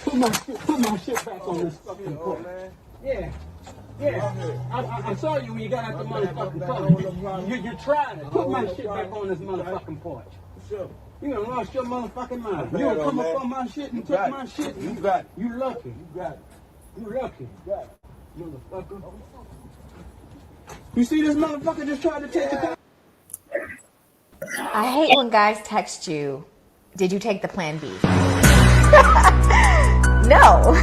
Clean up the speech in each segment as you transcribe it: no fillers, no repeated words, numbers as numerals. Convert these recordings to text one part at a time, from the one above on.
Put my shit back on this fucking porch. Yeah. I saw you when you got out the motherfucking car. You're trying to put my shit back on this motherfucking porch. Sure. You done lost your motherfucking mind. You gonna come up on my shit and take my shit? You got it. You lucky. You got it. You lucky. You got it. Motherfucker. You see this motherfucker just tried to take the car? I hate when guys text you, did you take the plan B? No.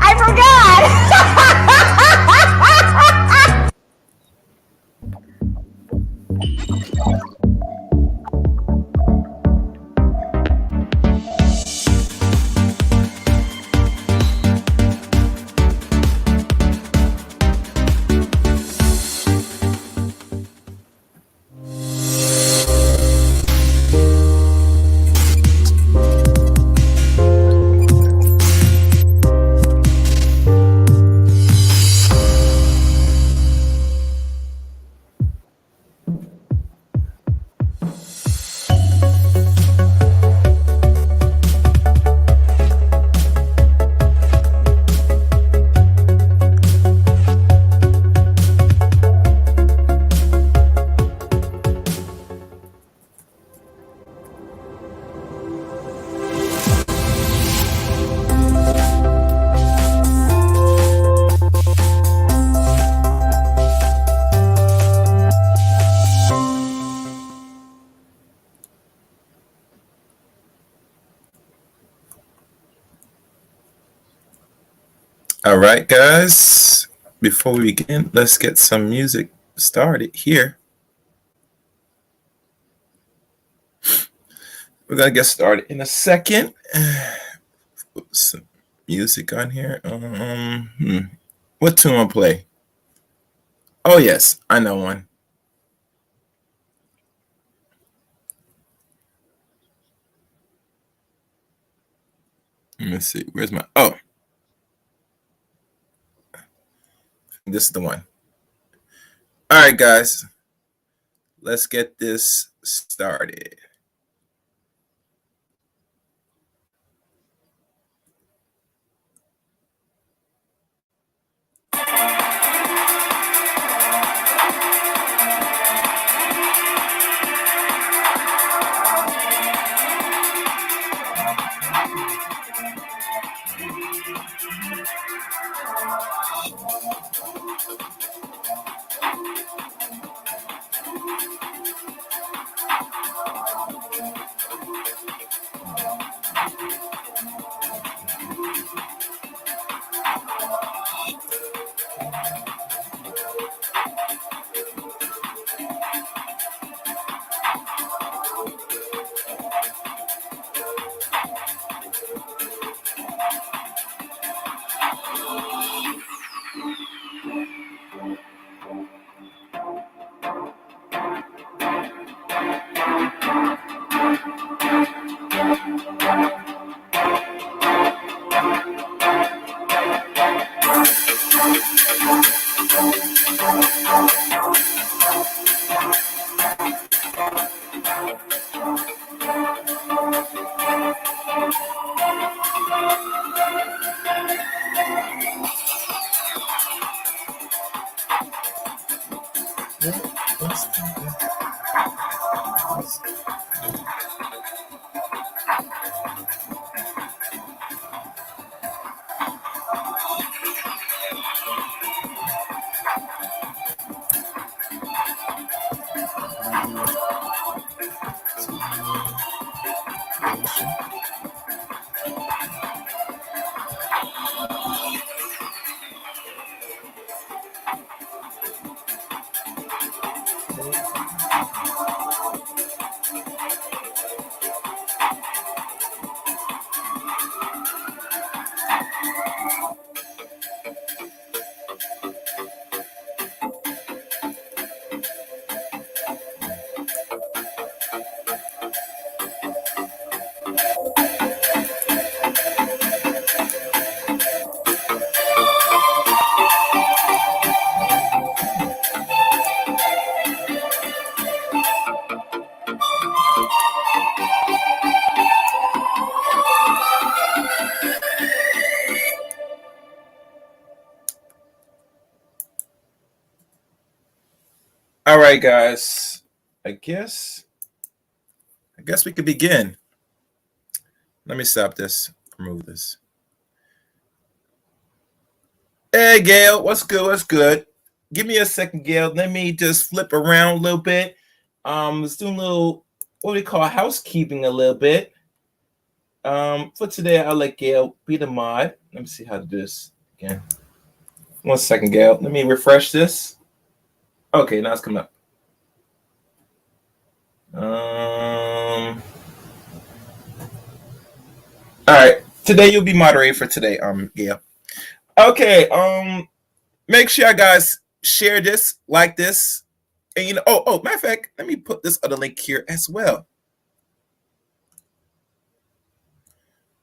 I forgot. All right, guys, before we begin, let's get some music started here. We're going to get started in a second. Put some music on here. What tune I'll play? Oh, yes, I know one. Let me see. Where's my... Oh. This is the one. All right, guys. Let's get this started. All right, guys. I guess we could begin. Let me stop this. Remove this. Hey, Gail. What's good? What's good? Give me a second, Gail. Let me just flip around a little bit. Let's do a little, what we call housekeeping a little bit. For today, I'll let Gail be the mod. Let me see how to do this again. 1 second, Gail. Let me refresh this. Okay, now it's coming up. All right. Today you'll be moderating for today, Gail. Okay. Make sure you guys share this, like this, and you know. Oh, matter of fact, let me put this other link here as well.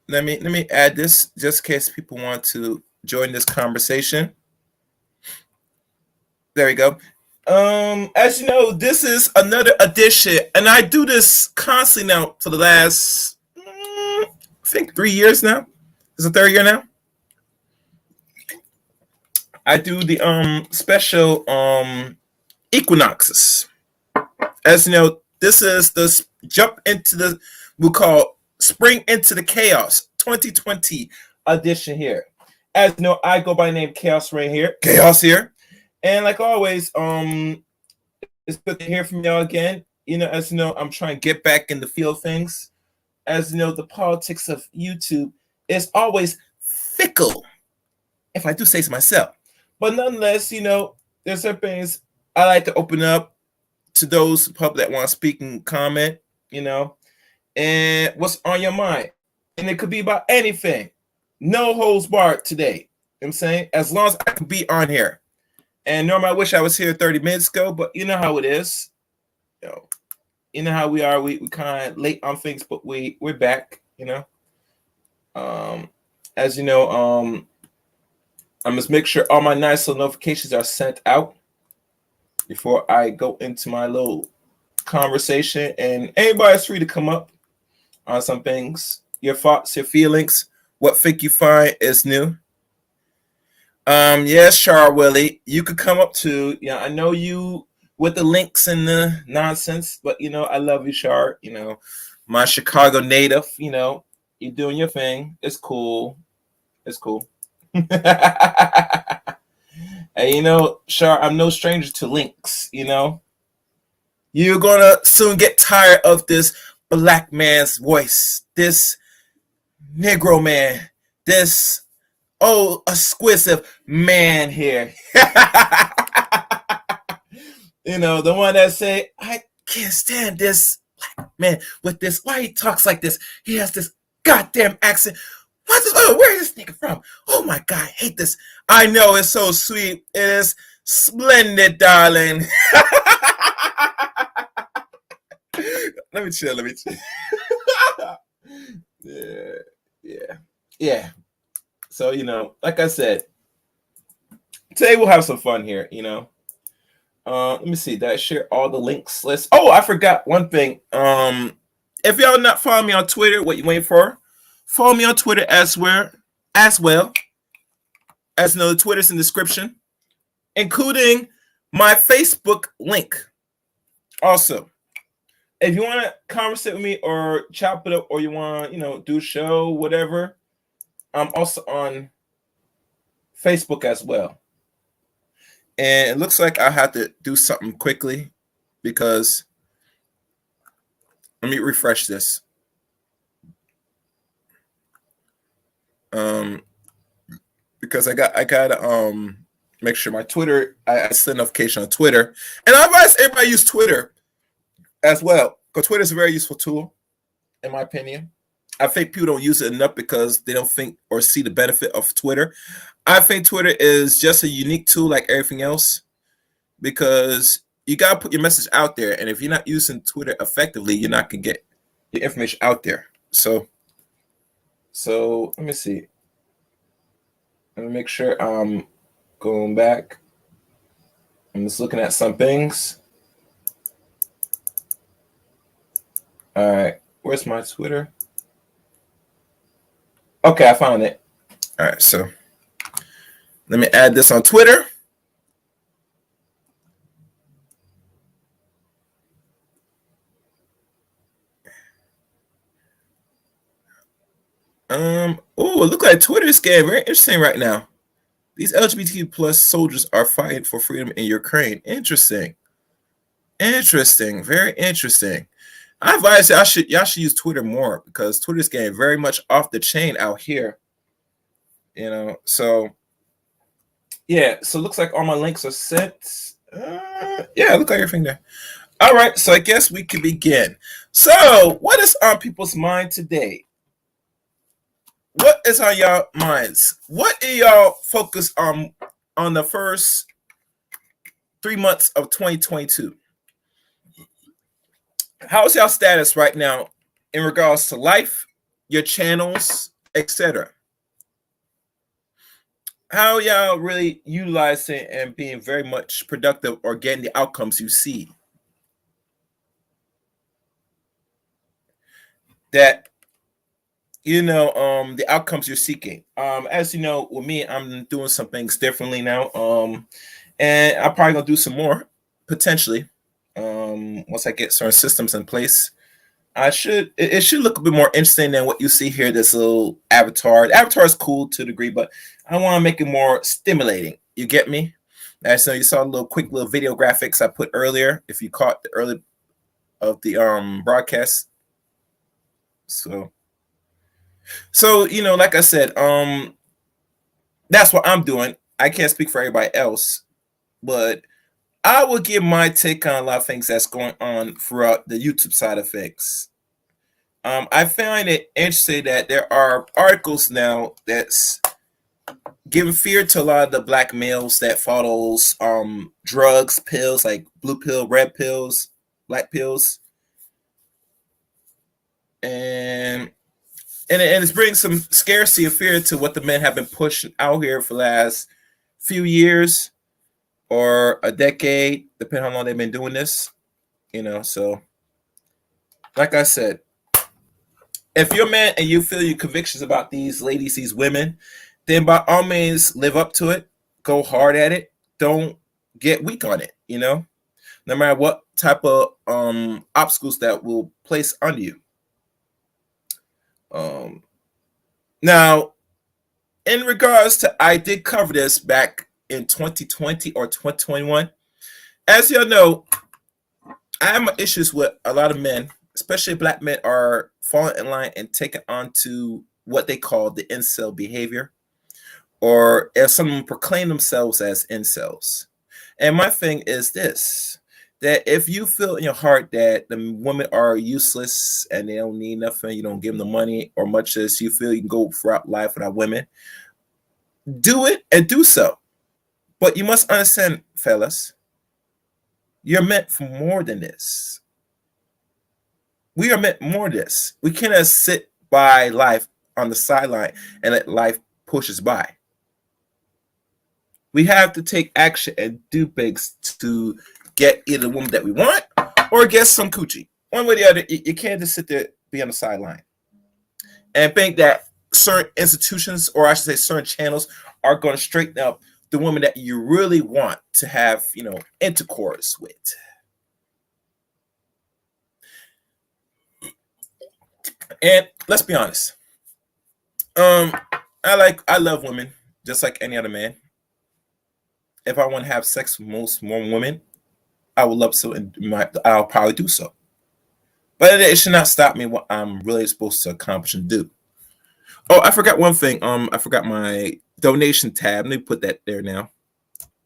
Let me add this just in case people want to join this conversation. There we go. As you know, this is another edition, and I do this constantly now for the last, I think 3 years now. It's the 3rd year now. I do the special equinoxes. As you know, this is the jump into the, we'll call spring into the chaos 2020 edition here. As you know, I go by the name Chaos right here. Chaos here. And like always, it's good to hear from y'all again. You know, as you know, I'm trying to get back in the field of things. As you know, the politics of YouTube is always fickle, if I do say so myself. But nonetheless, you know, there's certain things I like to open up to those public that want to speak and comment, you know, and what's on your mind. And it could be about anything. No holds barred today. You know what I'm saying? As long as I can be on here. And normally I wish I was here 30 minutes ago, but you know how it is. You know how we are. We kind of late on things, but we're back, you know. As you know, I must make sure all my nice little notifications are sent out before I go into my little conversation. And anybody's free to come up on some things, your thoughts, your feelings, what think you find is new. Yes, Char Willie, you could come up too. Yeah, I know you with the links and the nonsense, but you know, I love you, Char. You know, my Chicago native, you know, you're doing your thing. It's cool. It's cool. And you know, Char, I'm no stranger to links, you know. You're gonna soon get tired of this black man's voice, this Negro man, this exquisite man here. You know, the one that say, I can't stand this black man with this. Why he talks like this? He has this goddamn accent. Where is this nigga from? Oh my God, I hate this. I know, it's so sweet. It is splendid, darling. Let me chill. Yeah. So, you know, like I said, today we'll have some fun here, you know. Let me see. Did I share all the links list? Oh, I forgot one thing. If y'all not following me on Twitter, what you waiting for? Follow me on Twitter as well. As you know, the Twitter's in the description, including my Facebook link. Also, if you want to conversate with me or chop it up, or you want to, you know, do a show, whatever, I'm also on Facebook as well. And it looks like I have to do something quickly because let me refresh this. Because I gotta make sure my Twitter, I send notification on Twitter, and I advise everybody use Twitter as well, because Twitter is a very useful tool, in my opinion. I think people don't use it enough because they don't think or see the benefit of Twitter. I think Twitter is just a unique tool like everything else, because you gotta put your message out there, and if you're not using Twitter effectively, you're not gonna get your information out there. So let me see. Let me make sure I'm going back. I'm just looking at some things. All right, where's my Twitter? Okay, I found it. All right, so let me add this on Twitter. Oh, it looks like Twitter's getting very interesting right now. These LGBT plus soldiers are fighting for freedom in Ukraine. Interesting. Interesting. Very interesting. I advise y'all should use Twitter more because Twitter's getting very much off the chain out here. So yeah, so it looks like all my links are sent. Yeah, look like everything there. All right, so I guess we can begin. So, what is on people's mind today? What is on y'all minds? What are y'all focused on the first 3 months of 2022? How's y'all status right now in regards to life, your channels, etc.? How y'all really utilizing and being very much productive or getting the outcomes you see? That the outcomes you're seeking. As you know, with me, I'm doing some things differently now. And I'm probably gonna do some more potentially. Once I get certain systems in place. It should look a bit more interesting than what you see here, this little avatar. The avatar is cool to a degree, but I want to make it more stimulating. You get me? So you saw a little quick little video graphics I put earlier, if you caught the early of the broadcast. So like I said, that's what I'm doing. I can't speak for everybody else, but I will give my take on a lot of things that's going on throughout the YouTube side of things. I find it interesting that there are articles now that's giving fear to a lot of the black males that follows drugs, pills like blue pill, red pills, black pills, and it's bringing some scarcity of fear to what the men have been pushing out here for the last few years or a decade, depending on how long they've been doing this. So like I said, if you're a man and you feel your convictions about these ladies, these women, then by all means live up to it. Go hard at it. Don't get weak on it, no matter what type of obstacles that will place on you. Now, in regards to, I did cover this back in 2020 or 2021. As y'all know, I have issues with a lot of men, especially black men, are falling in line and taking on to what they call the incel behavior, or if someone proclaim themselves as incels. And my thing is this, that if you feel in your heart that the women are useless and they don't need nothing, you don't give them the money, or much as you feel you can go throughout life without women, do it and do so. But you must understand, fellas, you're meant for more than this. We are meant more than this. We cannot sit by life on the sideline and let life push us by. We have to take action and do things to get either the woman that we want or get some coochie. One way or the other, you can't just sit there, be on the sideline, and think that certain institutions, or I should say certain channels, are going to straighten up the woman that you really want to have, intercourse with. And let's be honest. I love women just like any other man. If I want to have sex with most more women, I would love to, and I'll probably do so. But it should not stop me what I'm really supposed to accomplish and do. Oh, I forgot one thing. I forgot my donation tab. Let me put that there now.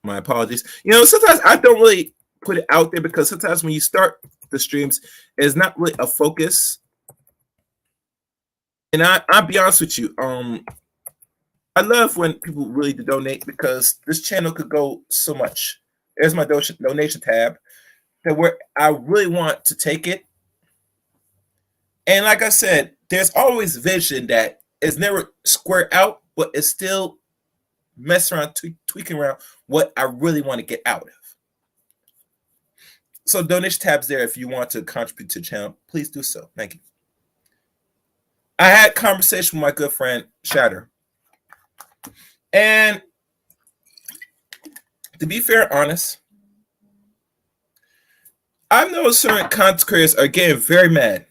My apologies. Sometimes I don't really put it out there because sometimes when you start the streams, it's not really a focus. And I'll be honest with you. I love when people really donate because this channel could go so much. There's my donation tab, that where I really want to take it. And like I said, there's always vision that is never squared out, but it's still messing around, tweaking around what I really want to get out of. So donation tabs there if you want to contribute to the channel. Please do so. Thank you. I had a conversation with my good friend Shatter. And to be fair and honest, I know certain content creators are getting very mad.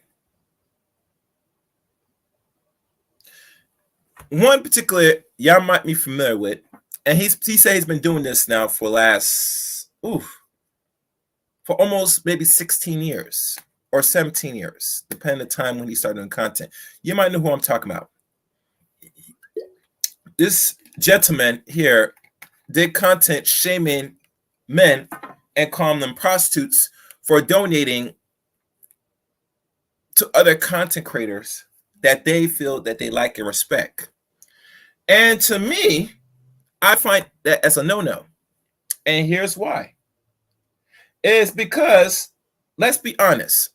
one particular y'all might be familiar with, and he said he's been doing this now for for almost maybe 16 years or 17 years, depending on the time when he started doing content. You might know who I'm talking about. This gentleman here did content shaming men and calling them prostitutes for donating to other content creators that they feel that they like and respect. And to me, I find that as a no-no. And here's why. It's because, let's be honest,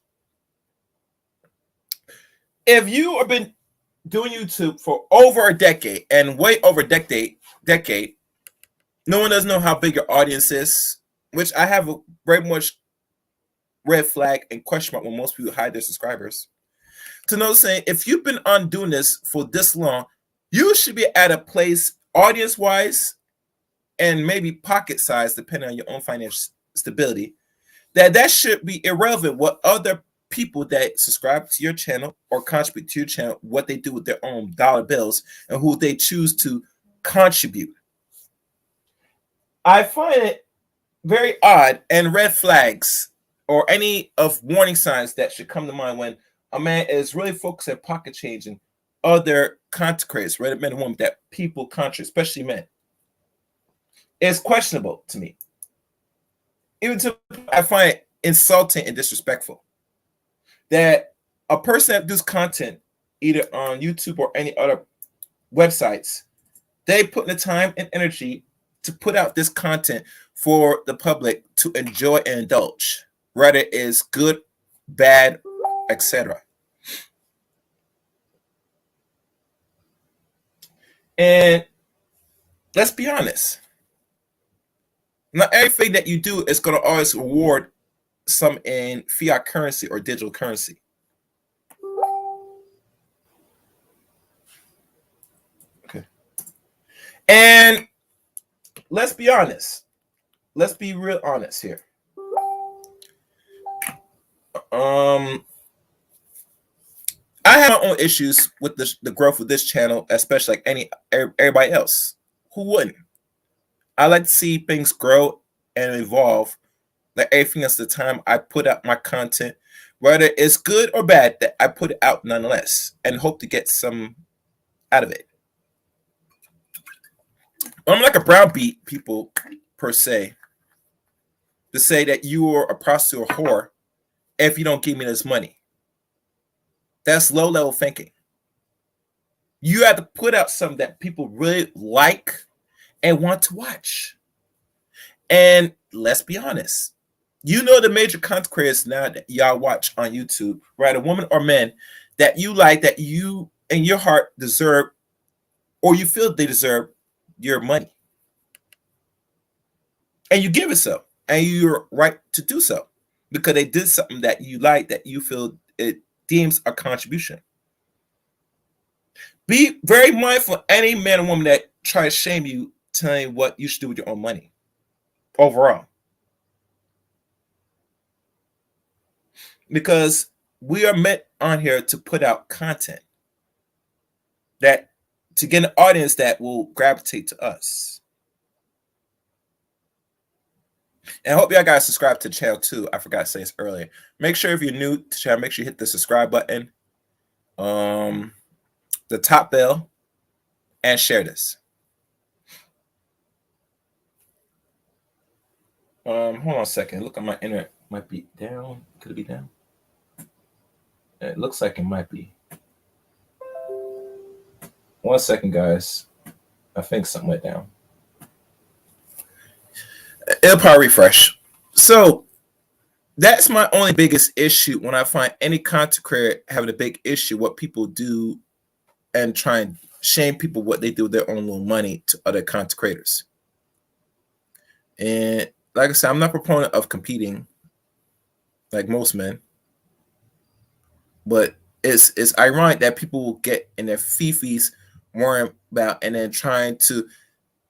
if you have been doing YouTube for over a decade and way over a decade, no one doesn't know how big your audience is, which I have a very much red flag and question mark when most people hide their subscribers. To know saying, if you've been on doing this for this long, you should be at a place audience-wise and maybe pocket size, depending on your own financial stability, that should be irrelevant what other people that subscribe to your channel or contribute to your channel, what they do with their own dollar bills and who they choose to contribute. I find it very odd and red flags or any of warning signs that should come to mind when a man is really focused on pocket changing other content creators, whether men and women, that people contribute, especially men. It's questionable to me. Even to I find it insulting and disrespectful that a person that does content either on YouTube or any other websites, they put in the time and energy to put out this content for the public to enjoy and indulge, whether it is good, bad, etc. And let's be honest, not everything that you do is going to always reward some in fiat currency or digital currency. Okay. And let's be honest. Let's be real honest here. I have my own issues with the growth of this channel, especially like everybody else. Who wouldn't? I like to see things grow and evolve. Like everything else, the time I put out my content, whether it's good or bad, that I put it out nonetheless, and hope to get some out of it. I'm like a brownbeat people per se to say that you are a prostitute or whore if you don't give me this money. That's low level thinking. You have to put out something that people really like and want to watch. And let's be honest. You know the major content creators now that y'all watch on YouTube, right? A woman or men that you like, that you in your heart deserve, or you feel they deserve your money. And you give it so. And you're right to do so. Because they did something that you like, that you feel it deems a contribution. Be very mindful of any man or woman that try to shame you, telling you what you should do with your own money. Overall. Because we are meant on here to put out content that to get an audience that will gravitate to us. And I hope y'all guys subscribe to the channel too. I forgot to say this earlier. Make sure if you're new to the channel, make sure you hit the subscribe button, the top bell, and share this. Hold on a second. Look, my internet might be down. Could it be down? It looks like it might be. 1 second, guys. I think something went down. It'll probably refresh. So that's my only biggest issue when I find any content creator having a big issue what people do and try and shame people what they do with their own little money to other content creators. And like I said, I'm not a proponent of competing like most men. But it's ironic that people will get in their fifis worrying about and then trying to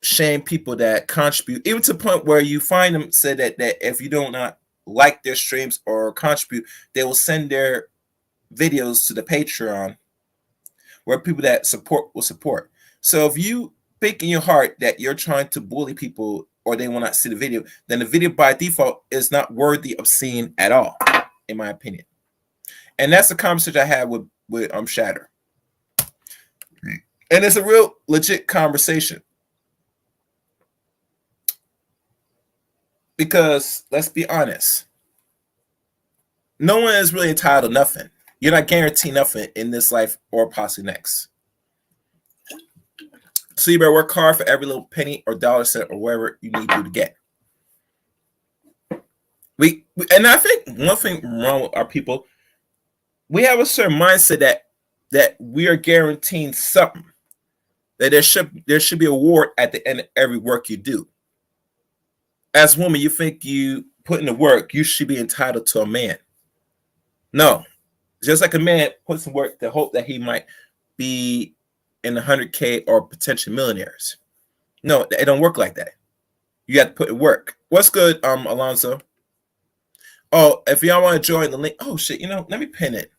shame people that contribute, even to the point where you find them say that if you do not like their streams or contribute, they will send their videos to the Patreon where people that support will support. So if you think in your heart that you're trying to bully people or they will not see the video, then the video by default is not worthy of seeing at all, in my opinion. And that's the conversation I had with Shatter. And it's a real legit conversation. Because let's be honest, no one is really entitled to nothing. You're not guaranteed nothing in this life or possibly next. So you better work hard for every little penny or dollar cent or whatever you need to get. And I think one thing wrong with our people, we have a certain mindset that we are guaranteeing something. That there should be a reward at the end of every work you do. As a woman, you think you put in the work, you should be entitled to a man. No. Just like a man puts in work to hope that he might be in the 100K or potential millionaires. No, it don't work like that. You got to put in work. What's good, Alonzo? Oh, if y'all want to join the link. Oh shit, let me pin it.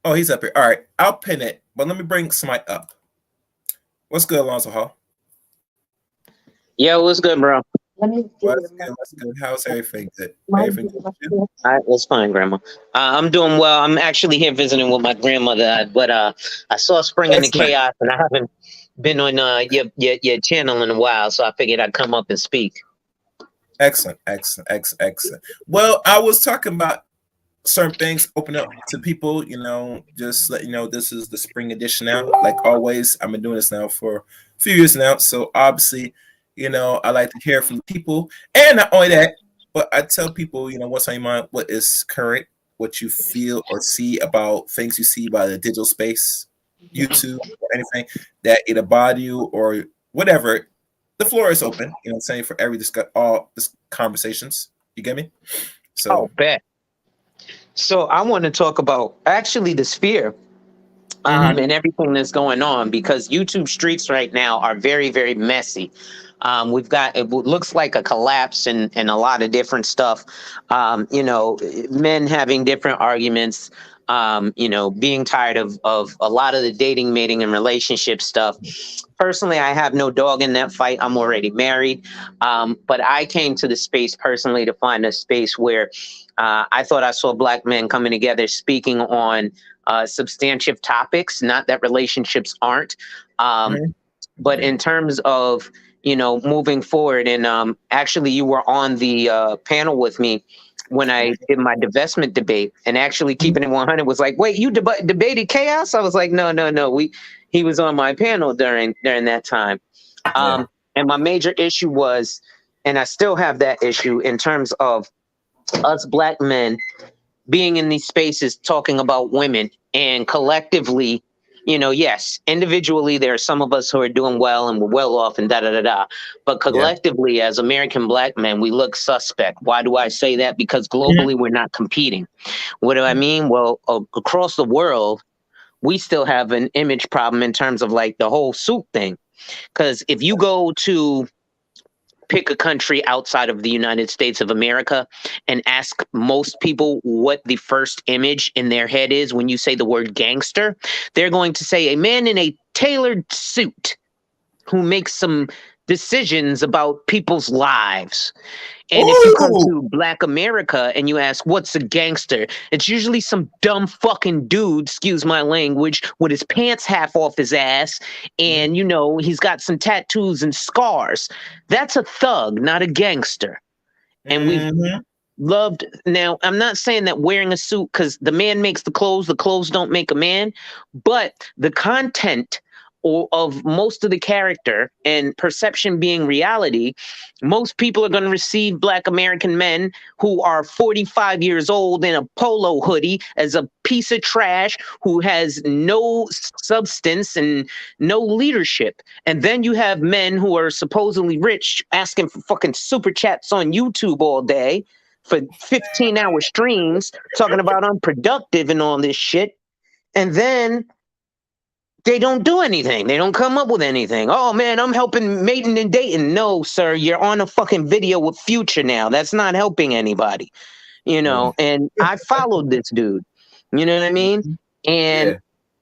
Oh, he's up here. All right, I'll pin it, but let me bring somebody up. What's good, Alonzo Hall? Yeah, what's good, bro? What's good? How's everything? Good. Everything good with you? All right, that's fine, Grandma. I'm doing well. I'm actually here visiting with my grandmother, but I saw Spring in the Chaos, and I haven't been on your channel in a while, so I figured I'd come up and speak. Excellent. Well, I was talking about certain things open up to people, just let you know this is the spring edition now. Like always, I've been doing this now for a few years now, so obviously, I like to hear from people. And not only that, but I tell people, what's on your mind, what is current, what you feel or see about things you see by the digital space, YouTube, or anything that either bother you or whatever. The floor is open, I'm saying, for all this conversations. You get me? So, bet. So I want to talk about actually the sphere and everything that's going on, because YouTube streets right now are very, very messy. We've got, it looks like a collapse and a lot of different stuff. Men having different arguments, being tired of a lot of the dating, mating, and relationship stuff. Personally, I have no dog in that fight. I'm already married. But I came to the space personally to find a space where I thought I saw Black men coming together speaking on substantive topics, not that relationships aren't, but in terms of, moving forward. And actually, you were on the panel with me when I did my divestment debate, and actually keeping it 100 was like, wait, you debated chaos? I was like, no. He was on my panel during that time. And my major issue was, and I still have that issue in terms of us Black men being in these spaces talking about women, and collectively, yes, individually, there are some of us who are doing well and we're well off and da-da-da-da. But collectively, as American Black men, we look suspect. Why do I say that? Because globally, we're not competing. What do I mean? Well, across the world, we still have an image problem in terms of like the whole suit thing. Because if you go to pick a country outside of the United States of America and ask most people what the first image in their head is when you say the word gangster, they're going to say a man in a tailored suit who makes some decisions about people's lives. And if you come to Black America and you ask, what's a gangster? It's usually some dumb fucking dude, excuse my language, with his pants half off his ass. And, he's got some tattoos and scars. That's a thug, not a gangster. And we've loved. Now, I'm not saying that wearing a suit, because the man makes the clothes don't make a man. But the content of most of the character and perception being reality, most people are going to receive Black American men who are 45 years old in a polo hoodie as a piece of trash who has no substance and no leadership. And then you have men who are supposedly rich asking for fucking super chats on YouTube all day for 15-hour streams talking about unproductive and all this shit. And then they don't do anything. They don't come up with anything. Oh, man, I'm helping mating and dating. No, sir, you're on a fucking video with Future now. That's not helping anybody, And I followed this dude. You know what I mean? And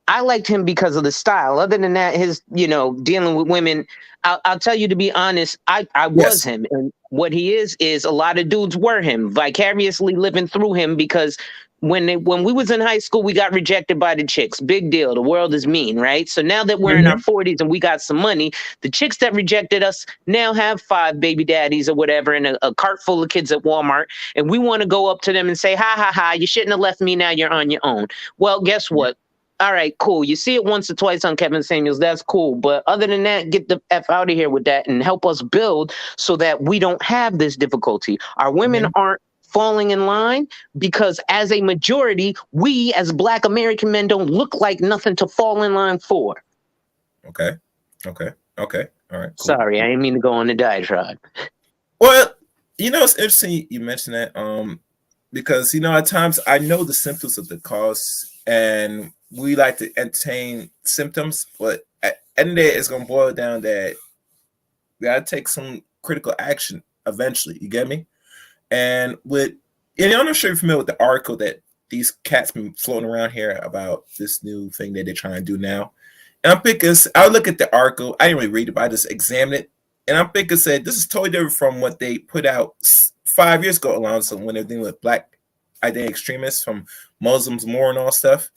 I liked him because of the style. Other than that, his, dealing with women, I'll tell you, to be honest, I was Yes. him. And what he is a lot of dudes were him, vicariously living through him, because when we was in high school, we got rejected by the chicks. Big deal. The world is mean, right? So now that we're in our 40s and we got some money, the chicks that rejected us now have 5 baby daddies or whatever and a cart full of kids at Walmart. And we want to go up to them and say, ha, ha, ha, you shouldn't have left me. Now you're on your own. Well, guess what? All right, cool. You see it once or twice on Kevin Samuels. That's cool. But other than that, get the F out of here with that and help us build so that we don't have this difficulty. Our women aren't falling in line because as a majority, we as Black American men don't look like nothing to fall in line for. Okay. All right. Cool. Sorry, I didn't mean to go on the diatribe. Well, it's interesting you mentioned that, because at times I know the symptoms of the cause, and we like to entertain symptoms, but at the end of the day, it's gonna boil down that we gotta take some critical action eventually. You get me? And I'm not sure you're familiar with the article that these cats been floating around here about this new thing that they're trying to do now. And I'm thinking, I look at the article, I didn't really read it, but I just examined it. And I'm thinking, said this is totally different from what they put out 5 years ago, Alonso, when they were dealing with Black identity extremists from Muslims more and all stuff.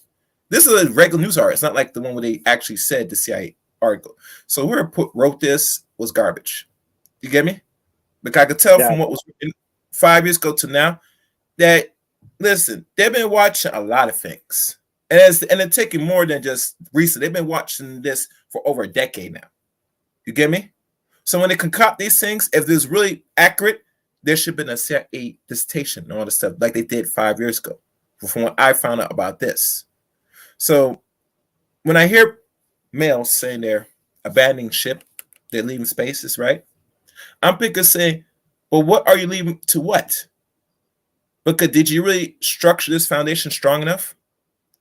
This is a regular news article. It's not like the one where they actually said the CIA article. So whoever wrote this was garbage. You get me? Because I could tell from what was written 5 years ago to now that, listen, they've been watching a lot of things. And they're taking more than just recent. They've been watching this for over a decade now. You get me? So when they concoct these things, if it's really accurate, there should have been a CIA dissertation and all this stuff like they did 5 years ago, from what I found out about this. So when I hear males saying they're abandoning ship, they're leaving spaces, right? I'm thinking saying, well, what are you leaving to what? Because did you really structure this foundation strong enough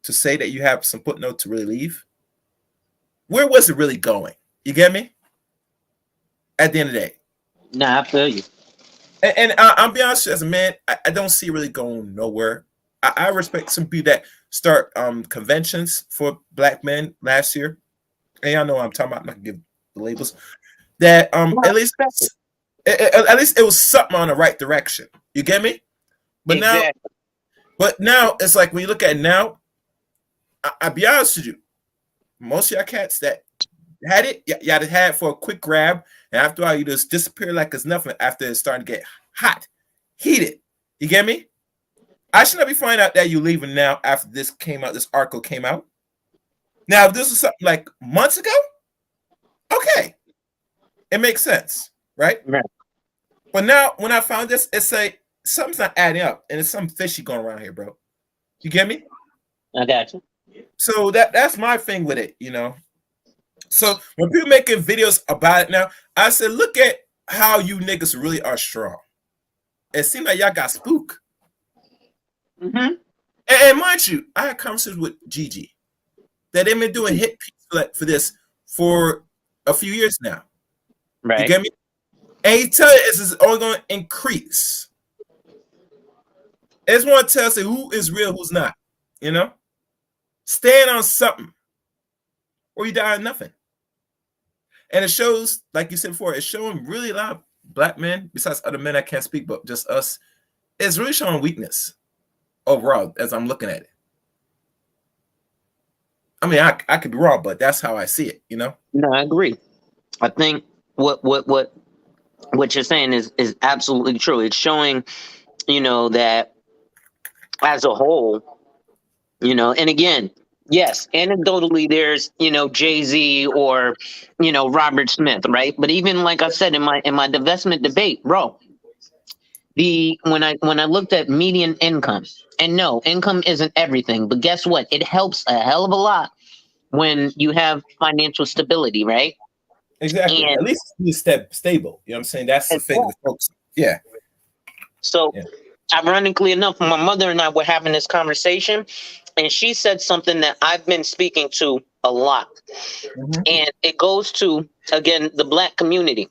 to say that you have some footnote to really leave? Where was it really going? You get me? At the end of the day. Nah, I feel you. And I'll be honest, as a man, I don't see it really going nowhere. I respect some people that start conventions for Black men last year. And y'all know what I'm talking about. I'm not gonna give the labels. That at least it was something on the right direction. You get me? But now it's like when you look at it now, I'll be honest with you. Most of y'all cats that had it, y'all had it for a quick grab, and after a while you just disappear like it's nothing after it's starting to get hot, heated. You get me? I should not be finding out that you're leaving now after this article came out. Now, if this was something like months ago, okay, it makes sense, right? But now when I found this, it's like something's not adding up, and it's something fishy going around here, bro. You get me? I got you. So that's my thing with it, So when people making videos about it now, I said, look at how you niggas really are strong. It seems like y'all got spooked. And mind you, I had conversations with Gigi that they've been doing hit pieces for this for a few years now. Right. You get me? And he tell you it's only going to increase. I just want to tell us who is real, who's not. Stand on something, or you die on nothing. And it shows, like you said before, it's showing really a lot of Black men, besides other men I can't speak, but just us. It's really showing weakness overall as I'm looking at it. I mean, I could be wrong, but that's how I see it. No, I agree. I think what you're saying is absolutely true. It's showing, that as a whole, and again, yes, anecdotally, there's, Jay-Z or, Robert Smith, right? But even like I said in my divestment debate, bro, when I looked at median income, and no, income isn't everything, but guess what? It helps a hell of a lot when you have financial stability, right? Exactly. And at least it's stable. You know what I'm saying? That's the thing with folks. Yeah. So, ironically enough, my mother and I were having this conversation, and she said something that I've been speaking to a lot. And it goes to, again, the Black community.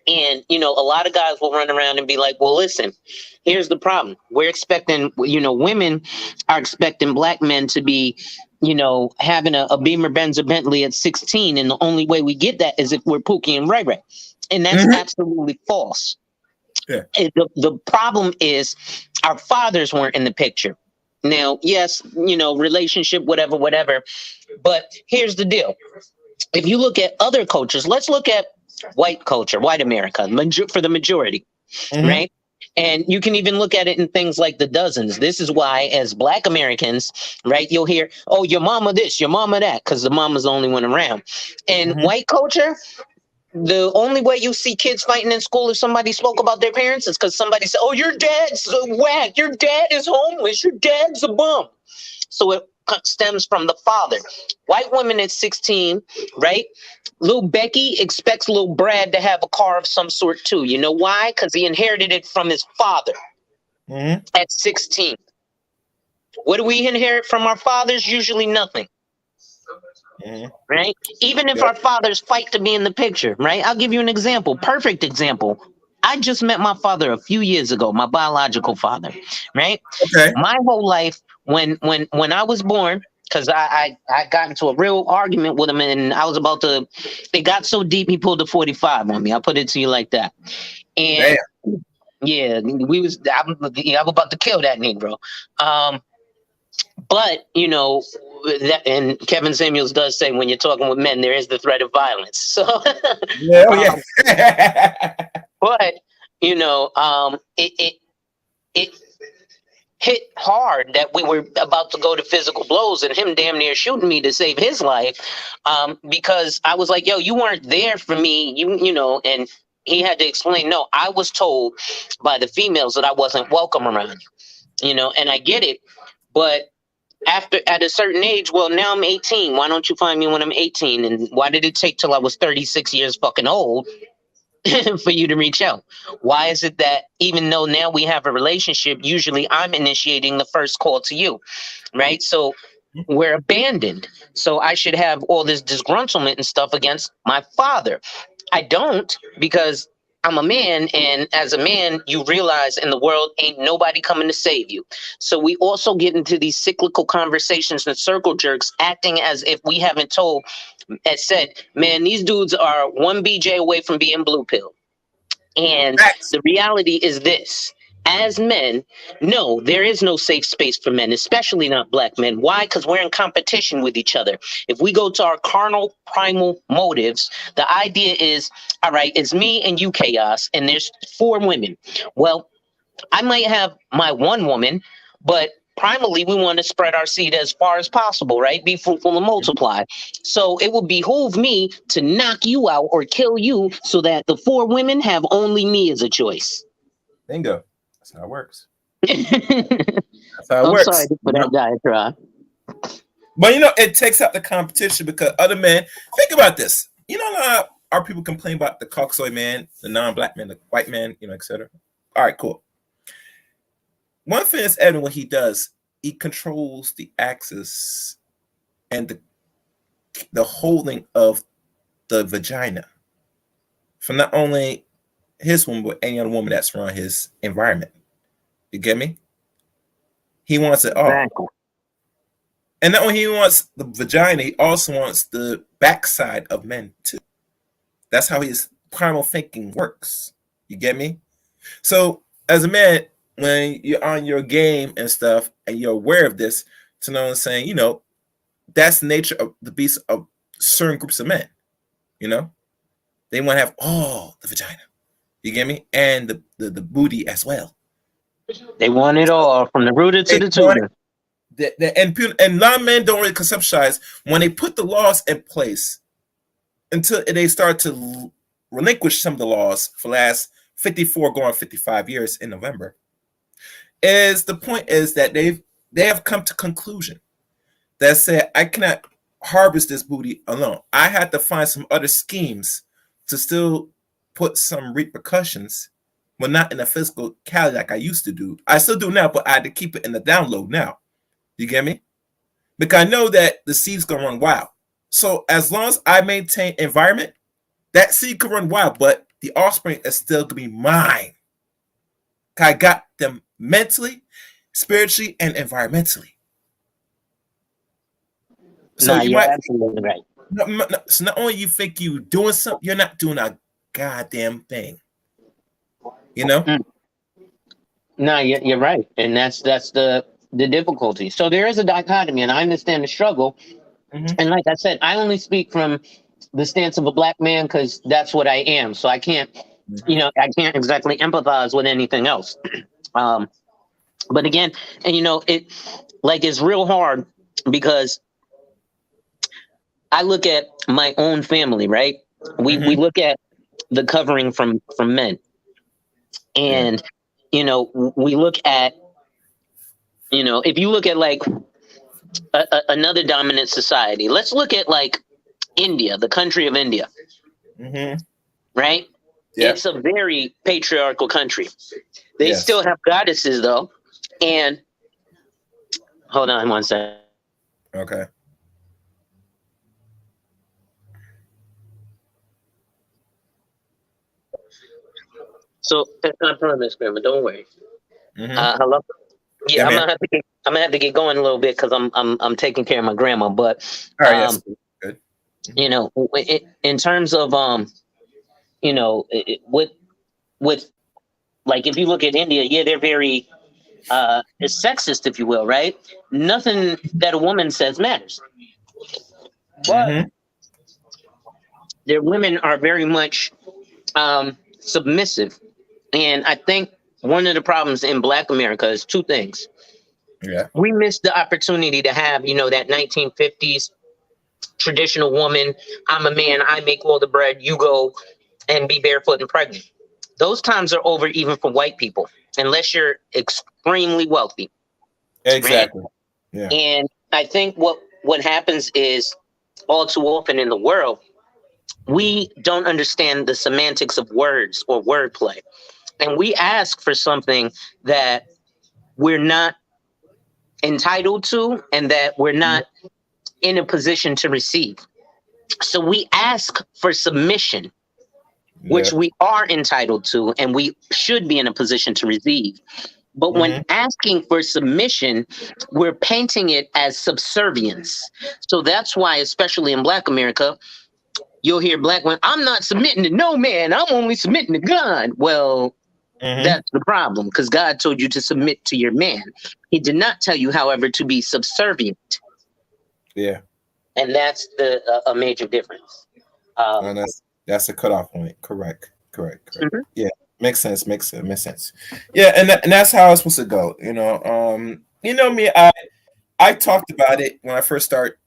And, a lot of guys will run around and be like, well, listen, here's the problem. We're expecting, women are expecting Black men to be, you know, having a Beamer, Benz, or Bentley at 16, and the only way we get that is if we're Pookie and Ray Ray, and that's absolutely false. Yeah. The problem is our fathers weren't in the picture. Now, yes, you know, relationship, whatever. But here's the deal. If you look at other cultures, let's look at white culture, white America, for the majority, right? And you can even look at it in things like the dozens. This is why, as Black Americans, right, you'll hear, oh, your mama this, your mama that, because the mama's the only one around. And white culture, the only way you see kids fighting in school if somebody spoke about their parents is because somebody said, oh, your dad's whack, your dad is homeless, your dad's a bum. So it stems from the father. White women at 16, right? Little Becky expects little Brad to have a car of some sort too. You know why? Because he inherited it from his father at 16. What do we inherit from our fathers? Usually nothing. Right? Even if our fathers fight to be in the picture, right? I'll give you an example. Perfect example. I just met my father a few years ago, my biological father, right? Okay. My whole life, when I was born, because I got into a real argument with him, and I was about to, it got so deep he pulled a 45 on me. I'll put it to you like that. And yeah, I'm about to kill that Negro. But, you know, that, and Kevin Samuels does say when you're talking with men, there is the threat of violence. So, but, you know, it hit hard that we were about to go to physical blows and him damn near shooting me to save his life, because I was like, yo, you weren't there for me, you know, and he had to explain, no, I was told by the females that I wasn't welcome around you know, and I get it, but at a certain age, well, now I'm 18. Why don't you find me when I'm 18? And why did it take till I was 36 years fucking old for you to reach out? Why is it that even though now we have a relationship, usually I'm initiating the first call to you, right? So we're abandoned. So I should have all this disgruntlement and stuff against my father. I don't, because I'm a man, and as a man, you realize in the world ain't nobody coming to save you. So we also get into these cyclical conversations and circle jerks, acting as if we haven't told, as said, man, these dudes are one BJ away from being blue pill. And the reality is this. As men, no, there is no safe space for men, especially not Black men. Why? Because we're in competition with each other. If we go to our carnal, primal motives, the idea is, all right, it's me and you, Chaos, and there's 4 women. Well, I might have my one woman, but primally we want to spread our seed as far as possible, right? Be fruitful and multiply. So it would behoove me to knock you out or kill you so that the 4 women have only me as a choice. Bingo. That's how it works. That's how it works. I'm sorry for that diatribe. But, you know, it takes out the competition because other men, think about this. You know, our people complain about the Caucasoid man, the non-Black man, the white man, you know, etc. All right, cool. One thing is evident what he does, he controls the axis and the holding of the vagina for not only his woman, but any other woman that's around his environment. You get me? He wants it all. Exactly. And not only he wants the vagina, he also wants the backside of men too. That's how his primal thinking works. You get me? So as a man, when you're on your game and stuff, and you're aware of this, to know what I'm saying, you know, that's the nature of the beast of certain groups of men. You know, they want to have all the vagina. You get me? And the booty as well. They want it all, from the rooter to the tutor. And a lot of men don't really conceptualize when they put the laws in place until they start to relinquish some of the laws for the last 54 going 55 years in November. Is the point is that they have come to conclusion that said, I cannot harvest this booty alone. I had to find some other schemes to still put some repercussions, but not in a physical cali like I used to do. I still do now, but I had to keep it in the download now. You get me? Because I know that the seed's gonna run wild. So as long as I maintain environment, that seed can run wild, but the offspring is still gonna be mine. I got them mentally, spiritually, and environmentally. So you you're might absolutely right. so not only you think you doing something, you're not doing a goddamn thing. You know? Mm. No, you're right, and that's the difficulty. So there is a dichotomy, and I understand the struggle. Mm-hmm. And like I said, I only speak from the stance of a black man because that's what I am. So I can't, I can't exactly empathize with anything else. Um, but again, and it's real hard because I look at my own family, right? We Mm-hmm. look at the covering from men, Yeah. and we look at if you look at like another dominant society, let's look at like India, the country of India, Mm-hmm. right? Yeah. It's a very patriarchal country. They Yes. still have goddesses though, and hold on one second. Okay. So it's not permanent, Grandma. Don't worry. Mm-hmm. Hello. Yeah, Yeah, I'm man. gonna have to get. I'm gonna have to get going a little bit because I'm taking care of my grandma. But All right. Yes. Good. in terms of with like if you look at India, yeah, they're very sexist, if you will, right? Nothing that a woman says matters, but Mm-hmm. their women are very much submissive, and I think one of the problems in Black America is two things. Yeah. We missed the opportunity to have, that 1950s traditional woman. I'm a man. I make all the bread. You go and be barefoot and pregnant. Those times are over even for white people, unless you're extremely wealthy, right? Exactly. Yeah. And I think what happens is all too often in the world, we don't understand the semantics of words or wordplay. And we ask for something that we're not entitled to and that we're not in a position to receive. So we ask for submission, Yeah. which we are entitled to and we should be in a position to receive. But when Mm-hmm. asking for submission, we're painting it as subservience. So that's why, especially in Black America, you'll hear Black women, I'm not submitting to no man, I'm only submitting to God. Well, Mm-hmm. that's the problem, because God told you to submit to your man. He did not tell you, however, to be subservient. Yeah. And that's a major difference. And that's a cutoff point. Correct. Mhm. Yeah. Makes sense. Makes sense. Yeah, and that's how it's supposed to go. Me, I talked about it when I first started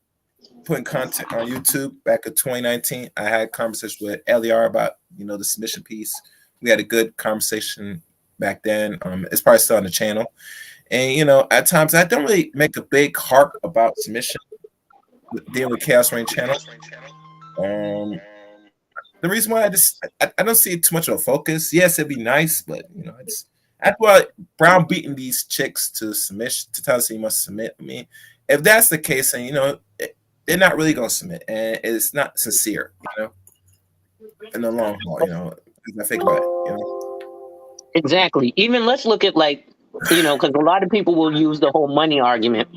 putting content on YouTube back in 2019. I had conversations with Eliar about the submission piece. We had a good conversation back then. It's probably still on the channel. And at times I don't really make a big harp about submission dealing with Chaos Rain channel. The reason why I don't see too much of a focus. Yes, it'd be nice, but that's why Brown beating these chicks to submission to tell us he must submit. I mean, if that's the case, then they're not really gonna submit, and it's not sincere, in the long haul, if I think about it. Exactly. Even let's look at like, because a lot of people will use the whole money argument.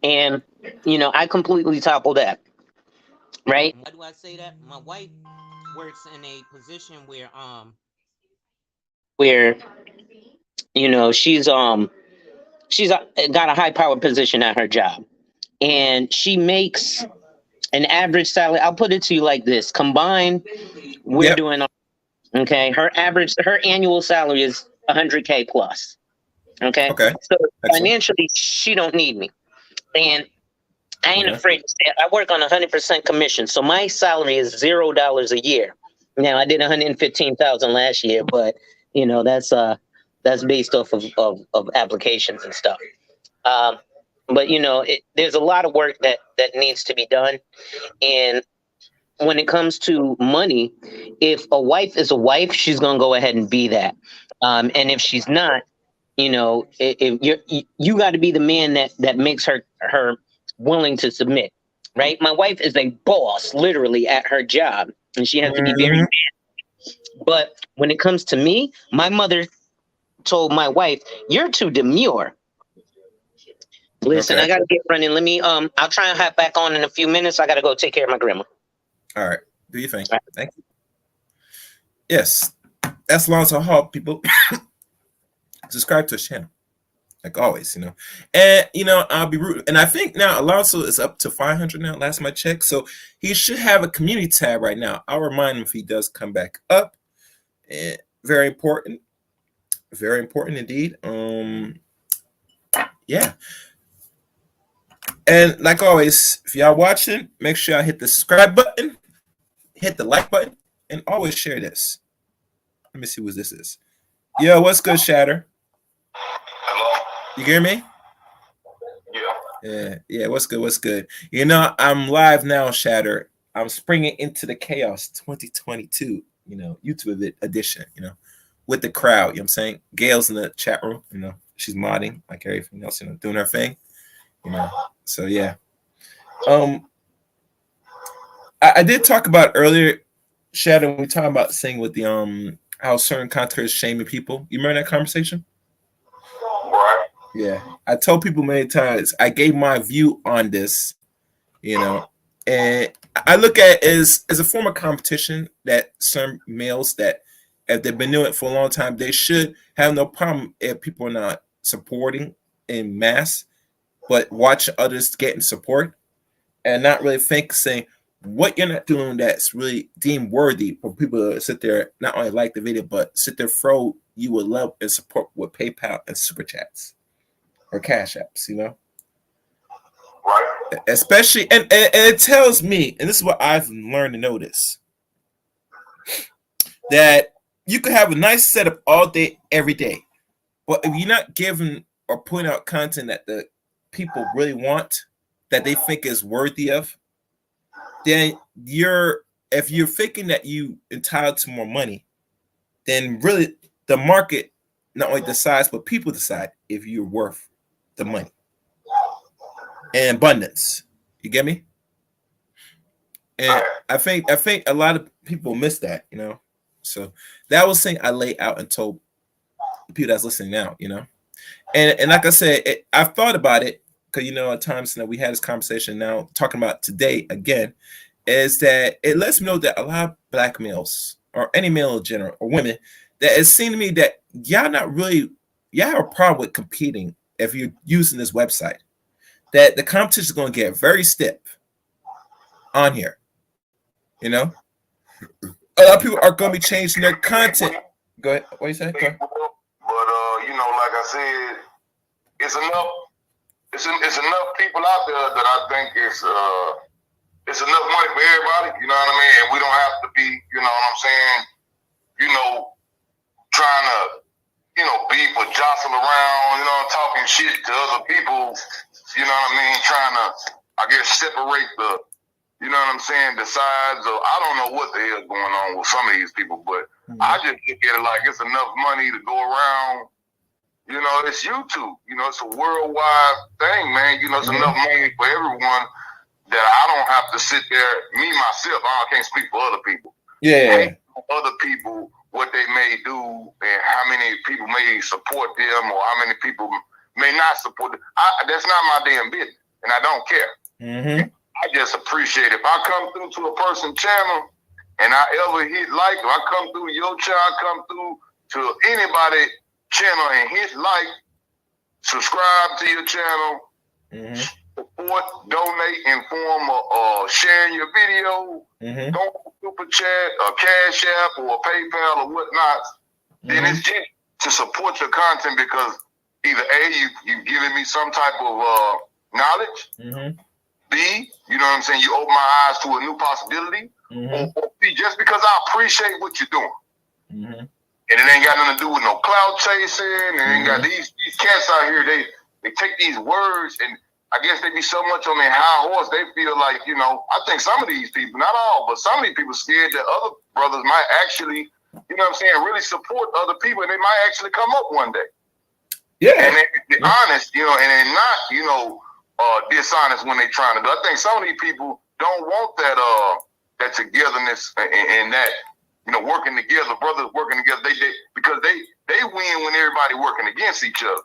And, I completely topple that. Right? Why do I say that? My wife works in a position where she's got a high powered position at her job. And she makes an average salary. I'll put it to you like this. Combined, we're Yep. doing okay. Her annual salary is 100K plus. Okay. Okay. So Excellent. financially, she don't need me. And I ain't Okay. afraid to say it. I work on 100% commission. So my salary is $0 a year. Now I did 115,000 last year, but that's based off of applications and stuff. But there's a lot of work that needs to be done. And when it comes to money, if a wife is a wife, she's gonna go ahead and be that. And if she's not, if you got to be the man that makes her willing to submit, right? My wife is a boss, literally at her job, and she has to be very. But when it comes to me, my mother told my wife, "You're too demure. Listen, Okay. I gotta get running. Let me I'll try and hop back on in a few minutes. I gotta go take care of my grandma. All right. Do you think? All right. Thank you. Yes. That's Lonzo Hall, people. Subscribe to his channel. Like always, And I'll be rude. And I think now Alonso is up to 500 now, last time I checked. So he should have a community tab right now. I'll remind him if he does come back up. And very important. Very important indeed. Yeah. And like always, if y'all watching, make sure y'all hit the subscribe button, hit the like button, and always share this. Let me see what this is. Yo, what's good, Shatter? Hello? You hear me? Yeah. Yeah. What's good? What's good? I'm live now, Shatter. I'm springing into the chaos 2022, YouTube edition, with the crowd. You know what I'm saying? Gail's in the chat room, she's modding like everything else, doing her thing, So yeah. I did talk about earlier, Shadow, when we talked about saying with the how certain content is shaming people. You remember that conversation? Right. Yeah. I told people many times, I gave my view on this, and I look at it as a form of competition that some males that if they've been doing it for a long time, they should have no problem if people are not supporting in mass, but watch others getting support and not really saying what you're not doing that's really deemed worthy for people to sit there, not only like the video, but sit there, throw you with love and support with PayPal and super chats or cash apps, Right. Especially, and it tells me, and this is what I've learned to notice, that you could have a nice setup all day, every day, but if you're not giving or putting out content that the people really want, that they think is worthy of, then if you're thinking that you entitled to more money, then really the market not only decides, but people decide if you're worth the money and abundance. You get me? And I think a lot of people miss that, So that was something I laid out and told people that's listening now, And like I said, I've thought about it because at times we had this conversation now talking about today again, is that it lets me know that a lot of black males or any male in general or women, that it seems to me that y'all have a problem with competing if you're using this website. That the competition is going to get very stiff on here. A lot of people are going to be changing their content. Go ahead. What you say? Go ahead. But like I said, it's enough. It's enough people out there that I think it's enough money for everybody. You know what I mean? And we don't have to be, you know what I'm saying? Trying to, beef or jostle around. Talking shit to other people. You know what I mean? Trying to, I guess, separate the. You know what I'm saying? The sides of, I don't know what the hell's going on with some of these people, but I just look at it like it's enough money to go around. It's YouTube. It's a worldwide thing, man. It's enough money for everyone that I don't have to sit there, me, myself, I can't speak for other people. Yeah. Other people, what they may do and how many people may support them or how many people may not support them. That's not my damn business, and I don't care. Mm-hmm. I just appreciate if I come through to a person's channel and I ever hit like, if I come through your channel, I come through to anybody's channel and hit like, subscribe to your channel, support, donate in form of sharing your video, don't super chat or cash app or PayPal or whatnot, then it's just to support your content because either A, you've given me some type of knowledge, B, you know what I'm saying, you open my eyes to a new possibility, or C, just because I appreciate what you're doing. And it ain't got nothing to do with no cloud chasing, and ain't got these cats out here, they take these words and I guess they be so much on their high horse, they feel like, I think some of these people, not all, but some of these people scared that other brothers might actually, really support other people and they might actually come up one day. Yeah. And they be honest, and they're not, dishonest when they trying to do. I think some of these people don't want that togetherness and that, working together, brothers working together. Because they win when everybody working against each other.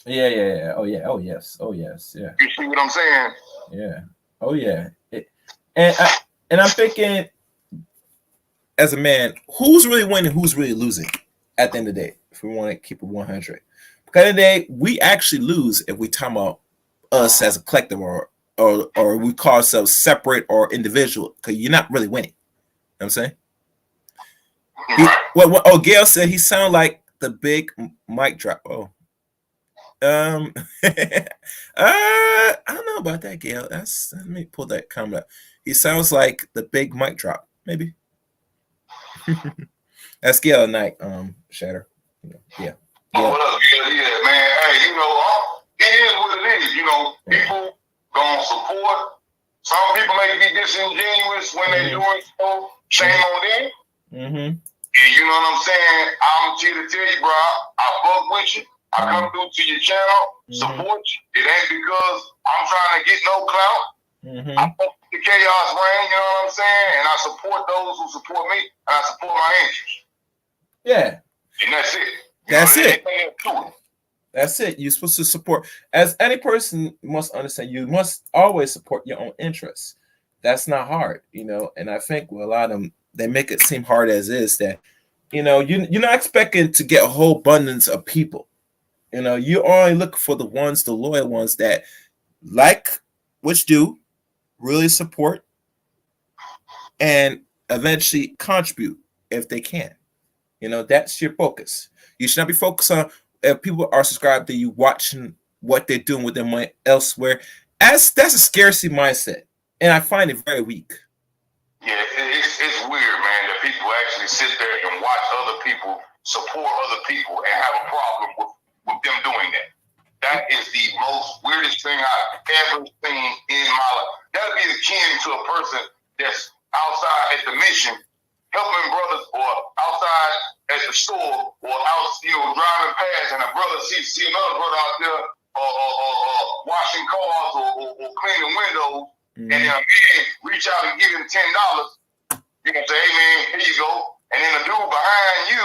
Yeah. Oh yeah. Oh yes. Oh yes. Yeah. You see what I'm saying? Yeah. Oh yeah. And I'm thinking, as a man, who's really winning, who's really losing at the end of the day, if we want to keep it 100. Because at the end of the day, we actually lose if we talk about us as a collective, or we call ourselves separate or individual, because you're not really winning. You know what I'm saying? Right. Oh, Gail said he sounded like the big mic drop. Oh. I don't know about that, Gail. Let me pull that comment up. He sounds like the big mic drop, maybe. That's Gail Knight, Shatter. Yeah. Oh, what up, yeah, man. Hey, it is what it is. People gonna support. Some people may be disingenuous when they're doing so. Shame on them. Mm-hmm. And you know what I'm saying? I'm here to tell you, bro, I fuck with you. I come through to your channel, support you. It ain't because I'm trying to get no clout. I fuck with the chaos reign, you know what I'm saying? And I support those who support me, and I support my interests. Yeah. And that's it. That's it. That's it. You're supposed to support. As any person must understand, you must always support your own interests. That's not hard, And I think with a lot of them, they make it seem hard as is that, you're not expecting to get a whole abundance of people. You only look for the loyal ones that like which do really support and eventually contribute if they can. That's your focus. You should not be focused on if people are subscribed to you, watching what they're doing with their money elsewhere. That's a scarcity mindset, and I find it very weak. Yeah, it's weird, man, that people actually sit there and watch other people support other people and have a problem with them doing that. That is the most weirdest thing I've ever seen in my life. That'd be akin to a person that's outside at the mission helping brothers, or outside at the store, or out, driving past, and a brother see another brother out there washing cars or cleaning windows, and then a man reach out and give him $10. You can say, hey man, here you go. And then the dude behind you,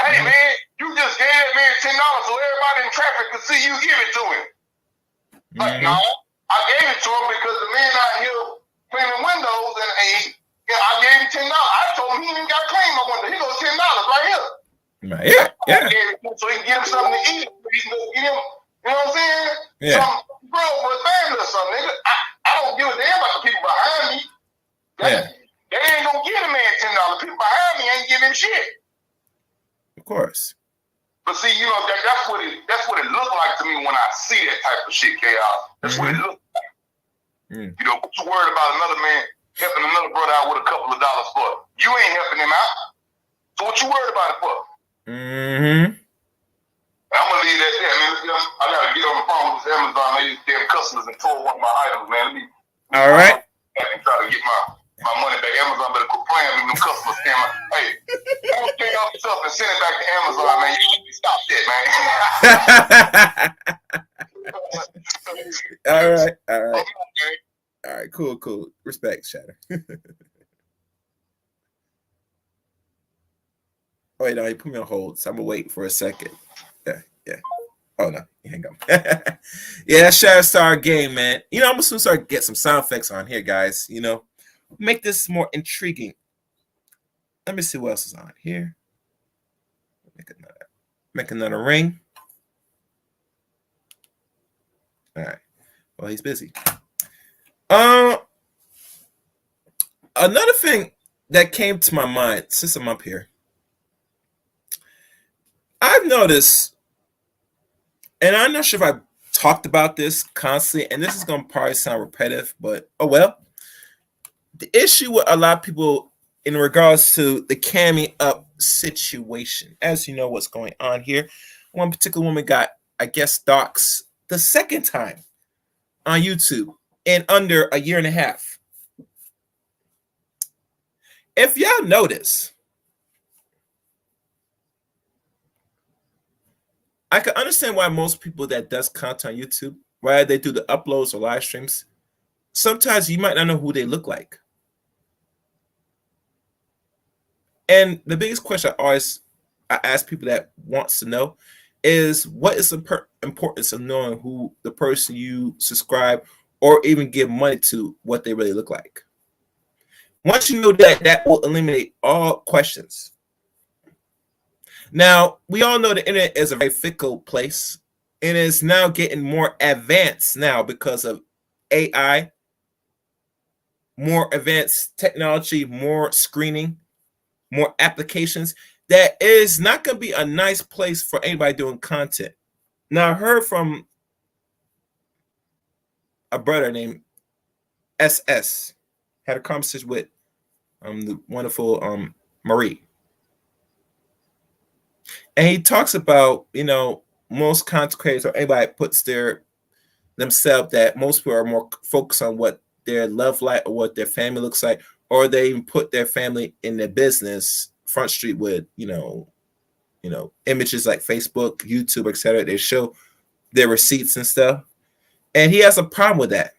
hey man, you just gave that man $10 so everybody in traffic could see you give it to him. Like, no, I gave it to him because the man out here cleaning windows, and I gave him $10. I told him he ain't got to clean my window. He goes $10 right here. Right, yeah. I gave it to him so he can get him something to eat. He can go get him, you know what I'm saying? Yeah. Some bro for his family or something, nigga. I don't give a damn about the people behind me. They ain't gonna give a man $10. People behind me ain't giving shit. Of course. But see, that's what it looked like to me when I see that type of shit, chaos. That's what it looked like. What you worried about another man helping another brother out with a couple of dollars for? You ain't helping him out. So what you worried about it for? I'm gonna leave that there, man. I gotta get on the phone with this Amazon, these damn customers, and tore one of my items, man. Let me all right. And try to get my money back. Amazon better quit playing with them customers, scammer. Hey, don't take all this stuff and send it back to Amazon, man. You need to stop that, man. All right. All right, cool. Respect, Shatter. Oh, wait, no, he put me on hold, so I'm gonna wait for a second. Yeah. Oh no, hang on. Yeah, that Shatter Star game, man. I'm gonna soon start get some sound effects on here, guys. Make this more intriguing. Let me see what else is on here. Make another ring. All right. Well, he's busy. Another thing that came to my mind since I'm up here, I've noticed, and I'm not sure if I talked about this constantly, and this is going to probably sound repetitive, but oh well. The issue with a lot of people in regards to the camming up situation, as you know what's going on here. One particular woman got, I guess, doxxed the second time on YouTube in under a year and a half. If y'all notice, I can understand why most people that does content on YouTube, why they do the uploads or live streams, sometimes you might not know who they look like. And the biggest question I ask people that wants to know is what is the importance of knowing who the person you subscribe or even give money to, what they really look like. Once you know that, that will eliminate all questions. Now, we all know the internet is a very fickle place and is now getting more advanced now because of AI, more advanced technology, more screening, more applications. That is not going to be a nice place for anybody doing content. Now, I heard from a brother named SS, had a conversation with the wonderful Marie. And he talks about, most content creators or anybody puts themselves, that most people are more focused on what their love life or what their family looks like, or they even put their family in their business front street with, images like Facebook, YouTube, etc. They show their receipts and stuff. And he has a problem with that.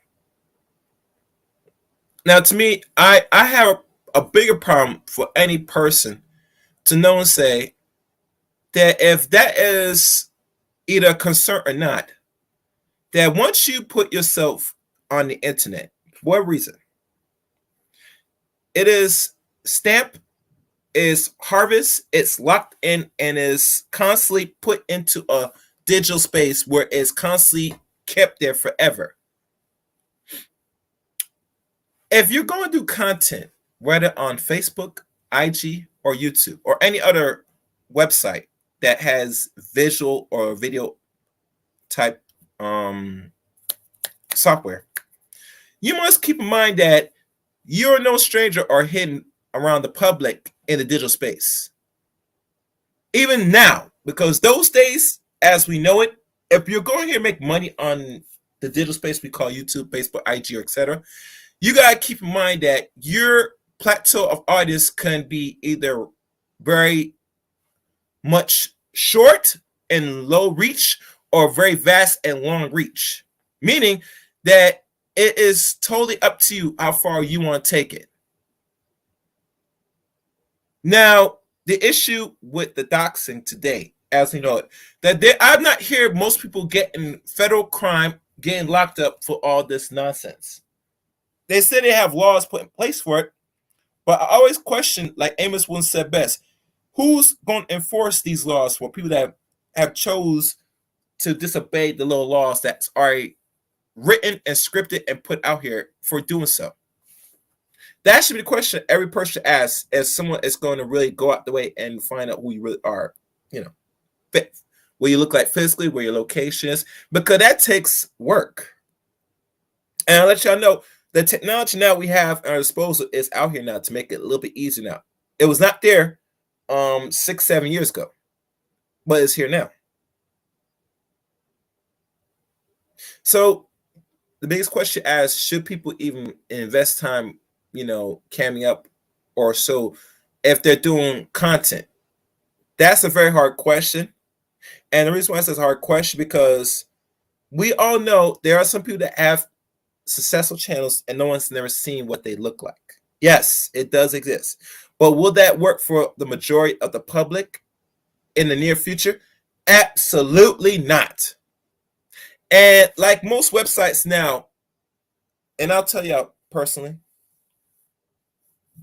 Now, to me, I have a bigger problem for any person to know and say that if that is either a concern or not, that once you put yourself on the internet, for what reason, it is stamped, is harvest, it's locked in, and is constantly put into a digital space where it's constantly kept there forever. If you're going to do content, whether on Facebook, IG, or YouTube, or any other website that has visual or video type software, you must keep in mind that you're no stranger or hidden around the public in the digital space. Even now, because those days, as we know it, if you're going here to make money on the digital space we call YouTube, Facebook, IG, or etc., you got to keep in mind that your plateau of artists can be either very much short and low reach or very vast and long reach, meaning that it is totally up to you how far you want to take it. Now, the issue with the doxing today, as we know it, that I'm not hearing most people getting federal crime, getting locked up for all this nonsense. They say they have laws put in place for it, but I always question, like Amos once said best, who's going to enforce these laws for people that have chose to disobey the little laws that's already written and scripted and put out here for doing so? That should be the question every person should ask as someone is going to really go out the way and find out who you really are, what you look like physically, where your location is, because that takes work. And I'll let y'all know, the technology now we have at our disposal is out here now to make it a little bit easier now. It was not there 6-7 years ago, but it's here now. So the biggest question is, should people even invest time, camming up or so if they're doing content? That's a very hard question. And the reason why it's a hard question, because we all know there are some people that have successful channels and no one's never seen what they look like. Yes, it does exist. But will that work for the majority of the public in the near future? Absolutely not. And like most websites now, and I'll tell you personally,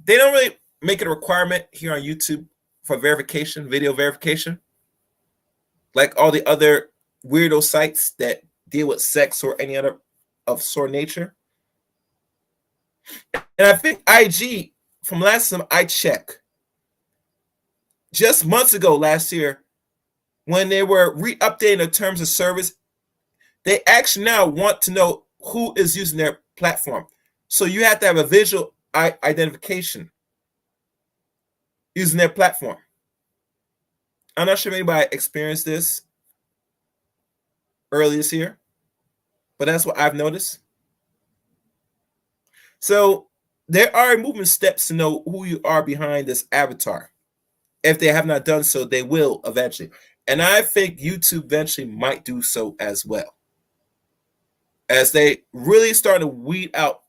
they don't really make it a requirement here on YouTube for verification, video verification, like all the other weirdo sites that deal with sex or any other of sort of nature. And I think IG, from last time I checked, just months ago last year, when they were re-updating the terms of service, they actually now want to know who is using their platform. So you have to have a visual identification using their platform. I'm not sure if anybody experienced this earlier this year, but that's what I've noticed. So there are movement steps to know who you are behind this avatar. If they have not done so, they will eventually. And I think YouTube eventually might do so as well, as they really start to weed out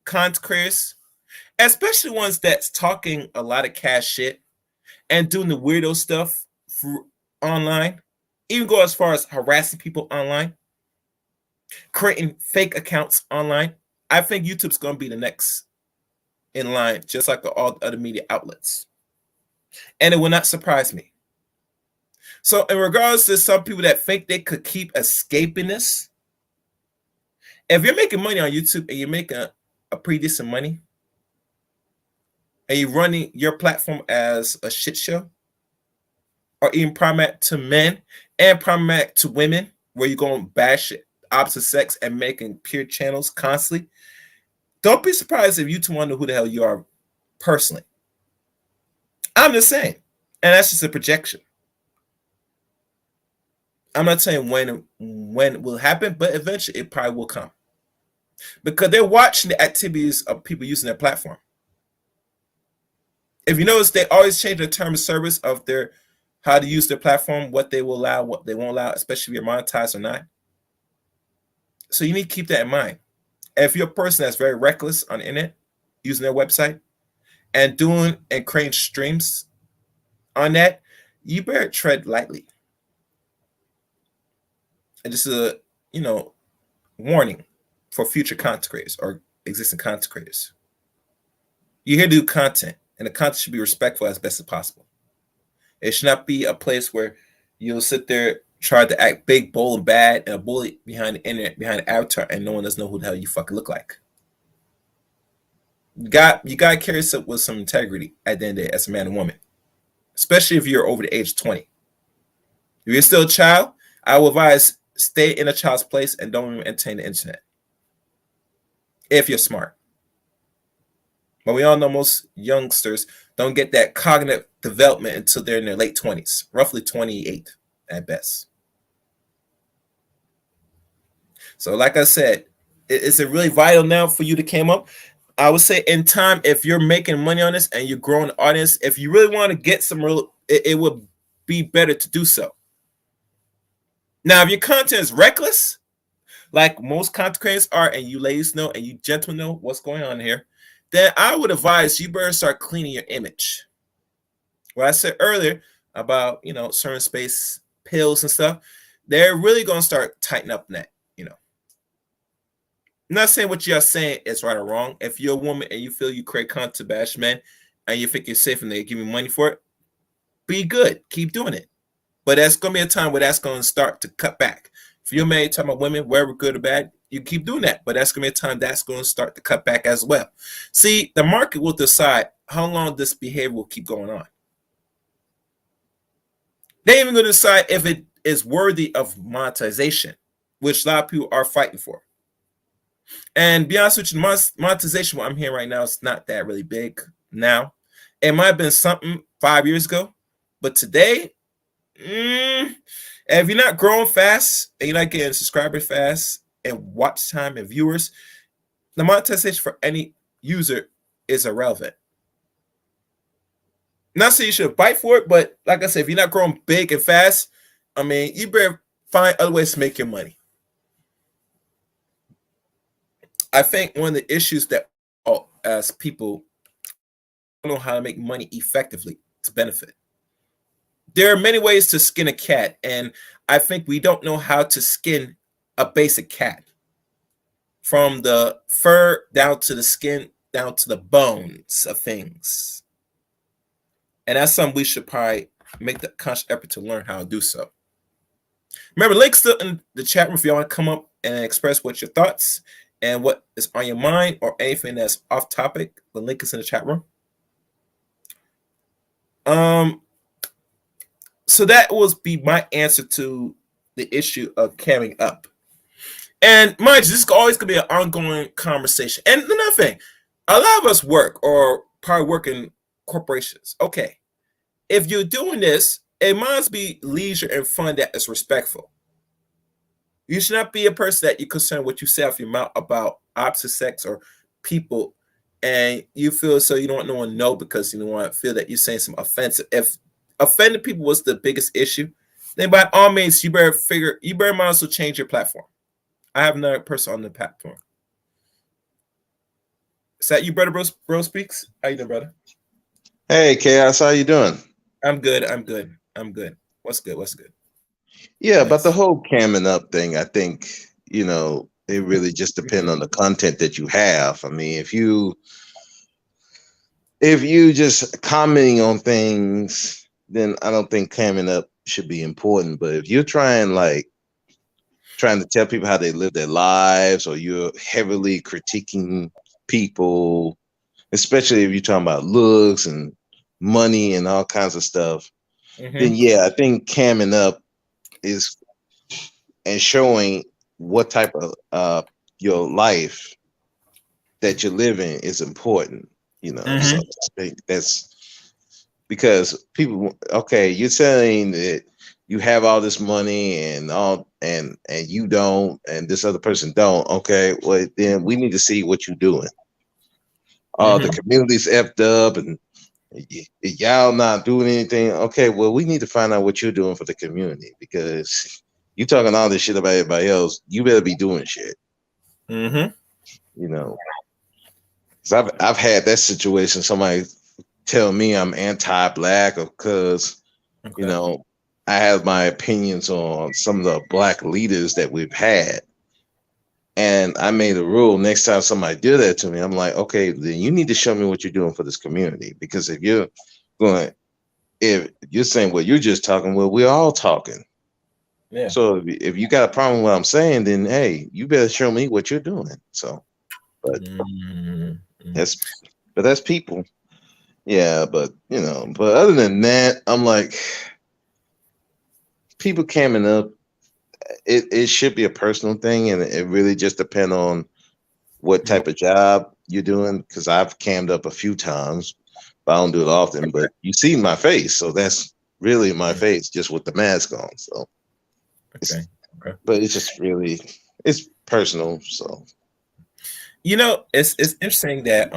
content creators, especially ones that's talking a lot of cash shit and doing the weirdo stuff online. even go as far as harassing people online, creating fake accounts online. I think YouTube's going to be the next in line, just like all other media outlets. And it will not surprise me. So in regards to some people that think they could keep escaping this, if you're making money on YouTube and you're making a pretty decent money, and you're running your platform as a shit show, or even problematic to men and problematic to women, where you're going to bash it, opposite sex and making pure channels constantly, don't be surprised if YouTube wonder who the hell you are personally. I'm just saying, and that's just a projection. I'm not saying when it will happen, but eventually it probably will come, because they're watching the activities of people using their platform. If you notice, they always change the term of service of their how to use their platform, what they will allow, what they won't allow, especially if you're monetized or not. So you need to keep that in mind. And if you're a person that's very reckless on the internet, using their website and doing and creating streams on that, you better tread lightly. And this is a warning for future content creators or existing content creators. You're here to do content, and the content should be respectful as best as possible. It should not be a place where you'll sit there, try to act big, bold, and bad, and a bully behind the internet, behind the avatar, and no one doesn't know who the hell you fucking look like. You got to carry yourself with some integrity at the end of the day as a man and woman, especially if you're over the age of 20. If you're still a child, I will advise stay in a child's place and don't even entertain the internet if you're smart. But we all know most youngsters don't get that cognitive development until they're in their late 20s, roughly 28 at best. So like I said, is it really vital now for you to come up? I would say in time, if you're making money on this and you're growing an audience, if you really want to get some real, it would be better to do so. Now, if your content is reckless, like most content creators are, and you ladies know and you gentlemen know what's going on here, then I would advise you better start cleaning your image. What I said earlier about, certain space pills and stuff, they're really going to start tightening up that, I'm not saying what you're saying is right or wrong. If you're a woman and you feel you create content to bash men and you think you're safe and they give you money for it, be good. Keep doing it. But that's going to be a time where that's going to start to cut back. If you're married, talking about women, wherever good or bad, you keep doing that. But that's going to be a time that's going to start to cut back as well. See, the market will decide how long this behavior will keep going on. They're even going to decide if it is worthy of monetization, which a lot of people are fighting for. And be honest with you, monetization, what I'm hearing right now, is not that really big now. It might have been something 5 years ago, but today, if you're not growing fast and you're not getting subscribers fast and watch time and viewers, the monetization for any user is irrelevant. Not saying you should fight for it, but like I said, if you're not growing big and fast, you better find other ways to make your money. I think one of the issues that as people don't know how to make money effectively to benefit. There are many ways to skin a cat, and I think we don't know how to skin a basic cat. From the fur down to the skin, down to the bones of things. And that's something we should probably make the conscious effort to learn how to do so. Remember, links still in the chat room if you want to come up and express what your thoughts and what is on your mind or anything that's off topic. The link is in the chat room. So that will be my answer to the issue of carrying up. And mind you, this is always going to be an ongoing conversation. And another thing, a lot of us work or probably work in corporations. Okay, if you're doing this, it must be leisure and fun that is respectful. You should not be a person that you're concerned what you say off your mouth about opposite sex or people, and you feel so you don't want no one to know because you don't want to feel that you're saying some offensive. If offending people was the biggest issue, then by all means, you better might as well change your platform. I have another person on the platform. Is that you, brother? Bro speaks. How you doing, brother? Hey, Chaos. How you doing? I'm good. What's good? Yeah, but the whole camming up thing, I think, it really just depends on the content that you have. I mean, if you just commenting on things, then I don't think camming up should be important. But if you're trying to tell people how they live their lives, or you're heavily critiquing people, especially if you're talking about looks and money and all kinds of stuff, then yeah, I think camming up is and showing what type of your life that you're living is important, So I think that's because people, okay, you're saying that you have all this money and all and you don't, and this other person don't. Okay, well then we need to see what you're doing. The community's effed up and y'all not doing anything. Okay, well we need to find out what you're doing for the community, because you talking all this shit about everybody else. You better be doing shit. Because I've had that situation. Somebody tell me I'm anti-black because I have my opinions on some of the black leaders that we've had. And I made a rule, next time somebody do that to me, I'm like, okay, then you need to show me what you're doing for this community. Because if you're saying, well, you're just talking, well, we're all talking. Yeah. So if you got a problem with what I'm saying, then hey, you better show me what you're doing. So, but that's people. Yeah, but but other than that, I'm like, people camming up, it should be a personal thing, and it really just depends on what type of job you're doing. Because I've cammed up a few times, but I don't do it often. But you see my face, so that's really my face, just with the mask on. So, but it's just really, it's personal. So, it's interesting that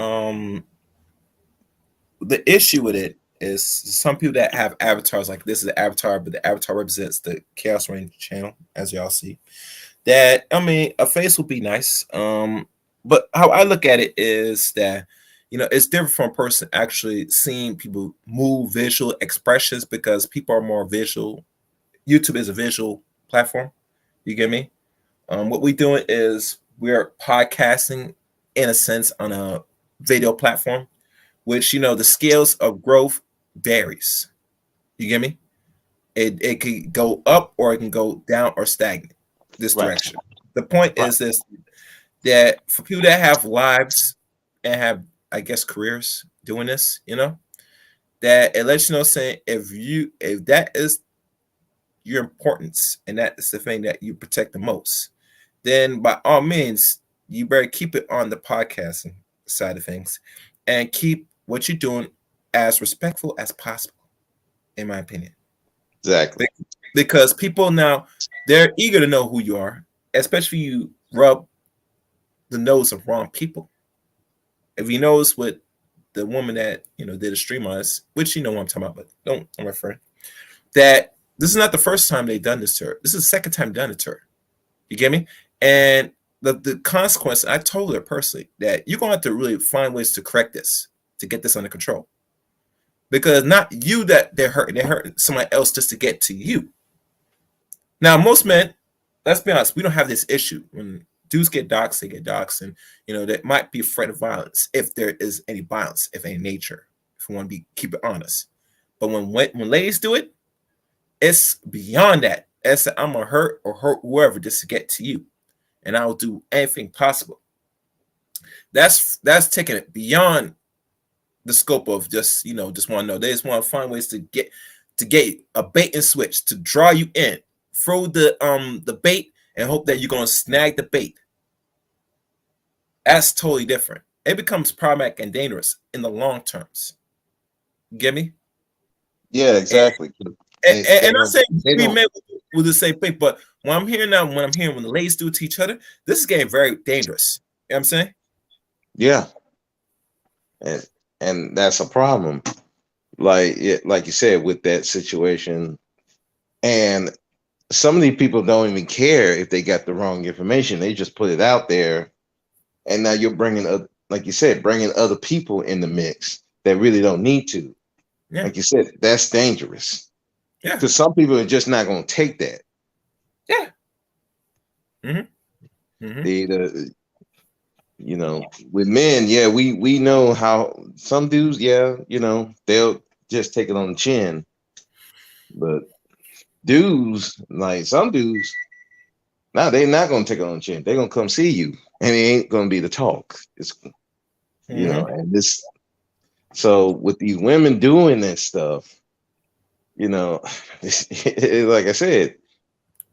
the issue with it is some people that have avatars, like this is the avatar, but the avatar represents the Chaos Rain channel, as y'all see. That, I mean, a face would be nice. But how I look at it is that, it's different from a person actually seeing people move visual expressions, because people are more visual. YouTube is a visual platform. You get me? What we're doing is we're podcasting in a sense on a video platform, which, the scales of growth varies. You get me? It can go up or it can go down or stagnant this direction. The point is this, that for people that have lives and have, I guess, careers doing this, that it lets you know, saying if that is your importance and that is the thing that you protect the most, then by all means, you better keep it on the podcasting side of things and keep what you're doing as respectful as possible, in my opinion. Exactly. Because people now, they're eager to know who you are, especially if you rub the nose of wrong people. If you notice what the woman that, did a stream on us, which you know what I'm talking about, but don't, I'm referring, that this is not the first time they've done this to her. This is the second time done it to her. You get me? And the consequence, I told her personally that you're going to have to really find ways to correct this, to get this under control. Because not you that they're hurting somebody else just to get to you. Now, most men, let's be honest, we don't have this issue. When dudes get doxxed, they get doxxed, and there might be a threat of violence if there is any violence, if any nature, if we want to keep it honest. But when ladies do it, it's beyond that. It's I'm gonna hurt or hurt whoever just to get to you, and I'll do anything possible. That's taking it beyond the scope of just just want to know. They just want to find ways to get a bait and switch to draw you in, throw the bait and hope that you're gonna snag the bait. That's totally different. It becomes problematic and dangerous in the long terms. You get me? Yeah, exactly. And I'm saying we men with the same thing, but when I'm hearing when the ladies do it to each other, this is getting very dangerous. You know what I'm saying? Yeah. And that's a problem. Like you said, with that situation. And some of these people don't even care if they got the wrong information. They just put it out there. And now you're bringing, like you said, bringing other people in the mix that really don't need to. Yeah. Like you said, that's dangerous. Yeah. Because some people are just not going to take that. Yeah. Mm-hmm. The you know, with men, yeah, we know how some dudes, yeah, you know, they'll just take it on the chin. But dudes, like some dudes, now they're not gonna take it on the chin. They're gonna come see you, and it ain't gonna be the talk. It's you know, and this. So with these women doing this stuff, you know, like I said,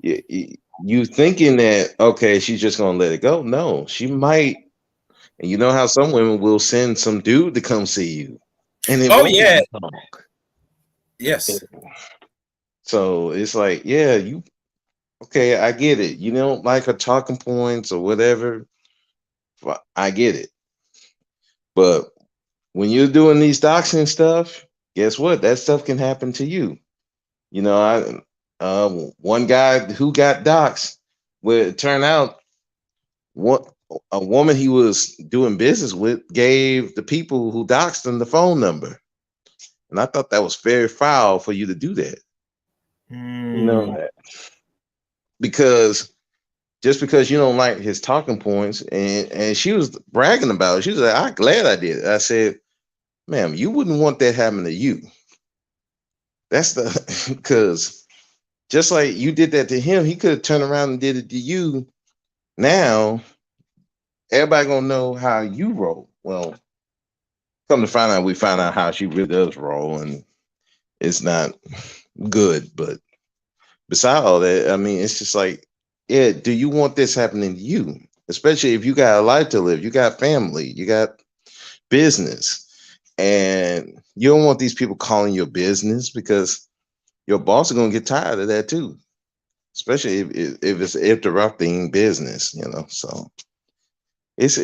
you thinking that okay, she's just gonna let it go? No, she might. And you know how some women will send some dude to come see you, and it Oh won't be yeah. the talk. Yes. So it's like, yeah, you okay? I get it. You don't like her talking points or whatever. I get it. But when you're doing these doxing stuff, guess what? That stuff can happen to you. You know, one guy who got doxed, where it turned out what a woman he was doing business with gave the people who doxed him the phone number, and I thought that was very foul for you to do that. You know, because just because you don't like his talking points, and she was bragging about it, she was like, "I'm glad I did it." I said, "Ma'am, you wouldn't want that happen to you." That's the because just like you did that to him, he could have turned around and did it to you. Now everybody gonna know how you roll. Well, come to find out, we find out how she really does roll, and it's not good. But beside all that, I mean, it's just like, yeah, do you want this happening to you? Especially if you got a life to live, you got family, you got business, and you don't want these people calling your business because your boss is gonna get tired of that too. Especially if it's interrupting business, you know. So it's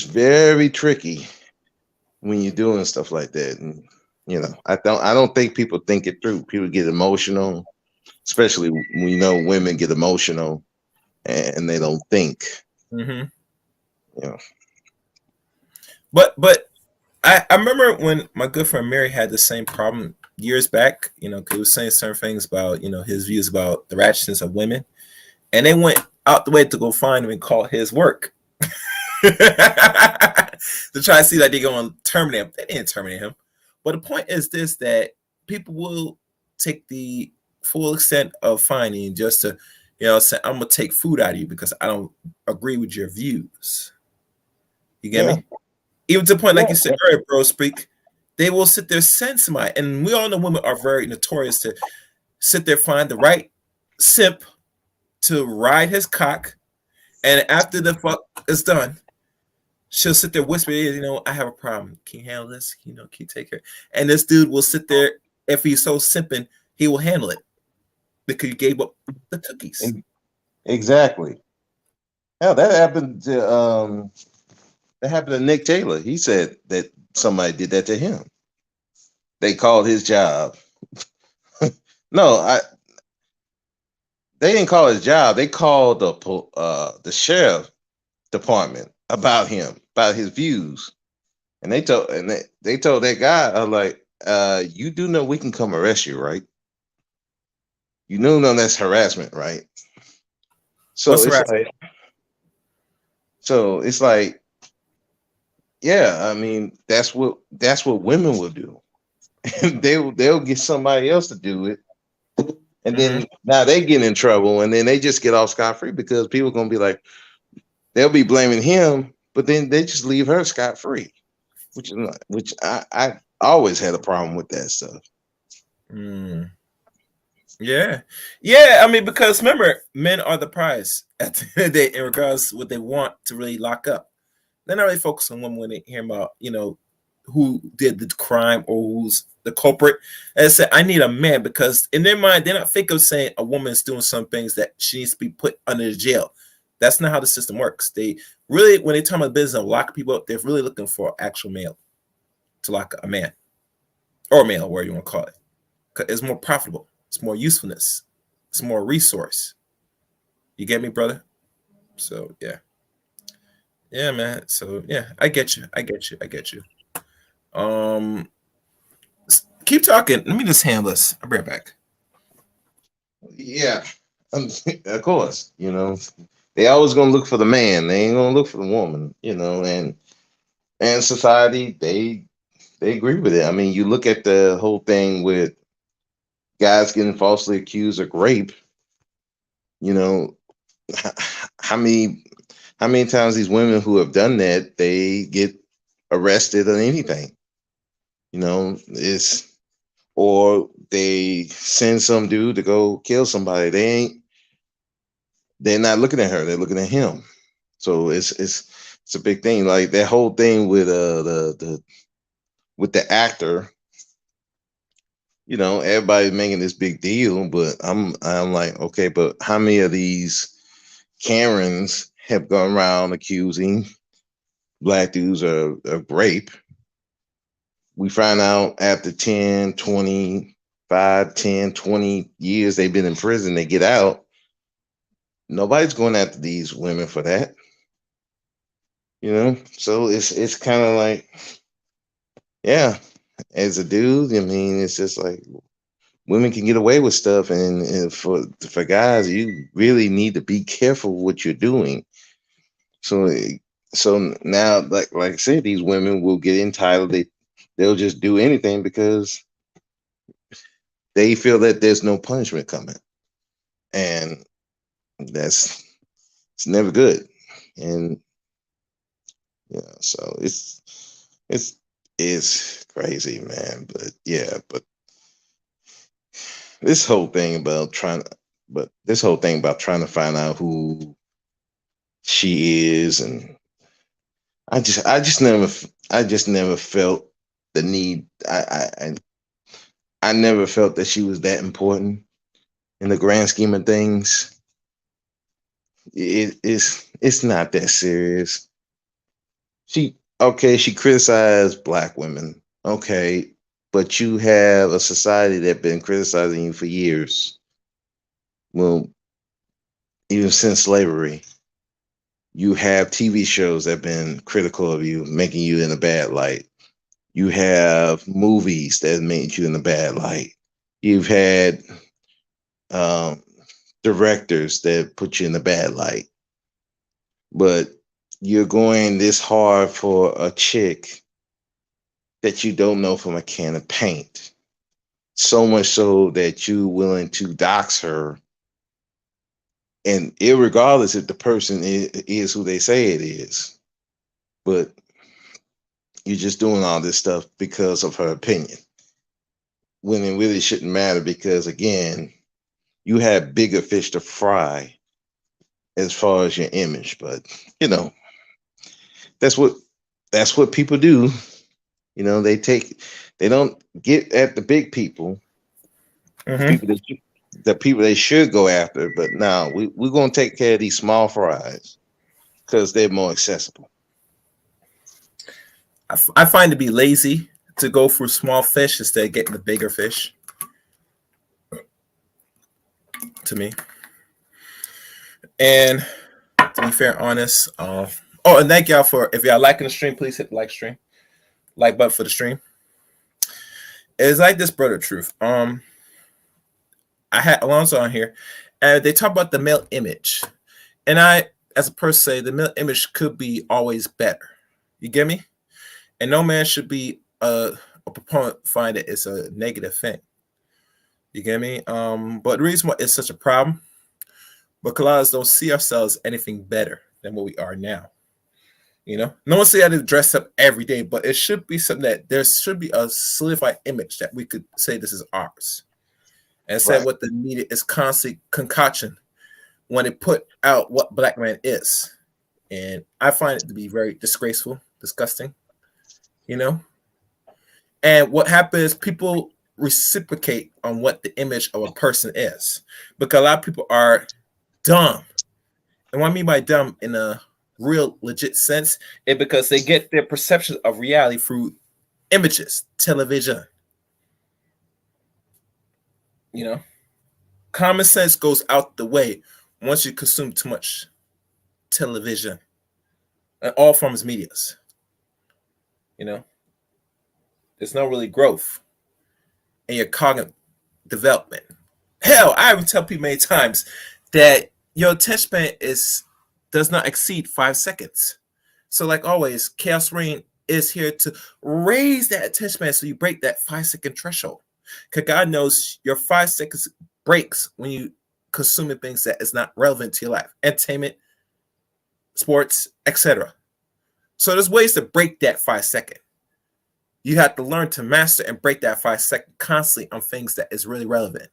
very tricky when you're doing stuff like that. And you know, I don't think people think it through. People get emotional, especially when you know women get emotional and they don't think. Mm-hmm. You know, But I remember when my good friend Mary had the same problem years back. You know, he was saying certain things about his views about the ratchetness of women, and they went out the way to go find him and call his work to try to see that they're going to terminate him. They didn't terminate him, but the point is this: that people will take the full extent of finding just to say, I'm gonna take food out of you because I don't agree with your views. You get yeah, me? Even to the point, yeah, like you said earlier, bro, speak, they will sit there send somebody. And we all know women are very notorious to sit there, find the right simp to ride his cock. And after the fuck is done, she'll sit there whisper, I have a problem. Can you handle this? Can you take care? And this dude will sit there, if he's so simping, he will handle it because you gave up the cookies. exactly. Hell, that happened to Nick Taylor. He said that somebody did that to him. They called his job. No, they didn't call his job. They called the sheriff department about him, about his views, and they told that guy, like, you do know we can come arrest you, right? You know that's harassment, right? So What's the it's rest? like, so it's like, yeah, I mean, that's what women will do. And they'll get somebody else to do it, and Mm-hmm. then now they get in trouble, and then they just get off scot free because people gonna be like, they'll be blaming him, but then they just leave her scot free, which I always had a problem with that stuff. Mm. Yeah. Yeah. I mean, because remember, men are the prize at the end of the day in regards to what they want to really lock up. They're not really focused on women when they hear about, who did the crime or who's the culprit. And I said, I need a man because in their mind, they're not thinking of saying a woman is doing some things that she needs to be put under the jail. That's not how the system works. They really, when they talk about business of locking people up, they're really looking for actual male to lock a man or male, whatever you want to call it. It's more profitable. It's more usefulness. It's more resource. You get me, brother? So yeah, man. So yeah, I get you. I get you. I get you. Um, keep talking. Let me just handle this. I'll be right back. Yeah, of course. They always gonna look for the man. They ain't gonna look for the woman. And society, they agree with it. I mean, you look at the whole thing with guys getting falsely accused of rape. You know, how many times these women who have done that, they get arrested or anything. It's or they send some dude to go kill somebody. They're not looking at her, they're looking at him. So it's a big thing. Like that whole thing with the actor. Everybody's making this big deal, but I'm like, okay, but how many of these Karens have gone around accusing black dudes of rape? We find out after 10, 25, 10, 20 years they've been in prison, they get out. Nobody's going after these women for that. So it's kind of like, yeah, as a dude, I mean, it's just like women can get away with stuff, and for guys, you really need to be careful what you're doing. So so now, like I said, these women will get entitled. They'll just do anything because they feel that there's no punishment coming, and it's never good. And yeah, so it's crazy, man. But yeah, but this whole thing about trying to find out who she is, and I just never felt the need. I never felt that she was that important in the grand scheme of things. It's not that serious. She criticized black women. Okay, but you have a society that been criticizing you for years. Well, even since slavery, you have TV shows that have been critical of you, making you in a bad light. You have movies that made you in a bad light. You've had um, directors that put you in a bad light. But you're going this hard for a chick that you don't know from a can of paint. So much so that you're willing to dox her, and irregardless if the person is who they say it is. But you're just doing all this stuff because of her opinion, when it really shouldn't matter, because again, you have bigger fish to fry as far as your image. But you know, that's what people do. They don't get at the big people, Mm-hmm. people that the people they should go after. But now we're gonna take care of these small fries because they're more accessible. I find it to be lazy to go for small fish instead of getting the bigger fish. To me, and to be fair, honest. Oh, and thank y'all for, if y'all liking the stream, please hit the like button for the stream. It's like this, brother. Truth. I had Alonso on here, and they talk about the male image, and I, as a person, say the male image could be always better. You get me? And no man should be a proponent find it it's a negative thing. You get me? But the reason why it's such a problem, because a lot of us don't see ourselves anything better than what we are now. No one say I had to dress up every day, but it should be something that there should be a solidified image that we could say this is ours. And say Right. what the media is constantly concoction when it put out what black man is. And I find it to be very disgraceful, disgusting, you know? And what happens, people reciprocate on what the image of a person is. Because a lot of people are dumb. And what I mean by dumb in a real legit sense is because they get their perception of reality through images, television. Common sense goes out the way once you consume too much television and all forms of medias. There's no really growth in your cognitive development. Hell, I even tell people many times that your attention span does not exceed 5 seconds. So, like always, Chaos Rain is here to raise that attention span so you break that 5 second threshold. Because God knows your 5 seconds breaks when you consuming things that is not relevant to your life, entertainment, sports, etc. So there's ways to break that 5 second. You have to learn to master and break that 5 second constantly on things that is really relevant.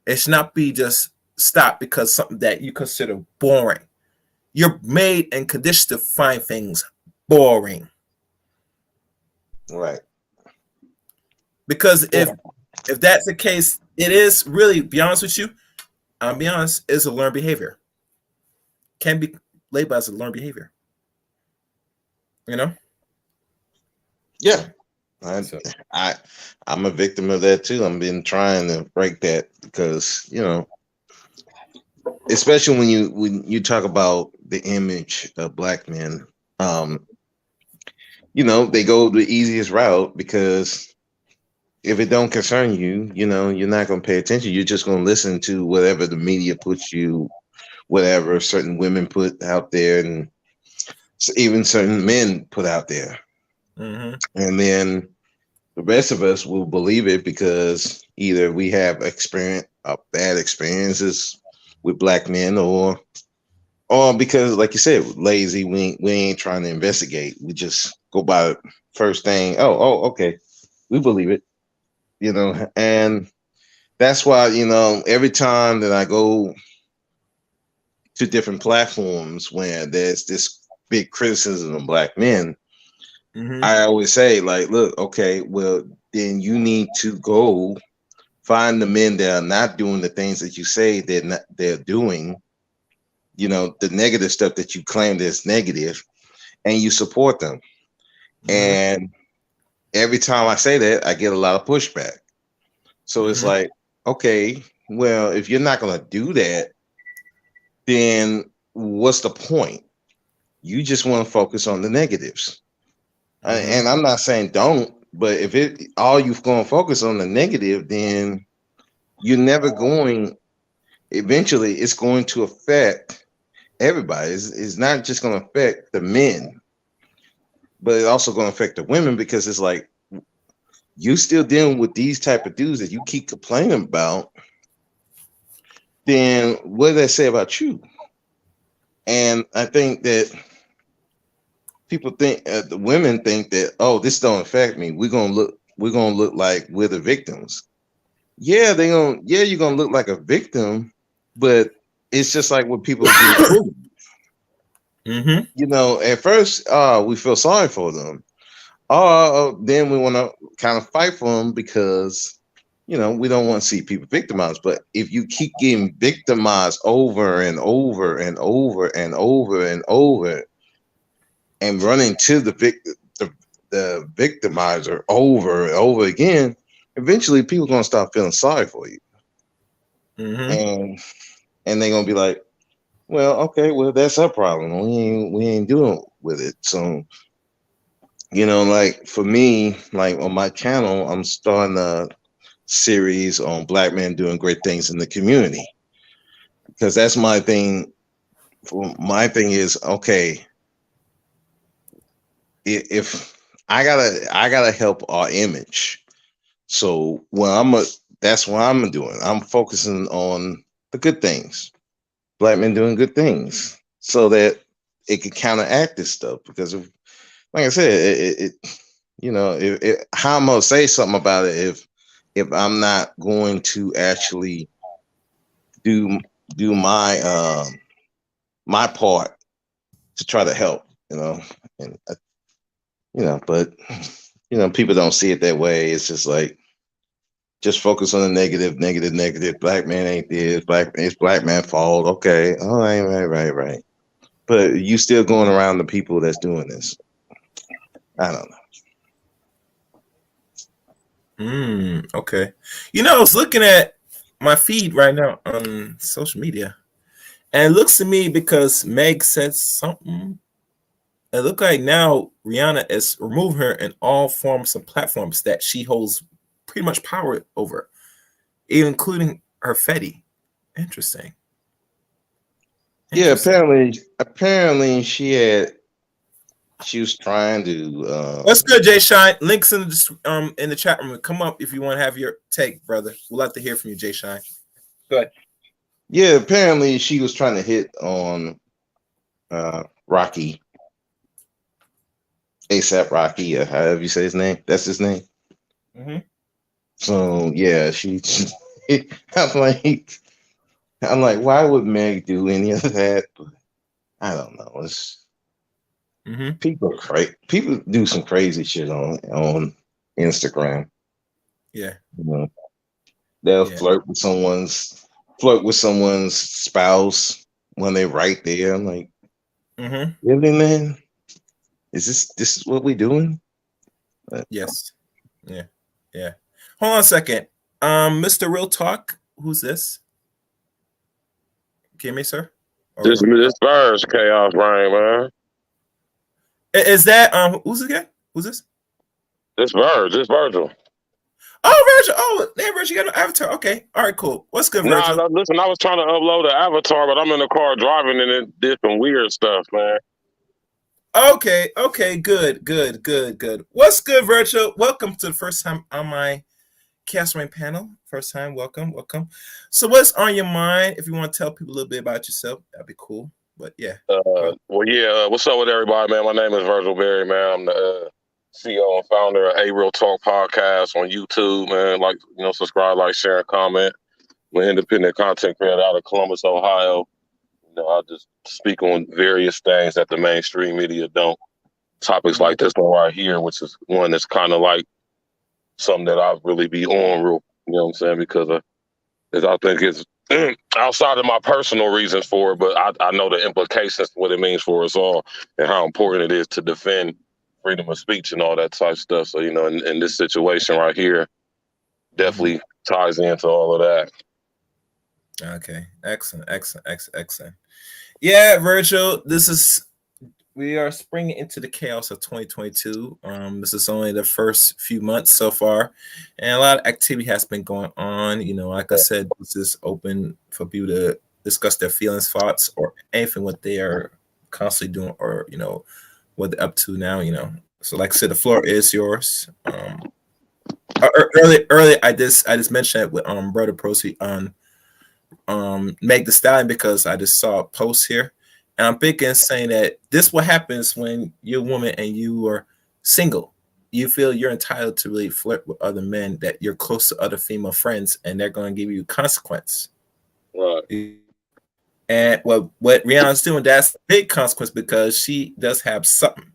It should not be just stop because something that you consider boring. You're made and conditioned to find things boring. Right. Because if that's the case, it is really, be honest with you, I'll be honest, it's a learned behavior. Can be labeled as a learned behavior. You know? Yeah. I'm a victim of that too. I've been trying to break that because, you know, especially when you talk about the image of black men, you know, they go the easiest route because if it don't concern you, you know, you're not going to pay attention. You're just going to listen to whatever the media puts you, whatever certain women put out there, and even certain men put out there. Mm-hmm. And then the rest of us will believe it because either we have bad experiences with black men, or because, like you said, lazy. We ain't trying to investigate. We just go by the first thing. Okay, we believe it. You know, and that's why, you know, every time that I go to different platforms where there's this big criticism of black men, Mm-hmm. I always say, like, look, okay, well, then you need to go find the men that are not doing the things that you say they're doing, you know, the negative stuff that you claim is negative, and you support them. Mm-hmm. And every time I say that, I get a lot of pushback. So it's like, okay, well, if you're not going to do that, then what's the point? You just want to focus on the negatives. And I'm not saying don't, but if all you're going to focus on the negative, then you're never going, eventually it's going to affect everybody. It's not just going to affect the men, but it's also going to affect the women, because it's like, you still dealing with these type of dudes that you keep complaining about, then what do they say about you? And I think that people think, the women think that, oh, this don't affect me. We're gonna look like we're the victims. Yeah, you're gonna look like a victim, but it's just like when people get bullied. Mm-hmm. You know, at first, we feel sorry for them. Then we want to kind of fight for them because, you know, we don't want to see people victimized. But if you keep getting victimized over and over and over and over and over, and running to the victimizer over and over again, eventually people are gonna start feeling sorry for you, and they're gonna be like, well, okay, well, that's our problem. We ain't doing with it. So, you know, like for me, like on my channel, I'm starting a series on black men doing great things in the community, because that's my thing. My thing is, okay, if I gotta help our image. So that's what I'm doing. I'm focusing on the good things, black men doing good things, so that it can counteract this stuff. Because like I said, you know, how I'm gonna say something about it if I'm not going to actually do my part to try to help, you know, and you know, but you know, people don't see it that way. It's just like, just focus on the negative, negative, negative. Black man ain't this. It's black man fault. Okay, all right, right. But you still going around the people that's doing this. I don't know. Okay. You know, I was looking at my feed right now on social media, and it looks to me, because Meg said something, it looked like now Rihanna is removing her in all forms of platforms that she holds pretty much power over, including her Fetty. Interesting. Yeah, apparently she was trying to What's good, Jay Shine? Links in the chat room. Come up if you want to have your take, brother. We'd love to hear from you, Jay Shine. Go ahead. yeah, apparently she was trying to hit on Rocky, ASAP Rocky, or however you say his name. That's his name. Mm-hmm. So yeah, I'm like, why would Meg do any of that? But I don't know. It's people are crazy. People do some crazy shit on Instagram. Yeah. You know, they'll flirt with someone's spouse when they're right there. I'm like, really, man? This is what we doing? But, yes. Yeah. Yeah. Hold on a second. Mr. Real Talk, who's this? Give me, sir. This Verge Chaos Rain, man. Is that who's again? Who's this? This Virgil. Oh, Virgil. Oh, damn, Virgil, you got an avatar. Okay. All right, cool. What's good, Virgil? Nah, listen, I was trying to upload the avatar, but I'm in the car driving and it did some weird stuff, man. Okay, good. What's good, Virgil? Welcome to the first time on my Chaos Rain panel. First time, welcome. So what's on your mind? If you want to tell people a little bit about yourself, that'd be cool. But yeah. What's up with everybody, man? My name is Virgil Berry, man. I'm the CEO and founder of A Real Talk Podcast on YouTube, man. Like, subscribe, like, share, and comment. I'm an independent content creator out of Columbus, Ohio. I just speak on various things that the mainstream media don't. Topics like this one right here, which is one that's kind of like something that I really be on real, you know what I'm saying? Because I think it's outside of my personal reasons for it, but I know the implications, what it means for us all, and how important it is to defend freedom of speech and all that type of stuff. So, in this situation right here, definitely ties into all of that. Okay, excellent. Yeah, Virgil, we are springing into the chaos of 2022. This is only the first few months so far, and a lot of activity has been going on. Like I said, this is open for people to discuss their feelings, thoughts, or anything what they are constantly doing, or what they're up to now. So like I said, the floor is yours. Earlier, I just mentioned it with Brother Procy on Meg the Stallion, because I just saw a post here. And I'm thinking, saying that this what happens when you're a woman and you are single. You feel you're entitled to really flirt with other men, that you're close to other female friends, and they're going to give you consequence. Right. And what Rihanna's doing, that's a big consequence, because she does have something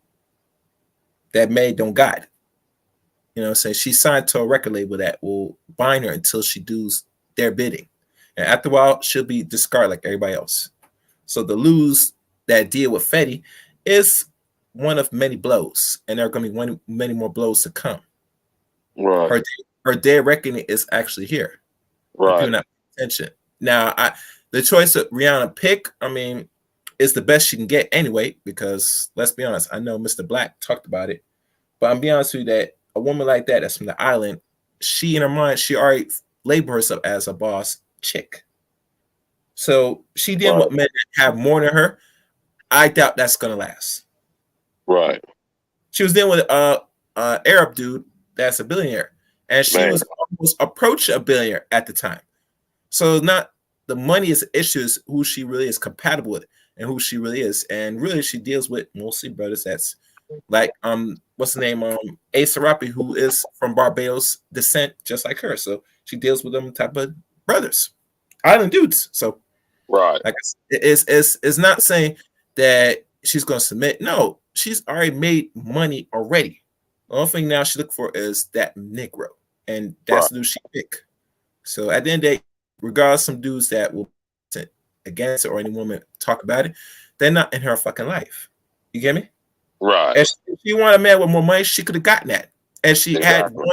that Meg don't got. So she signed to a record label that will bind her until she does their bidding. And after a while, she'll be discarded like everybody else. So to lose that deal with Fetty is one of many blows, and there are going to be many more blows to come. Right. Her day of reckoning is actually here. Right. People not paying attention. Now, the choice that Rihanna pick, is the best she can get anyway, because let's be honest, I know Mr. Black talked about it, but I'm be honest with you that a woman like that's from the island, she in her mind, she already labeled herself as a boss chick. So she dealing with men that have more than her. I doubt that's gonna last. Right. She was dealing with Arab dude that's a billionaire, and she was almost approaching a billionaire at the time. So not the money is the issue, is who she really is compatible with and who she really is. And really she deals with mostly brothers that's like what's the name? A Sarapi, who is from Barbados descent, just like her. So she deals with them type of brothers. Island dudes. So right. Like it's not saying that she's gonna submit. No, she's already made money already. The only thing now she look for is that Negro. And that's the dude she pick. So at the end of the day, regardless of some dudes that will against it or any woman talk about it, they're not in her fucking life. You get me? Right. If she wanted a man with more money, she could have gotten that. And she had one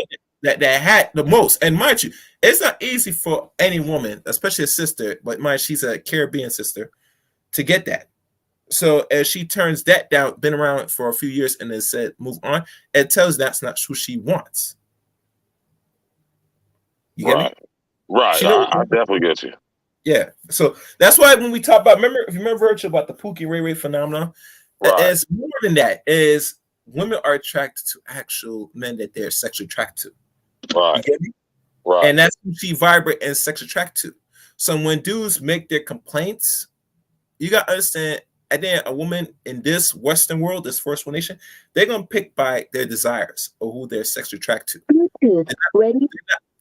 that had the most. And mind you, it's not easy for any woman, especially a sister, but mind she's a Caribbean sister, to get that. So as she turns that down, been around for a few years and then said move on, it tells that's not who she wants. You get me? Right. She knows. I definitely get you. Yeah. So that's why when we talk about, if you remember Virgil about the Pookie Ray Ray phenomenon, Right. it's more than that. Is women are attracted to actual men that they're sexually attracted to. You Right. get me? Right. And that's who she vibrate and sex attract to. So when dudes make their complaints, you gotta understand. And then a woman in this Western world, this first world nation, they're gonna pick by their desires or who they're sexually attracted to.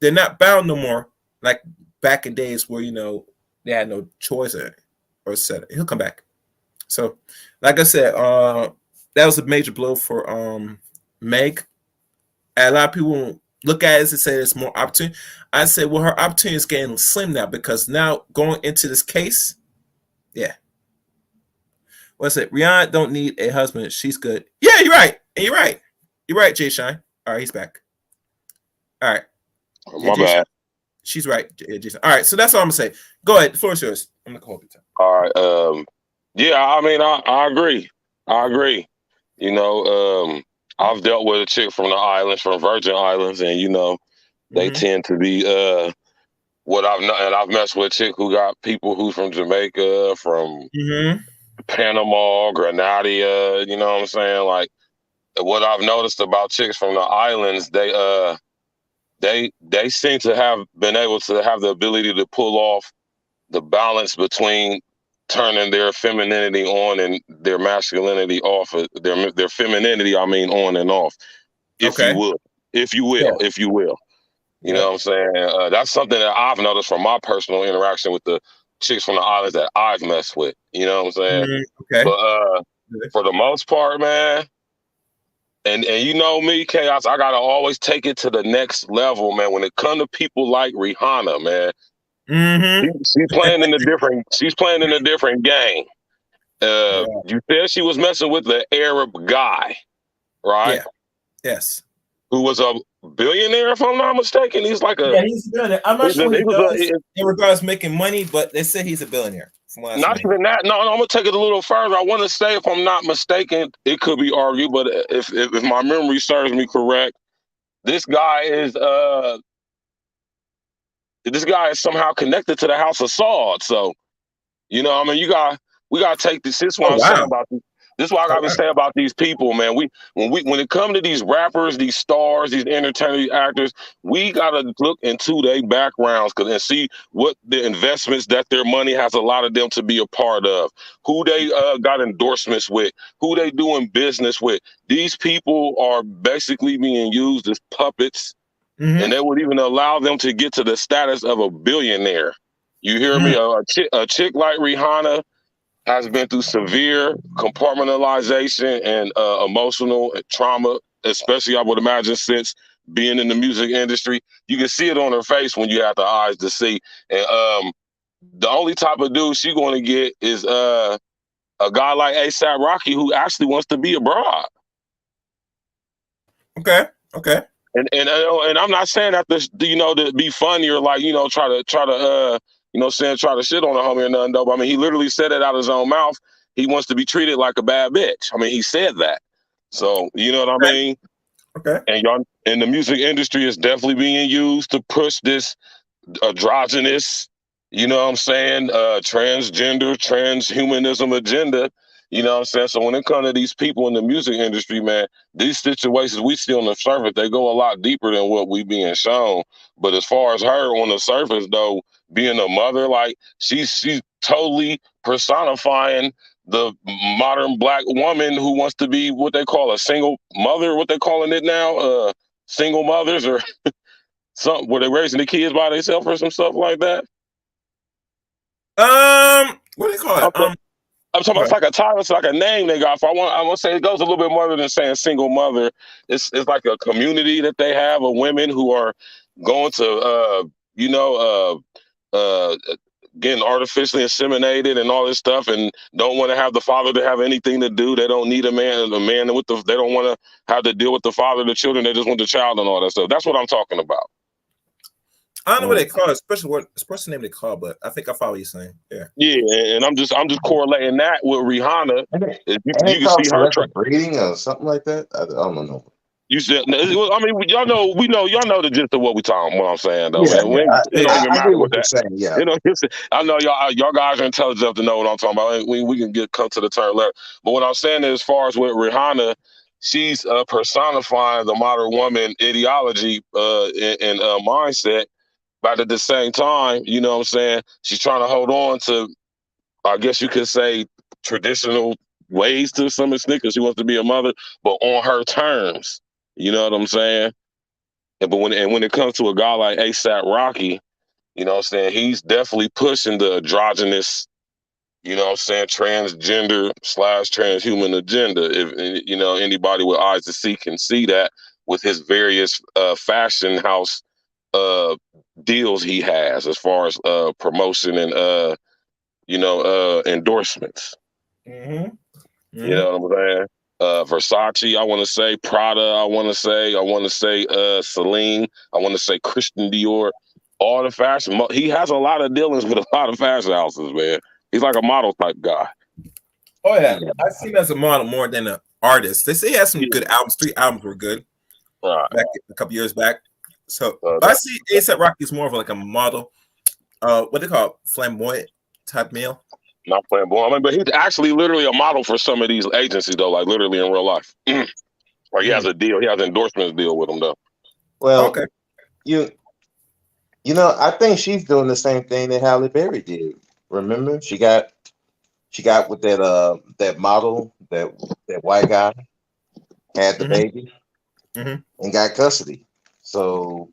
They're not bound no more like back in days where they had no choice or set. He'll come back. So, like I said, that was a major blow for Meg. And a lot of people look at it and say there's more opportunity. I said, well, her opportunity is getting slim now because now going into this case, yeah. What's it? Rihanna don't need a husband. She's good. Yeah, you're right. You're right. You're right, Jay Shine. All right, he's back. All right. Yeah, My bad. She's right, Jason. All right, so that's all I'm gonna say. Go ahead. The floor is yours. I'm gonna call it. All right. Yeah, I mean, I agree. I agree. I've dealt with a chick from the islands, from Virgin Islands, and they tend to be what I've messed with a chick who got people who's from Jamaica, from Panama, Grenada, you know what I'm saying? Like, what I've noticed about chicks from the islands, they seem to have been able to have the ability to pull off the balance between turning their femininity on and their masculinity off. Their femininity, I mean, on and off. If you will. You know what I'm saying? That's something that I've noticed from my personal interaction with the chicks from the islands that I've messed with. You know what I'm saying? But for the most part, man, and you know me, Chaos, I gotta always take it to the next level, man. When it comes to people like Rihanna, man, she's playing in a different game. You said she was messing with the Arab guy, right? Yeah. Yes. Who was a billionaire, if I'm not mistaken. He's like he's a billionaire. I'm not sure what he does in regards to making money, but they say he's a billionaire. Not even that. No, I'm gonna take it a little further. I want to say, if I'm not mistaken, it could be argued, but if my memory serves me correct, this guy is somehow connected to the House of Saud. So, I mean, we gotta take this. This is what I'm saying about this. This is what I gotta say about these people, man. When it comes to these rappers, these stars, these entertainers, these actors, we gotta look into their backgrounds and see what the investments that their money has allowed them to be a part of, who they got endorsements with, who they doing business with. These people are basically being used as puppets, and they would even allow them to get to the status of a billionaire. You hear me? A chick like Rihanna has been through severe compartmentalization and emotional trauma, especially I would imagine since being in the music industry. You can see it on her face when you have the eyes to see. And the only type of dude she's going to get is a guy like A$AP Rocky, who actually wants to be a broad. Okay. And I'm not saying that to be funny or like try to try to shit on a homie or nothing, though. But I mean, he literally said it out of his own mouth. He wants to be treated like a bad bitch. I mean, he said that. So, you know what I mean? Okay. And y'all in the music industry is definitely being used to push this androgynous, you know what I'm saying, transgender, transhumanism agenda. You know what I'm saying? So when it comes to these people in the music industry, man, these situations we see on the surface, they go a lot deeper than what we being shown. But as far as her on the surface, though, being a mother, like she's totally personifying the modern Black woman who wants to be what they call a single mother, what they calling it now, single mothers or something, where they raising the kids by themselves or some stuff like that. What do you call it? I'm talking about it's like a title, it's like a name they got. I want to say it goes a little bit more than saying single mother. It's like a community that they have of women who are going to, getting artificially inseminated and all this stuff, and don't want to have the father to have anything to do. They don't need a man with they don't want to have to deal with the father, the children. They just want the child and all that stuff. That's what I'm talking about. I don't know what they call it, especially what the name they call, but I think I follow you saying. Yeah, and I'm just correlating that with Rihanna. You can see her breeding or something like that. I don't know. You said, I mean, y'all know the gist of what what I'm saying, though, Yeah, man. yeah. It don't even I matter get what what you're that. saying. Yeah. You know, I know y'all guys are intelligent enough to know what I'm talking about. We can come to the turn later. But what I'm saying is, as far as with Rihanna, she's personifying the modern woman ideology and mindset. But at the same time, you know what I'm saying, she's trying to hold on to, I guess you could say, traditional ways to some extent because she wants to be a mother, but on her terms. You know what I'm saying? But when it comes to a guy like ASAP Rocky, you know what I'm saying, he's definitely pushing the androgynous, you know what I'm saying, transgender / transhuman agenda. If you know, anybody with eyes to see can see that with his various fashion house deals he has as far as promotion and endorsements. Mm-hmm. You know what I'm saying? Versace, I want to say Prada, I want to say Celine, I want to say Christian Dior, all the fashion. He has a lot of dealings with a lot of fashion houses, man. He's like a model type guy. Oh yeah, I see him as a model more than an artist. They say he has some good albums. 3 albums were good Right. back a couple years back. So I see ASAP Rocky is more of like a model. What they call it? Flamboyant type male. Not playing ball. I mean, but he's actually literally a model for some of these agencies, though, like literally in real life. Or he has a deal. He has an endorsements deal with them, though. Well, Okay. you know, I think she's doing the same thing that Halle Berry did. Remember, she got with that model, that white guy, had the baby and got custody. So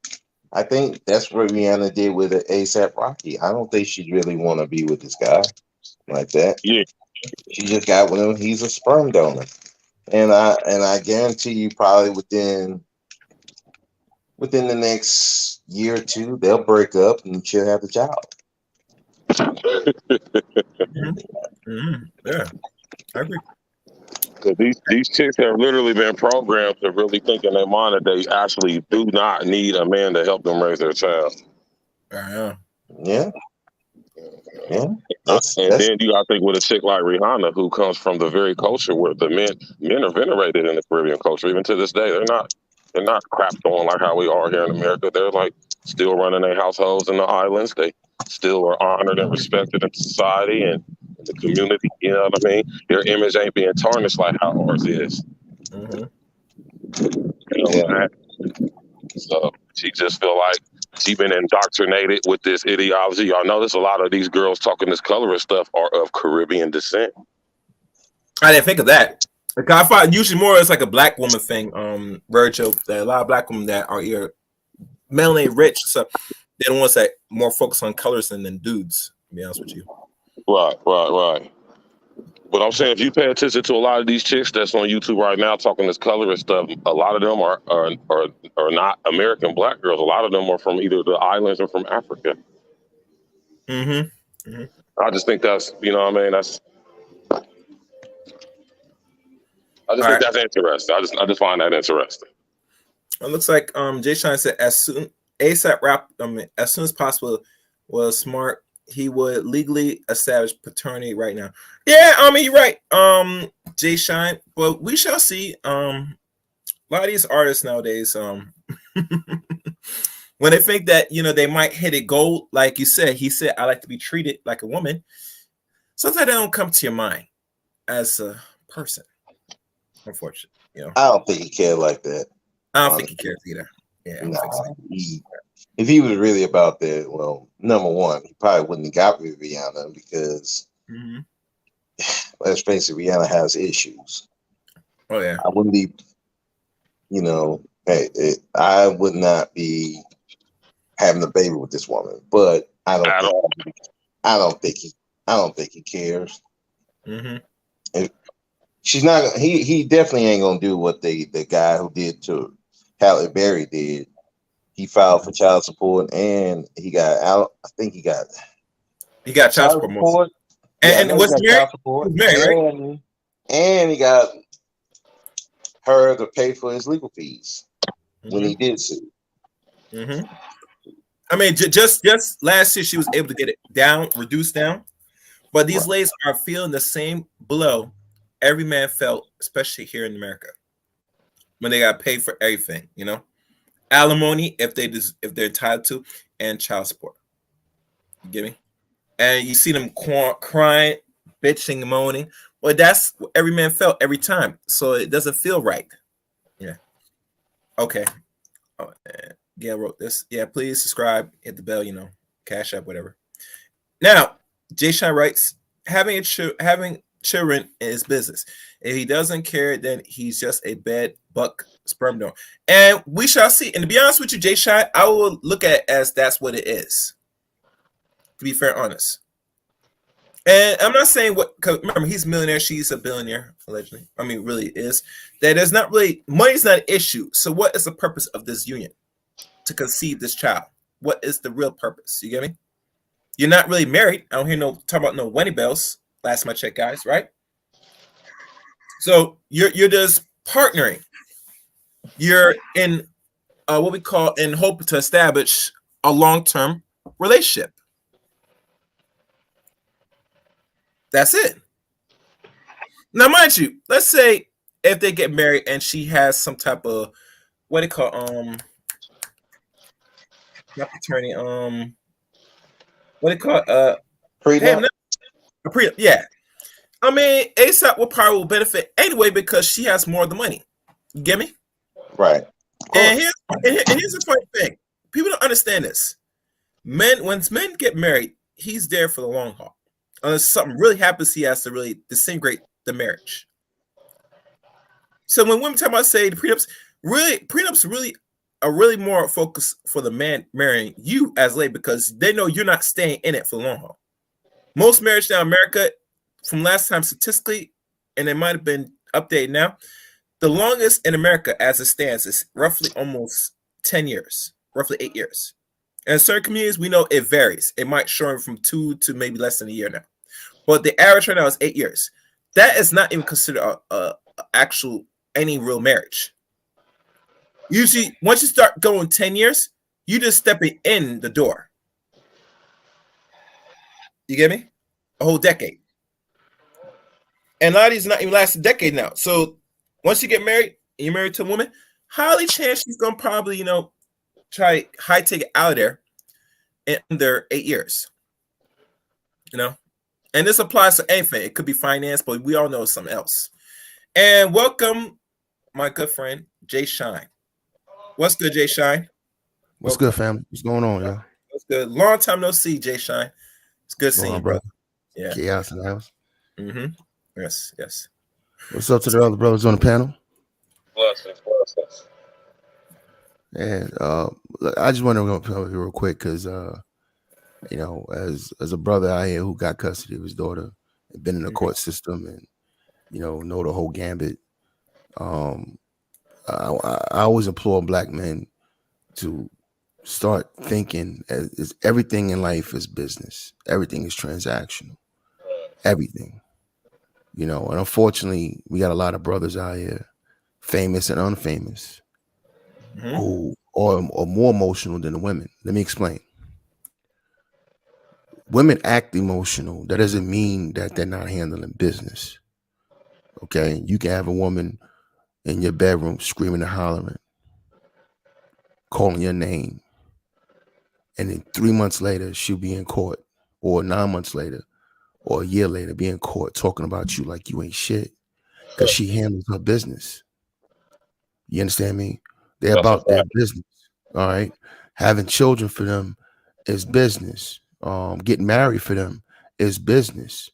I think that's what Rihanna did with ASAP Rocky. I don't think she really want to be with this guy like that. Yeah. She just got with him. He's a sperm donor, and I guarantee you, probably within the next year or two, they'll break up and she'll have the child. Yeah, I agree. Because these chicks have literally been programmed to really think in their mind that they actually do not need a man to help them raise their child. Yeah. And then you got to think with a chick like Rihanna, who comes from the very culture where the men are venerated in the Caribbean culture. Even to this day, they're not crapped on like how we are here in America. They're like still running their households in the islands. They still are honored and respected in society and in the community. You know what I mean? Their image ain't being tarnished like how ours is. You know, so she just feel like she been indoctrinated with this ideology. Y'all notice a lot of these girls talking this colorist stuff are of Caribbean descent. I didn't think of that. Like, I thought usually more it's like a black woman thing. Virgil, that a lot of black women that are either melanin rich, so they're the ones that more focus on colors than dudes. To be honest with you. Right. But I'm saying if you pay attention to a lot of these chicks that's on YouTube right now talking this colorist stuff, a lot of them are not American black girls. A lot of them are from either the islands or from Africa. I just think that's, you know what I mean? I just think that's interesting. I just find that interesting. It looks like Jay Sean said as soon ASAP rap. I mean, as soon as possible was smart. He would legally establish paternity right now. Yeah, I mean you're right. Jay Shine, but we shall see. A lot of these artists nowadays, when they think that they might hit it gold, like you said, he said, "I like to be treated like a woman." Sometimes they don't come to your mind as a person. Unfortunately, I don't think he cared like that. I don't think he cares either. Yeah, I don't think so. If he was really about that, well, number one, he probably wouldn't have got with Rihanna because, let's face it, Rihanna has issues. Oh yeah, I wouldn't be, I would not be having a baby with this woman, but I don't think he cares. She's not. He definitely ain't gonna do what the guy who did to Halle Berry did. He filed for child support, and he got out. I think he got child support. And was he married? Child support. He was married, right? And he got her to pay for his legal fees when he did sue. I mean, just last year she was able to get it reduced down, but these ladies are feeling the same blow every man felt, especially here in America. when they got paid for everything, you know, alimony if they're entitled to, and child support. You get me? And you see them crying, bitching, moaning. Well, that's what every man felt every time, so it doesn't feel right. Yeah. Okay. Oh, Gail wrote this. Yeah, please subscribe, hit the bell, you know, cash up, whatever. Now, Jay Shine writes, having children is business. If he doesn't care, then he's just a bad buck sperm donor. And we shall see. And to be honest with you, Jay Shine, I will look at it as that's what it is. To be fair, honest. And I'm not saying what, because remember, he's a millionaire, she's a billionaire, allegedly. I mean, really is. That there's not really, money's not an issue. So what is the purpose of this union? To conceive this child. What is the real purpose? You get me? You're not really married. I don't hear talk about no wedding bells. Last time I checked, guys, right? So you're just partnering. You're in what we call in hope to establish a long-term relationship. That's it. Now, mind you, let's say if they get married and she has some type of what they call not paternity what they call Prenup? A prenup, yeah. I mean, ASAP will probably benefit anyway because she has more of the money. You get me? Right. And here's the funny thing. People don't understand this. When men get married, he's there for the long haul. Unless something really happens, he has to really disintegrate the marriage. So when women talk about say the prenups really are really more focused for the man marrying you as late because they know you're not staying in it for the long haul. Most marriage now in America, from last time statistically, and it might have been updated now, the longest in America as it stands is roughly almost 10 years, roughly 8 years. And in certain communities, we know it varies. It might shorten from 2 to maybe less than a year now. But the average right now is 8 years. That is not even considered a actual any real marriage. Usually, once you start going 10 years, you just stepping in the door. You get me? A whole decade. And a lot of these not even last a decade now. So once you get married, and you're married to a woman, highly chance she's gonna probably, you know, try high take it out of there in under 8 years. You know? And this applies to anything. It could be finance, but we all know something else. And welcome, my good friend, Jay Shine. What's good, Jay Shine? What's good, family? What's going on, y'all? What's good? Long time no see, Jay Shine. It's good seeing you, bro. Yeah. Chaos in the house. Mm-hmm. Yes, yes. What's up to the other brothers on the panel? Blessings. And I just want to go here real quick because you know, as a brother out here who got custody of his daughter, been in the court system, and you know the whole gambit. I always implore black men to start thinking as everything in life is business. Everything is transactional. Everything. You know, and unfortunately, we got a lot of brothers out here, famous and unfamous, who are more emotional than the women. Let me explain. Women act emotional. That doesn't mean that they're not handling business. Okay? You can have a woman in your bedroom screaming and hollering, calling your name, and then 3 months later, she'll be in court, or 9 months later, or a year later, be in court talking about you like you ain't shit because she handles her business. You understand me? They're about their business. All right. Having children for them is business. Getting married for them is business.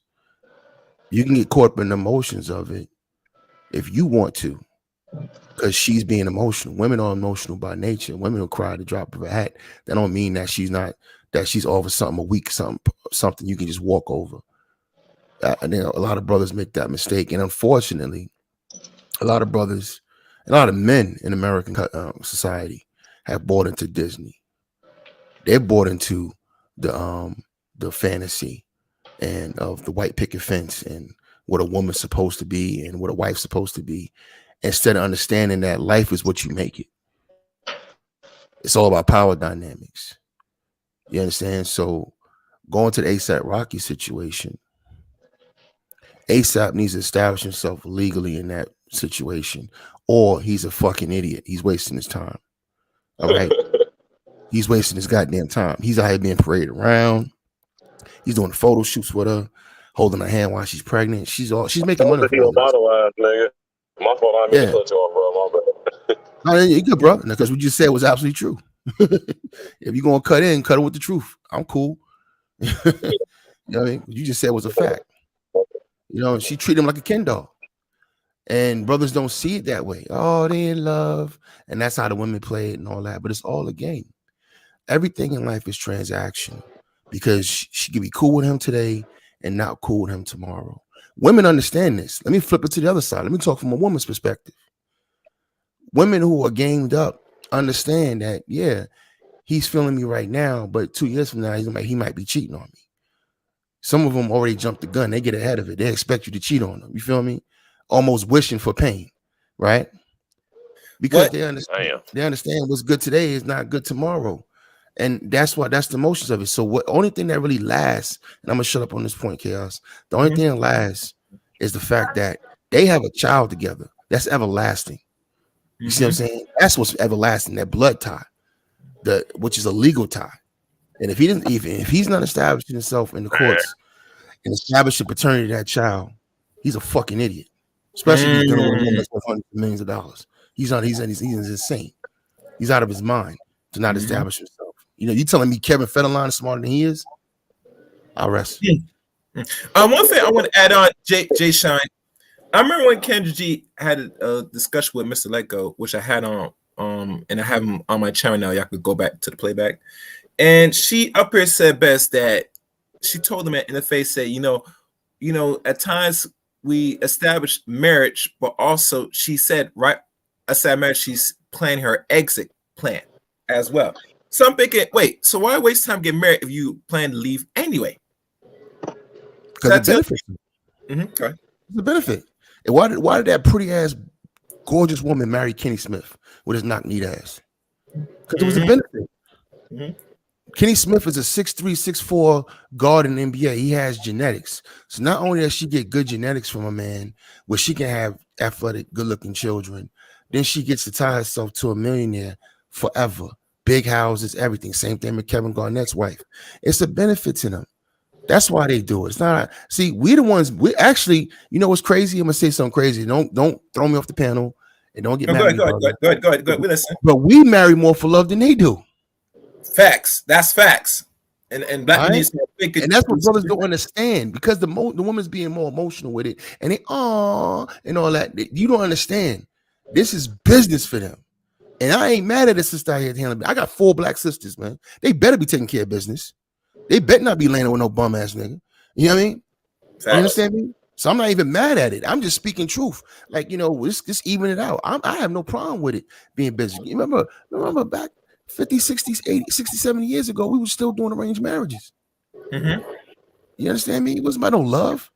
You can get caught up in the emotions of it if you want to, because she's being emotional. Women are emotional by nature. Women will cry at the drop of a hat. That don't mean that she's all of a sudden a weak something you can just walk over. And then a lot of brothers make that mistake, and unfortunately, a lot of brothers, a lot of men in American society have bought into Disney. They're bought into the fantasy and of the white picket fence and what a woman's supposed to be and what a wife's supposed to be, instead of understanding that life is what you make it. It's all about power dynamics. You understand? So going to the ASAP Rocky situation, ASAP needs to establish himself legally in that situation, or he's a fucking idiot. He's wasting his time. All right. He's wasting his goddamn time. He's out here being paraded around. He's doing photo shoots with her, holding her hand while she's pregnant. She's making money from all this. Nigga. My fault. I didn't mean to cut you off, bro. My bad. No, you're good, bro. Because what you said was absolutely true. If you're gonna cut it with the truth. I'm cool. You know what I mean? What you just said was a fact. You know, she treated him like a Ken doll. And brothers don't see it that way. Oh, they in love. And that's how the women play it and all that. But it's all a game. Everything in life is transactional because she could be cool with him today and not cool with him tomorrow. Women understand this. Let me flip it to the other side. Let me talk from a woman's perspective. Women who are gamed up understand that, yeah, he's feeling me right now, but 2 years from now, he might be cheating on me. Some of them already jumped the gun. They get ahead of it. They expect you to cheat on them. You feel me? Almost wishing for pain, right? Because they understand what's good today is not good tomorrow. And that's the emotions of it. So what only thing that really lasts, and I'm gonna shut up on this point, Chaos. The only thing that lasts is the fact that they have a child together. That's everlasting. You see what I'm saying? That's what's everlasting, that blood tie, which is a legal tie. And if he's not establishing himself in the courts and establishing paternity to that child, he's a fucking idiot. Especially if he's dealing with a woman that's worth hundreds of millions of dollars. He's insane. He's out of his mind to not establish himself. You know, you telling me Kevin Federline is smarter than he is? I'll rest. One thing I want to add on, Jay Shine. I remember when Kendra G had a discussion with Mr. Letgo, which I had on, and I have him on my channel now. Y'all could go back to the playback. And she up here said best that she told him in the face, said, you know, at times we establish marriage, but also she said, right, aside marriage, she's planning her exit plan as well. So I'm thinking, wait, so why waste time getting married if you plan to leave anyway? Because it benefits. Okay. It's a benefit. And why did that pretty ass, gorgeous woman marry Kenny Smith with his knock-kneed ass? Because it was a benefit. Kenny Smith is a 6'3", 6'4" guard in the NBA. He has genetics. So not only does she get good genetics from a man where she can have athletic, good-looking children, then she gets to tie herself to a millionaire forever. Big houses, everything. Same thing with Kevin Garnett's wife. It's a benefit to them. That's why they do it. It's not. See, we the ones. We actually, you know what's crazy? I'm gonna say something crazy. Don't throw me off the panel, and don't get mad. Go ahead. We listen. But we marry more for love than they do. Facts. That's facts. And black men, and that's what brothers don't understand, because the woman's being more emotional with it, and they and all that. You don't understand. This is business for them. And I ain't mad at a sister out here handling. I got 4 black sisters, man. They better be taking care of business. They better not be landing with no bum ass nigga. You know what I mean? You understand me? So I'm not even mad at it. I'm just speaking truth. Like, you know, just even it out. I have no problem with it being business. You remember back 50, 60, 80, 60, 70 years ago, we were still doing arranged marriages. You understand me? It wasn't about no love.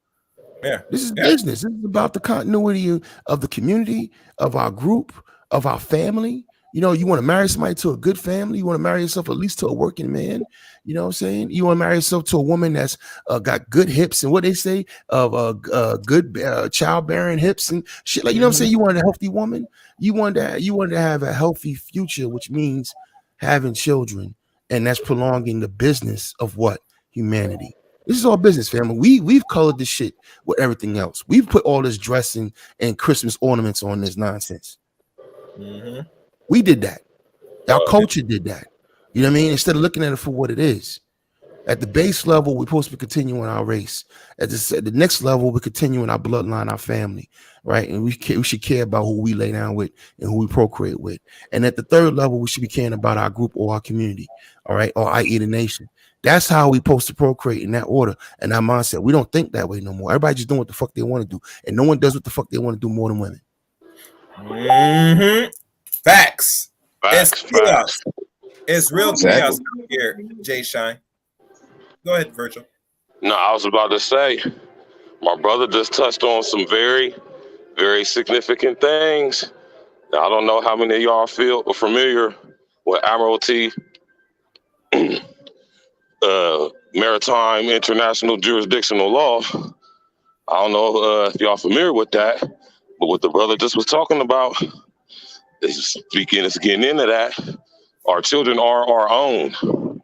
Yeah. This is business. This is about the continuity of the community, of our group, of our family. You know, you want to marry somebody to a good family. You want to marry yourself at least to a working man. You know what I'm saying? You want to marry yourself to a woman that's got good hips and what they say of good childbearing hips and shit. Like, you know what I'm saying? You want a healthy woman. You want to have a healthy future, which means having children, and that's prolonging the business of what? Humanity. This is all business, family. We've colored this shit with everything else. We've put all this dressing and Christmas ornaments on this nonsense. We did that. Our culture did that. You know what I mean? Instead of looking at it for what it is. At the base level, we're supposed to be continuing our race. At the next level, we're continuing our bloodline, our family, right? And we should care about who we lay down with and who we procreate with. And at the third level, we should be caring about our group or our community, all right? Or i.e. the nation. That's how we supposed to procreate, in that order and that mindset. We don't think that way no more. Everybody just doing what the fuck they want to do. And no one does what the fuck they want to do more than women. Facts. It's chaos. It's real chaos here, Jay Shine. Go ahead, Virgil. No, I was about to say, my brother just touched on some very, very significant things. Now, I don't know how many of y'all feel familiar with Admiralty, Maritime International Jurisdictional Law. I don't know if y'all familiar with that, But what the brother just was talking about is getting into that. Our children are our own.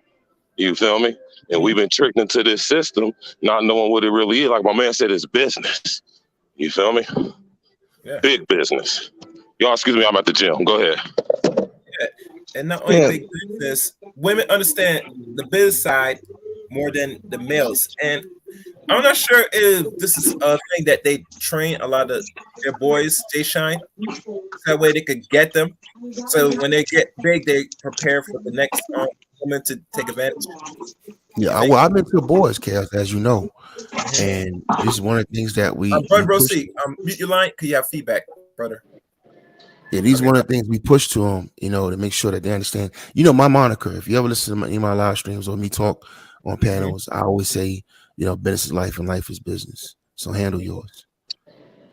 You feel me? And we've been tricked into this system, not knowing what it really is. Like my man said, it's business. You feel me? Yeah. Big business. Y'all, excuse me, I'm at the gym. Go ahead. Yeah. And not only big business, women understand the biz side more than the males. And I'm not sure if this is a thing that they train a lot of their boys, Jay Shine, that way they could get them. So when they get big, they prepare for the next woman to take advantage. Yeah, well, I'm into boys, Chaos, as you know, and this is one of the things that we Brother push. Rosie, mute your line because you have feedback, brother. Yeah, these one of the things we push to them, to make sure that they understand. My moniker. If you ever listen to my live streams or me talk on panels, I always say, business is life and life is business. So handle yours.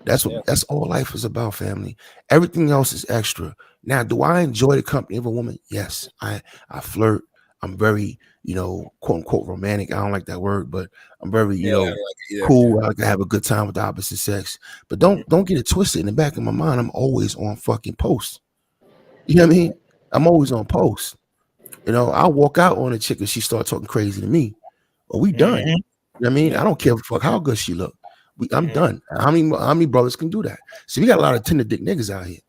That's all life is about, family. Everything else is extra. Now, do I enjoy the company of a woman? Yes, I flirt. I'm very, quote unquote romantic. I don't like that word, but I'm very, cool. I like to have a good time with the opposite sex. But don't get it twisted. In the back of my mind, I'm always on fucking post. You know what I mean? I'm always on post. I'll walk out on a chick and she start talking crazy to me. Well, we done. You know what I mean? I don't care fuck how good she look. I'm done. How many brothers can do that? See, we got a lot of tender dick niggas out here.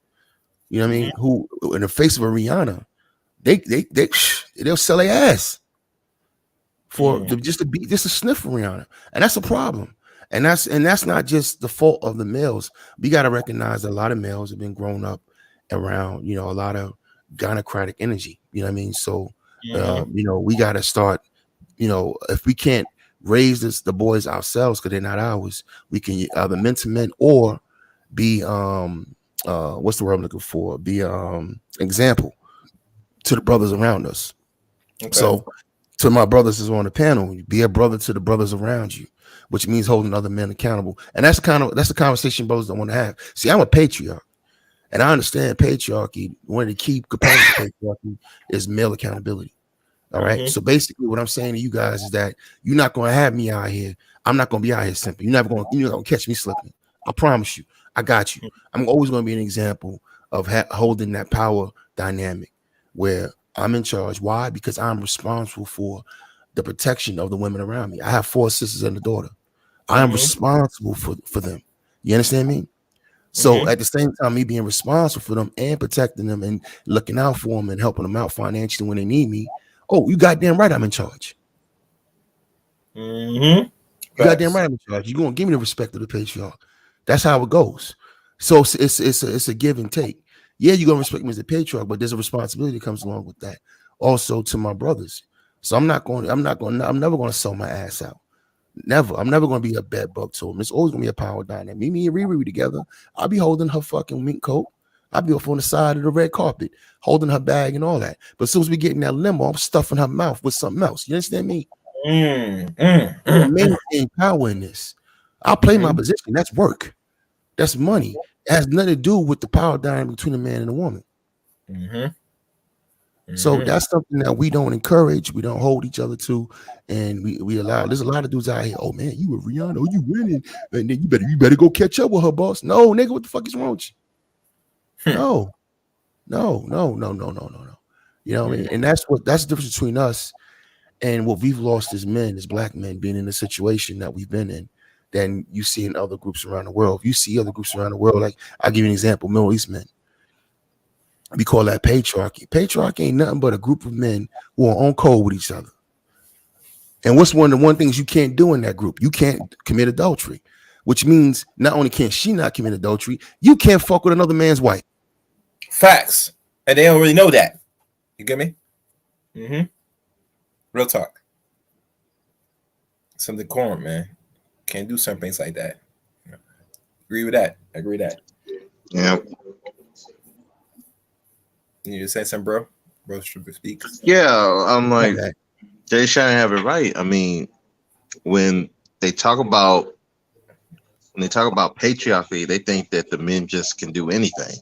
You know what I mean? Who in the face of a Rihanna, they'll sell their ass for just to sniff for Rihanna, and that's a problem. And that's not just the fault of the males. We got to recognize that a lot of males have been grown up around a lot of gynocratic energy. You know what I mean? So we got to start. If we can't raise the boys ourselves because they're not ours, we can either mentor men or be what's the word I'm looking for? Be example to the brothers around us. Okay. So to my brothers is on the panel, be a brother to the brothers around you, which means holding other men accountable. And that's the conversation brothers don't want to have. See, I'm a patriarch, and I understand patriarchy. One of the key components of patriarchy is male accountability. All right. So basically, what I'm saying to you guys is that you're not going to have me out here. I'm not going to be out here simply. You're not going to catch me slipping. I promise you. I got you. I'm always going to be an example of holding that power dynamic where I'm in charge. Why? Because I'm responsible for the protection of the women around me. I have 4 sisters and a daughter. I am responsible for them. You understand me? So at the same time, me being responsible for them and protecting them and looking out for them and helping them out financially when they need me. Oh, you goddamn right I'm in charge. You goddamn right I'm in charge. You're going to give me the respect of the patriarch. That's how it goes. So it's a give and take. Yeah, you're going to respect me as a patriarch, but there's a responsibility that comes along with that. Also to my brothers. So I'm never going to sell my ass out. Never. I'm never going to be a bad buck to them. It's always going to be a power dynamic. Me and Riri together. I'll be holding her fucking mink coat. I'll be off on the side of the red carpet, holding her bag and all that. But as soon as we get in that limo, I'm stuffing her mouth with something else. You understand me? Maintain power in this. I'll play my position. That's work. That's money. It has nothing to do with the power dynamic between a man and a woman. So that's something that we don't encourage. We don't hold each other to, and we allow. There's a lot of dudes out here. Oh man, you were Rihanna. Oh, you winning, and then you better go catch up with her, boss. No, nigga, what the fuck is wrong with you? No. You know what I mean? And that's the difference between us and what we've lost as men, as black men, being in the situation that we've been in, than you see in other groups around the world. If you see other groups around the world, like I'll give you an example, Middle East men. We call that patriarchy. Patriarchy ain't nothing but a group of men who are on code with each other. And what's one of the things you can't do in that group? You can't commit adultery, which means not only can't she not commit adultery, you can't fuck with another man's wife. Facts. And they don't really know that. You get me? Real talk. Some decorum, man. Can't do some things like that. Agree with that. Yeah. You say something, bro? Bro, speak. Yeah, I'm like, Jay Shine have it right. I mean, when they talk about patriarchy, they think that the men just can do anything,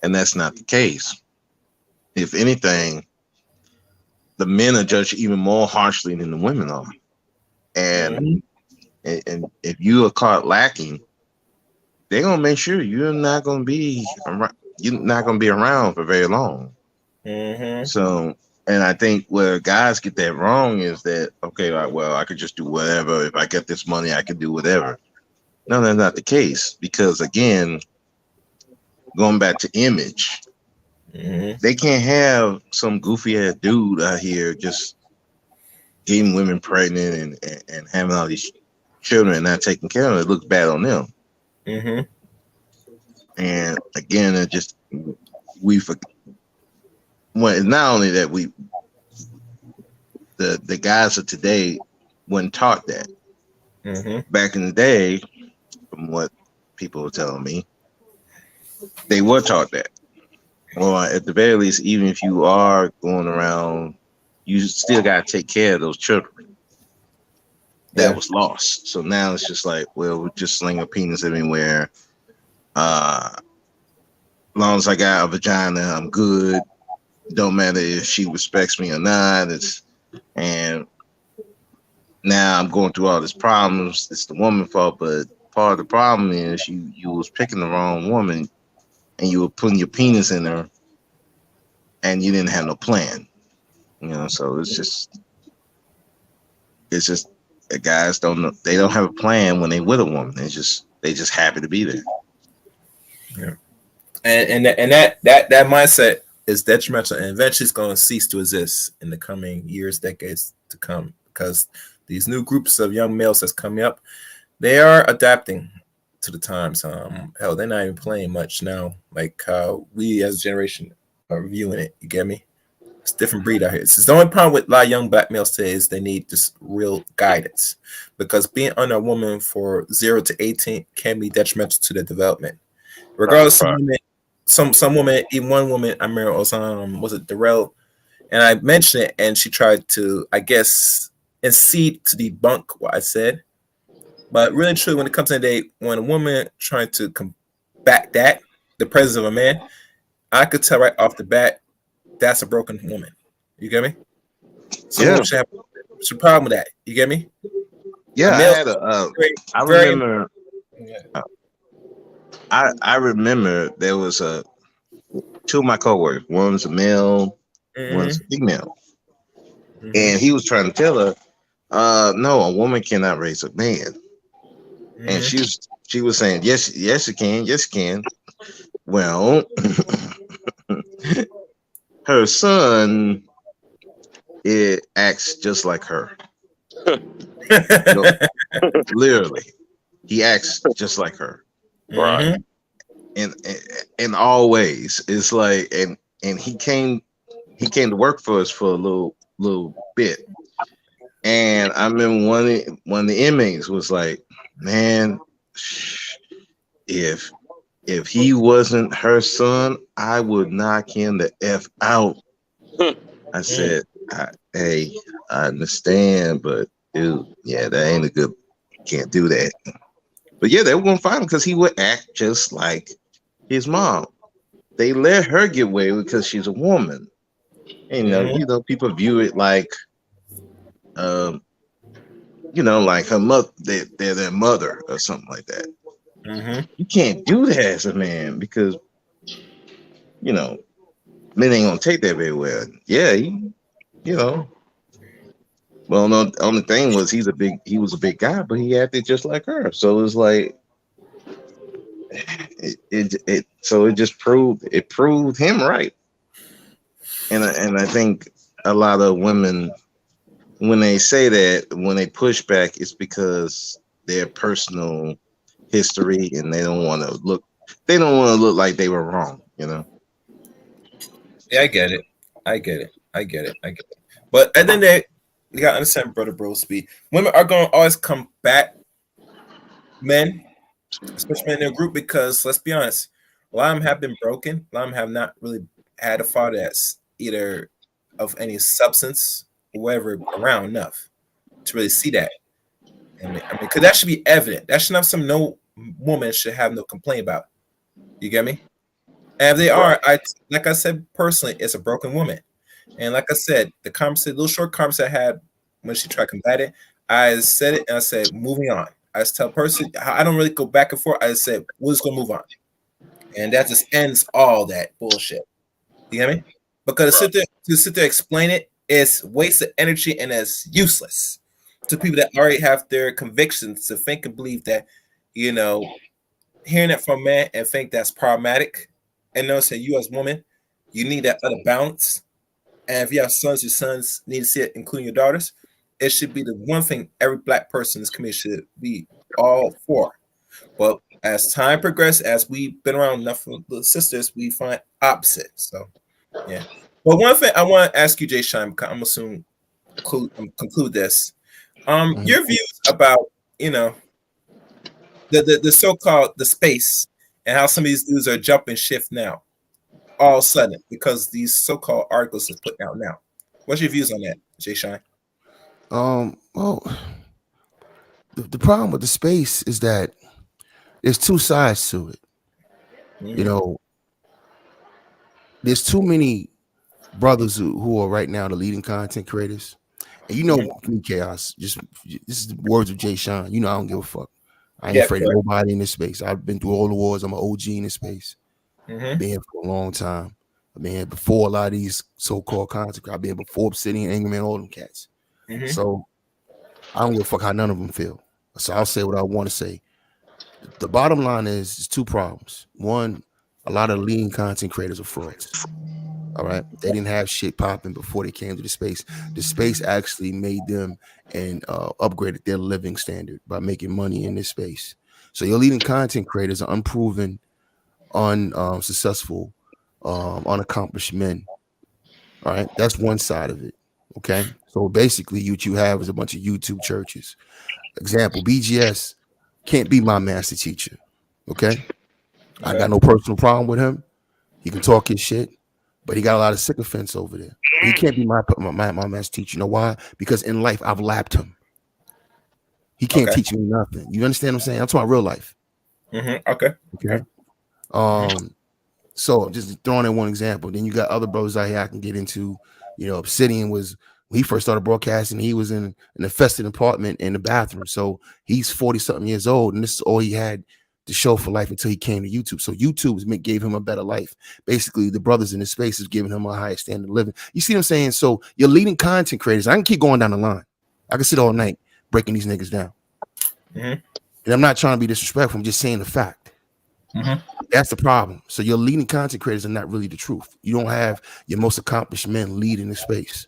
and that's not the case. If anything, the men are judged even more harshly than the women are, and if you are caught lacking, they're gonna make sure you're not gonna be around. You're not gonna be around for very long. Mm-hmm. So, and I think where guys get that wrong is that okay, like, well, I could just do whatever. If I get this money, I can do whatever. No, that's not the case because again, going back to image, Mm-hmm. they can't have some goofy ass dude out here just getting women pregnant and having all these children and not taking care of them. It looks bad on them. Mm-hmm. And again, it just we well, it's not only that the guys of today weren't taught that. Mm-hmm. Back in the day, from what people were telling me, they were taught that. Or at the very least, even if you are going around, you still got to take care of those children. That was lost. So now it's just like, well, we just sling a penis everywhere. As long as I got a vagina, I'm good. Don't matter if she respects me or not. And now I'm going through all these problems. It's the woman's fault, but part of the problem is you was picking the wrong woman, and you were putting your penis in her, and you didn't have no plan. So it's just the guys don't know, they don't have a plan when they with a woman. They just happy to be there. Yeah. And that mindset is detrimental, and eventually it's going to cease to exist in the coming years, decades to come, because these new groups of young males that's coming up, they are adapting to the times. Hell, they're not even playing much now, like we as a generation are viewing it. You get me? It's a different breed out here. It's the only problem with a lot of young black males today is they need just real guidance, because being under a woman for 0 to 18 can be detrimental to their development. Regardless of women, some woman, even one woman I remember was it Darrell, and I mentioned it, and she tried to, I guess, concede to debunk what I said. But really, truly, when it comes to the day, when a woman trying to combat that, the presence of a man, I could tell right off the bat that's a broken woman. You get me? Some women should have a problem with that. You get me? Yeah, I had I remember. I remember there was two of my coworkers. One's a male, one's a female, and he was trying to tell her, no, a woman cannot raise a man. And she was saying, yes, you can, yes, you can. Well, her son, it acts just like her. Literally, he acts just like her. Right. In all ways, it's like, and he came to work for us for a little bit. And I remember one of the inmates was like, man, if he wasn't her son, I would knock him the F out. I said, hey, I understand, but dude, yeah, that ain't a good, can't do that. But yeah, they were gonna find him because he would act just like his mom. They let her get away because she's a woman. And, people view it like, like her mother, they're their mother or something like that. You can't do that as a man because, men ain't gonna take that very well. Yeah, Well, no, the only thing was he was a big guy, but he acted just like her. So it's like, so it just proved him right. And I think a lot of women, when they say that, when they push back, it's because their personal history, and they don't want to look like they were wrong. Yeah, I get it. But at the end of the day, you gotta understand, brother Brosby, women are gonna always combat men, especially in their group, because let's be honest, a lot of them have been broken. A lot of them have not really had a father that's either of any substance or whatever around enough to really see that. And I mean, because that should be evident. That should not something no woman should have no complaint about. You get me? And if they are, like I said personally, it's a broken woman. And like I said, little short conversation I had when she tried to combat it, I said it and I said, moving on. I just tell a person, I don't really go back and forth. I just say, we're just gonna move on. And that just ends all that bullshit. You get me? Because to sit there explain it is waste of energy and it's useless to people that already have their convictions to think and believe that, you know, hearing it from man and think that's problematic. And know, say you as woman, you need that other balance. And if you have sons, your sons need to see it, including your daughters. It should be the one thing every black person in this community should be all for. But as time progresses, as we've been around enough with the sisters, we find opposite. So, yeah. But one thing I want to ask you, Jay Shine, because I'm assuming conclude this. Your views about, you know, the so-called the space and how some of these dudes are jumping shift now, all of a sudden, because these so-called articles is put out now. What's your views on that, Jay Shine? Well, the problem with the space is that there's two sides to it. You know, there's too many brothers who are right now the leading content creators. And you know me, Chaos. Just this is the words of Jay Sean. You know I don't give a fuck. I ain't afraid of nobody in this space. I've been through all the wars. I'm an OG in this space. Been here for a long time. I've been here before a lot of these so-called content. I've been here before Obsidian, Angerman, all them cats. So I don't give a fuck how none of them feel. So I'll say what I want to say. The bottom line is two problems. One, a lot of leading content creators are frauds. All right. They didn't have shit popping before they came to the space. The space actually made them and upgraded their living standard by making money in this space. So your leading content creators are unproven, unsuccessful, unaccomplished men. All right. That's one side of it. Okay. So basically what you have is a bunch of YouTube churches. Example, BGS can't be my master teacher. Okay. I got no personal problem with him. He can talk his shit. But he got a lot of sycophants over there. He can't be my master teacher. You know why? Because in life, I've lapped him. He can't teach me nothing. You understand what I'm saying? I'm talking about real life. Okay. So just throwing in one example. Then you got other brothers out here I can get into. You know, Obsidian was when he first started broadcasting, he was in an infested apartment in the bathroom. So he's 40-something years old, and this is all he had to show for life until he came to YouTube. So YouTube gave him a better life. Basically, the brothers in the space is giving him a higher standard of living. You see what I'm saying? So you're leading content creators. I can keep going down the line. I can sit all night breaking these niggas down. And I'm not trying to be disrespectful. I'm just saying the fact. That's the problem. So your leading content creators are not really the truth. You don't have your most accomplished men leading the space.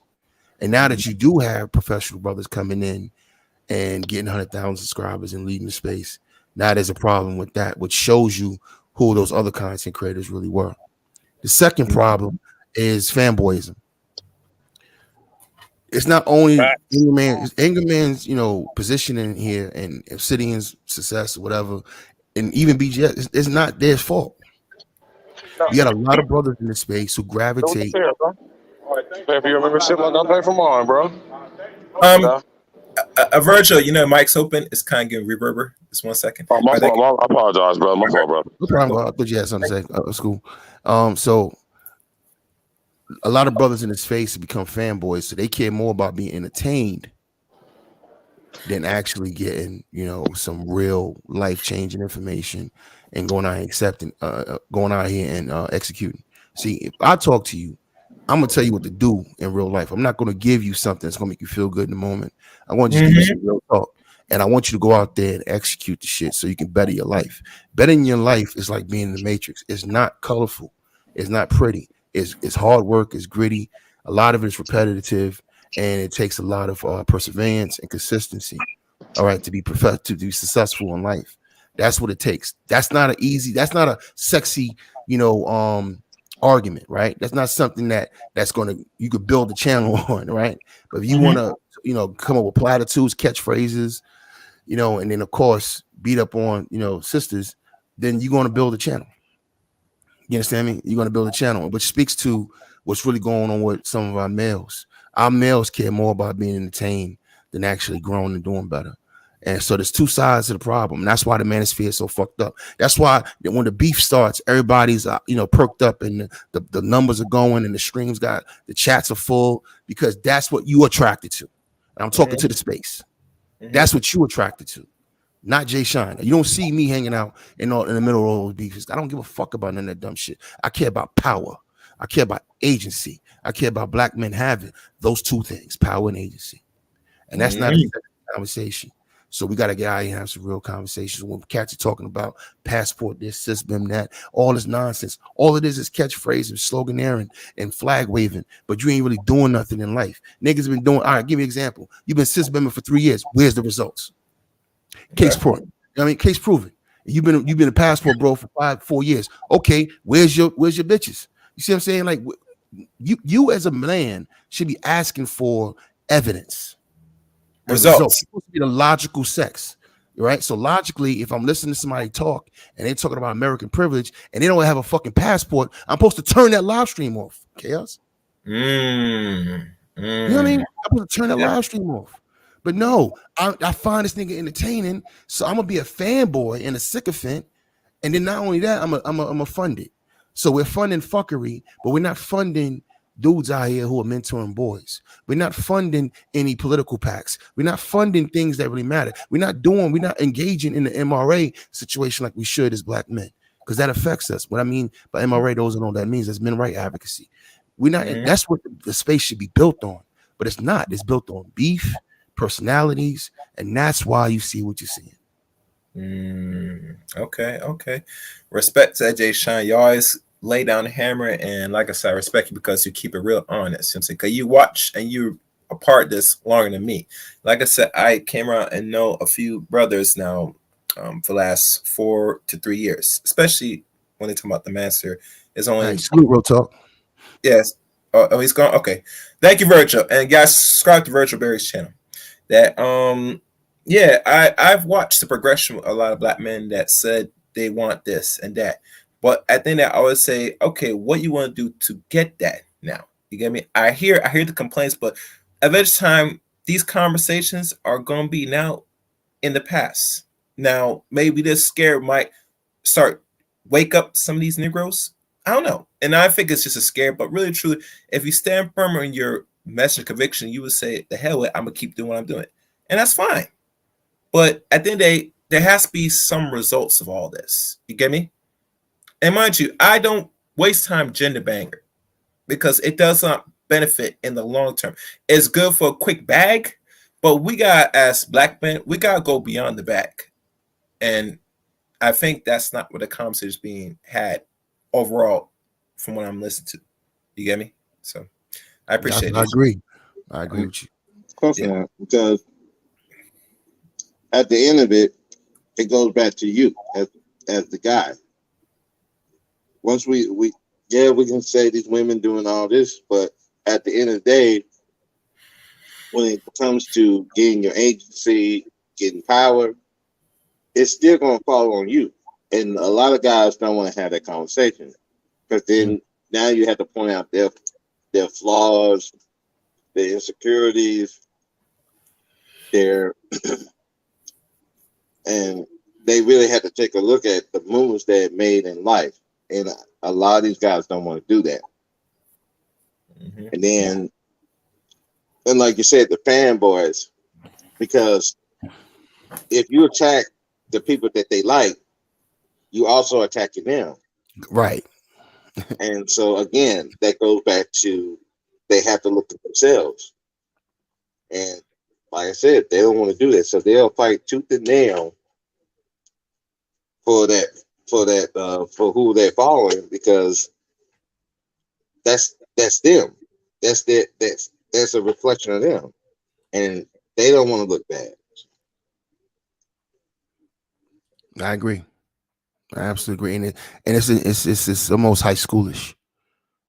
And now that you do have professional brothers coming in and getting 100,000 subscribers and leading the space, now there's a problem with that, which shows you who those other content creators really were. The second problem is fanboyism. It's not only Angerman's, you know, positioning here and Obsidian's success or whatever, and even BGS, it's not their fault. We got a lot of brothers in this space who gravitate. If you remember shit like I pay for mine, bro. Virgil, you know, mic's open. It's kind of getting reverber. Just 1 second. Oh, my fault. I apologize, bro. My fault, bro. No problem. I thought you had something to say. It's cool. So a lot of brothers in this space have become fanboys, so they care more about being entertained than actually getting, you know, some real life-changing information and going out and accepting, going out here and executing. See, if I talk to you, I'm gonna tell you what to do in real life. I'm not gonna give you something that's gonna make you feel good in the moment. I want you to give you some real talk, and I want you to go out there and execute the shit so you can better your life. Bettering your life is like being in the Matrix. It's not colorful. It's not pretty. It's hard work. It's gritty. A lot of it is repetitive, and it takes a lot of perseverance and consistency. All right, to be successful in life. That's what it takes. That's not a sexy, you know, argument, right? That's not something that's gonna you could build a channel on, right? But if you want to, you know, come up with platitudes, catchphrases, you know, and then of course beat up on, you know, sisters, then you're going to build a channel. You understand me? You're going to build a channel, which speaks to what's really going on with some of our males. Our males care more about being entertained than actually growing and doing better. And so there's two sides to the problem. And that's why the manosphere is so fucked up. That's why when the beef starts, everybody's you know, perked up and the numbers are going and the streams got the chats are full, because that's what you attracted to. And I'm talking to the space. That's what you attracted to. not Jay Shine. You don't see me hanging out in the middle of all those beefs. I don't give a fuck about none of that dumb shit. I care about power. I care about agency. I care about black men having those two things, power and agency. And that's not a conversation. So we got to get out here and have some real conversations. When cats are talking about passport this, system that, all this nonsense. All it is catchphrase and sloganeering and flag waving, but you ain't really doing nothing in life. Niggas been doing, all right, give me an example. You've been system member for 3 years. Where's the results? Case proven. I mean, case proven. You've been a passport bro for 4 years. Okay, where's your bitches? You see what I'm saying? Like you as a man should be asking for evidence. Results. It's supposed to be the logical sex, right? So logically, if I'm listening to somebody talk and they're talking about American privilege and they don't have a fucking passport, I'm supposed to turn that live stream off. Chaos. You know what I mean? I'm supposed to turn that live stream off. But no, I find this nigga entertaining, so I'm gonna be a fanboy and a sycophant. And then not only that, I'm a fund it. So we're funding fuckery, but we're not funding dudes out here who are mentoring boys. We're not funding any political PACs. We're not funding things that really matter. We're not engaging in the MRA situation like we should as black men, because that affects us. What I mean by MRA, those don't know what that means. That's men right advocacy. We're not. That's what the space should be built on, but it's not. It's built on beef, personalities, and that's why you see what you're seeing. Okay. Respect to Jay Shine. You always lay down the hammer, and like I said, I respect you because you keep it real honest. Because you watch and you're a part of this longer than me. Like I said, I came around and know a few brothers now for the last 4 to 3 years, especially when they talk about the master. It's only real talk. Yes. Oh, he's gone. Okay. Thank you, Virgil. And guys, subscribe to Virgil Berry's channel. That I've watched the progression of a lot of black men that said they want this and that. But at the end, I always say, okay, what you want to do to get that now? You get me? I hear the complaints, but at this time, these conversations are gonna be now in the past. Now, maybe this scare might start wake up some of these Negroes. I don't know. And I think it's just a scare, but really truly, if you stand firm in your message of conviction, you would say, the hell with it, I'm gonna keep doing what I'm doing. And that's fine. But at the end of the day, there has to be some results of all this. You get me? And mind you, I don't waste time gender banger because it does not benefit in the long term. It's good for a quick bag, but we got, as black men, we got to go beyond the bag. And I think that's not what the conversation is being had overall from what I'm listening to. You get me? So I appreciate it. I agree with you. Of course not, because at the end of it, it goes back to you as the guy. Once we can say these women doing all this, but at the end of the day, when it comes to getting your agency, getting power, it's still going to fall on you. And a lot of guys don't want to have that conversation because then now you have to point out their flaws, their insecurities, and they really have to take a look at the moves they made in life. And a lot of these guys don't want to do that. And then, and like you said, the fanboys, because if you attack the people that they like, you also attacking them. Right. And so again, that goes back to they have to look at themselves. And like I said, they don't want to do that. So they'll fight tooth and nail for who they're following, because that's them. That's a reflection of them. And they don't want to look bad. I agree. I absolutely agree. And it's almost high schoolish,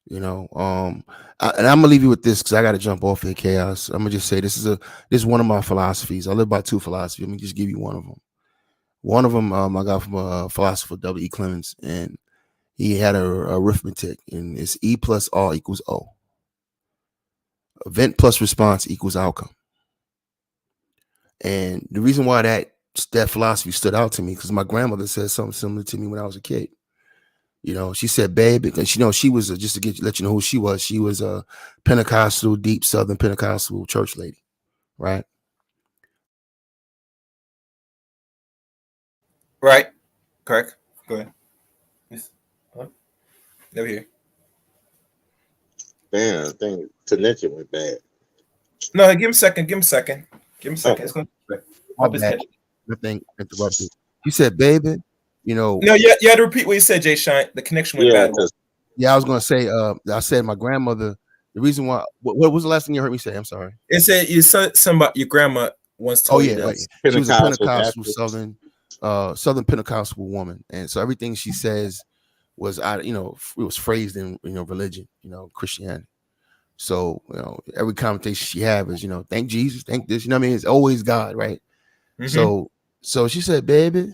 you know. And I'm gonna leave you with this because I gotta jump off here, Chaos. I'm gonna just say this is one of my philosophies. I live by two philosophies. Let me just give you one of them. One of them I got from a philosopher, W.E. Clemens, and he had a arithmetic, and it's E plus R equals O. Event plus response equals outcome. And the reason why that philosophy stood out to me, because my grandmother said something similar to me when I was a kid. You know, she said, babe, because she was just to let you know who she was a Pentecostal, deep Southern Pentecostal church lady, right? Right. Correct. Go ahead. Yes. Huh? Over here. Damn, I think connection went bad. No, give him a second. Give him a second. Give him a second. It's Oh, going to My hope it's bad. catching. Nothing interrupted. He said, baby, you know, No, you had to repeat what you said, Jay Shine. The connection went yeah, bad. because yeah, I was gonna say, I said my grandmother, the reason why what was the last thing you heard me say? I'm sorry. It said you somebody your grandma once Oh told you yeah, this. she was a Pentecostal Pentecostal Baptist. Southern Pentecostal woman. And so everything she says was it was phrased in religion, Christianity. So, every conversation she have is, thank Jesus, thank this, what I mean? It's always God, right? Mm-hmm. So she said, baby,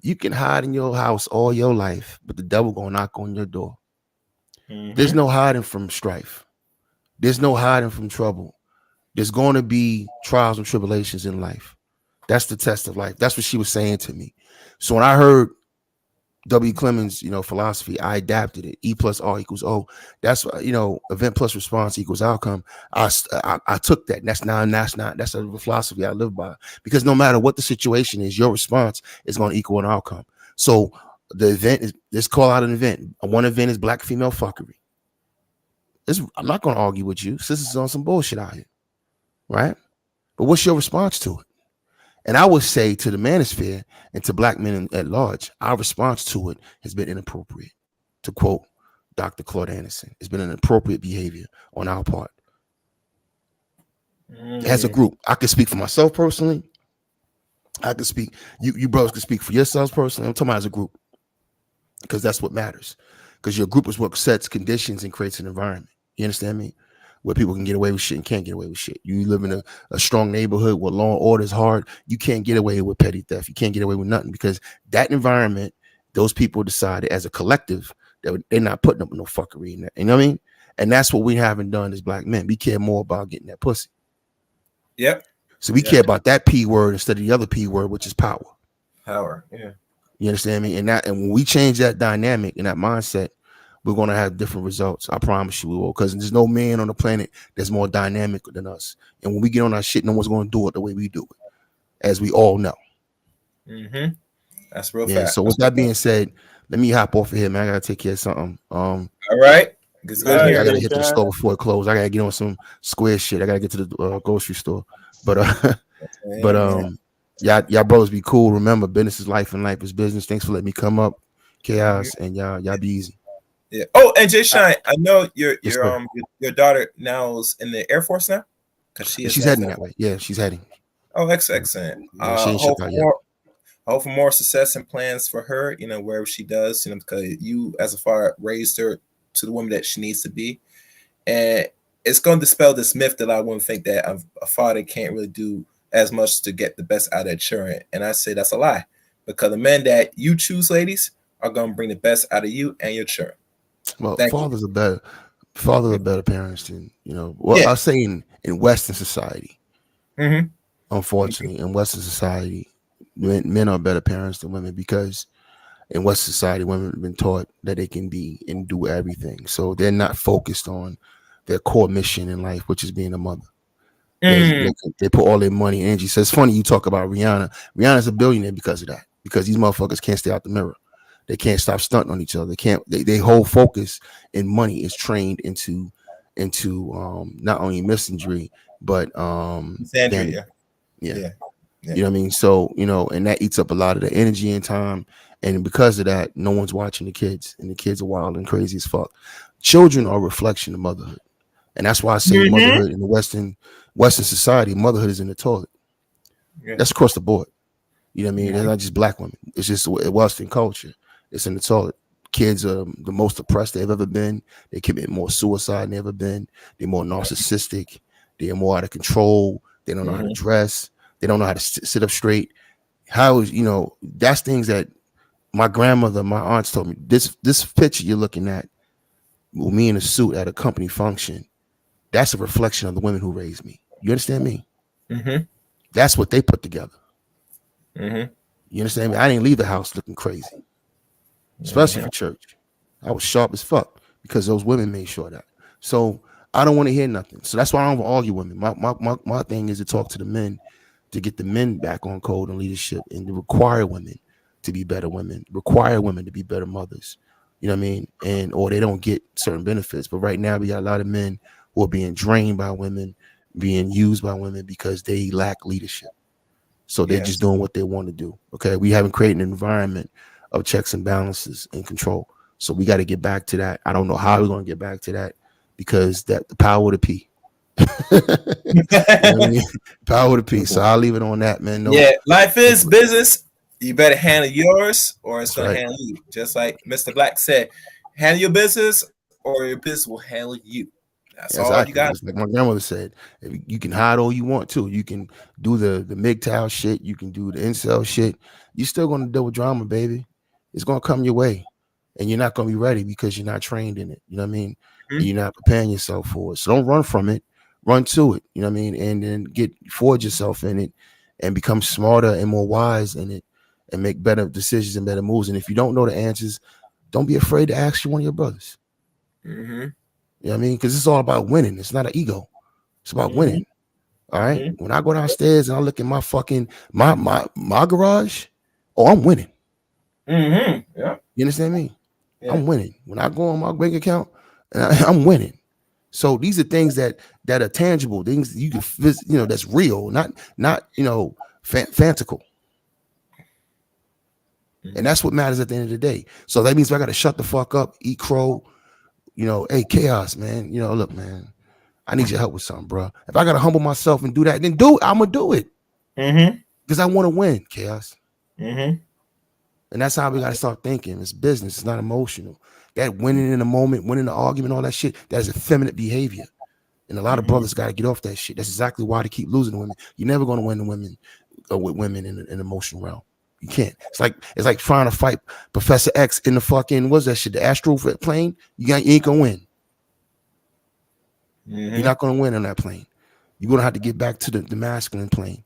you can hide in your house all your life, but the devil gonna knock on your door. There's Mm-hmm. no hiding from strife. There's no hiding from trouble. There's going to be trials and tribulations in life. That's the test of life. That's what she was saying to me. So when I heard W. Clemens, philosophy, I adapted it. E plus R equals O. That's event plus response equals outcome. I took that. That's a philosophy I live by, because no matter what the situation is, your response is going to equal an outcome. So the event is, let's call out an event. One event is black female fuckery. I'm not going to argue with you. Sisters is on some bullshit out here, right? But what's your response to it? And I would say to the manosphere and to black men at large, our response to it has been inappropriate. To quote Dr. Claude Anderson, it's been an inappropriate behavior on our part. As a group, I can speak for myself personally. I can speak, you brothers can speak for yourselves personally. I'm talking about as a group, because that's what matters. Because your group is what sets conditions and creates an environment. You understand me? Where people can get away with shit and can't get away with shit. You live in a strong neighborhood where law and order is hard. You can't get away with petty theft. You can't get away with nothing, because that environment, those people decided as a collective that they're not putting up with no fuckery in that. You know what I mean? And that's what we haven't done as black men. We care more about getting that pussy. Yep. So we care about that P word instead of the other P word, which is power. Power. Yeah. You understand me? And when we change that dynamic and that mindset, we're going to have different results. I promise you we will, because there's no man on the planet that's more dynamic than us. And when we get on our shit, no one's going to do it the way we do it, as we all know. Mm-hmm. That's real Yeah. fast. So with that being said, let me hop off of here, man. I got to take care of something. All right. It's good I here. got to hit the store before it closes. I got to get on some square shit. I got to get to the grocery store. But y'all brothers be cool. Remember, business is life and life is business. Thanks for letting me come up. Chaos, and y'all be easy. Yeah. Oh, and Jay Shine, I know your daughter now is in the Air Force now, because She's heading that way. Yeah, she's heading. Oh, excellent. Yeah, she ain't shipped out yet. Hope for more success and plans for her. Wherever she does. Because you, as a father, raised her to the woman that she needs to be, and it's going to dispel this myth that I wouldn't think that a father can't really do as much to get the best out of their children. And I say that's a lie, because the men that you choose, ladies, are going to bring the best out of you and your children. Well, fathers are better parents than I'll say in Western society. Mm-hmm. Unfortunately, in Western society, men are better parents than women, because in Western society, women have been taught that they can be and do everything. So they're not focused on their core mission in life, which is being a mother. They put all their money and energy. So it's funny you talk about Rihanna. Rihanna's a billionaire because of that, because these motherfuckers can't stay out the mirror. They can't stop stunting on each other. They can't. They whole focus and money is trained into not only misandry but vanity. Yeah. You know what I mean? So and that eats up a lot of the energy and time. And because of that, no one's watching the kids, and the kids are wild and crazy as fuck. Children are a reflection of motherhood, and that's why I say motherhood in the Western society, motherhood is in the toilet. Yeah. That's across the board. You know what I mean? It's not just black women. It's just Western culture. It's in the toilet. Kids are the most oppressed they've ever been. They commit more suicide than they've ever been. They're more narcissistic. They're more out of control. They don't know how to dress. They don't know how to sit up straight. That's things that my grandmother, my aunts told me. This picture you're looking at, with me in a suit at a company function, that's a reflection of the women who raised me. You understand me? Mm-hmm. That's what they put together. Mm-hmm. You understand me? I didn't leave the house looking crazy, especially for church. I was sharp as fuck because those women made sure of that. So I don't want to hear nothing. So that's why I don't argue with women. My thing is to talk to the men, to get the men back on code and leadership, and to require women to be better women, require women to be better mothers. You know what I mean? And or they don't get certain benefits. But right now we got a lot of men who are being drained by women, being used by women because they lack leadership. So they're just doing what they want to do. Okay. We haven't created an environment of checks and balances and control. So we got to get back to that. I don't know how we're going to get back to that because that the power of the P. You know what I mean? Power of the P. So I'll leave it on that, man. No, yeah, life is business. You better handle yours or it's going to handle you. Just like Mr. Black said, handle your business or your business will handle you. That's all you got. Like my grandmother said, you can hide all you want to. You can do the MGTOW shit. You can do the incel shit. You're still going to deal with drama, baby. It's going to come your way. And you're not going to be ready because you're not trained in it. You know what I mean? And you're not preparing yourself for it. So don't run from it. Run to it. You know what I mean? And then forge yourself in it and become smarter and more wise in it and make better decisions and better moves. And if you don't know the answers, don't be afraid to ask one of your brothers. You know what I mean? Because it's all about winning. It's not an ego. It's about winning. All right. When I go downstairs and I look at my fucking my garage, I'm winning. Yeah. You understand me? Yeah. I'm winning. When I go on my bank account, I'm winning. So these are things that are tangible, things that you can, that's real, not fantastical. And that's what matters at the end of the day. So that means I got to shut the fuck up, eat crow. Hey, chaos, man. Look, man, I need your help with something, bro. If I got to humble myself and do that, then I'm going to do it. Because I want to win, chaos. And that's how we got to start thinking. It's business. It's not emotional. That winning in the moment, winning the argument, all that shit, that's effeminate behavior. And a lot of brothers got to get off that shit. That's exactly why they keep losing the women. You're never going to win the women with women in the emotional realm. You can't. It's like trying to fight Professor X in the fucking, what's that shit? The astral plane. You ain't gonna win. You're not gonna win on that plane. You're gonna have to get back to the masculine plane.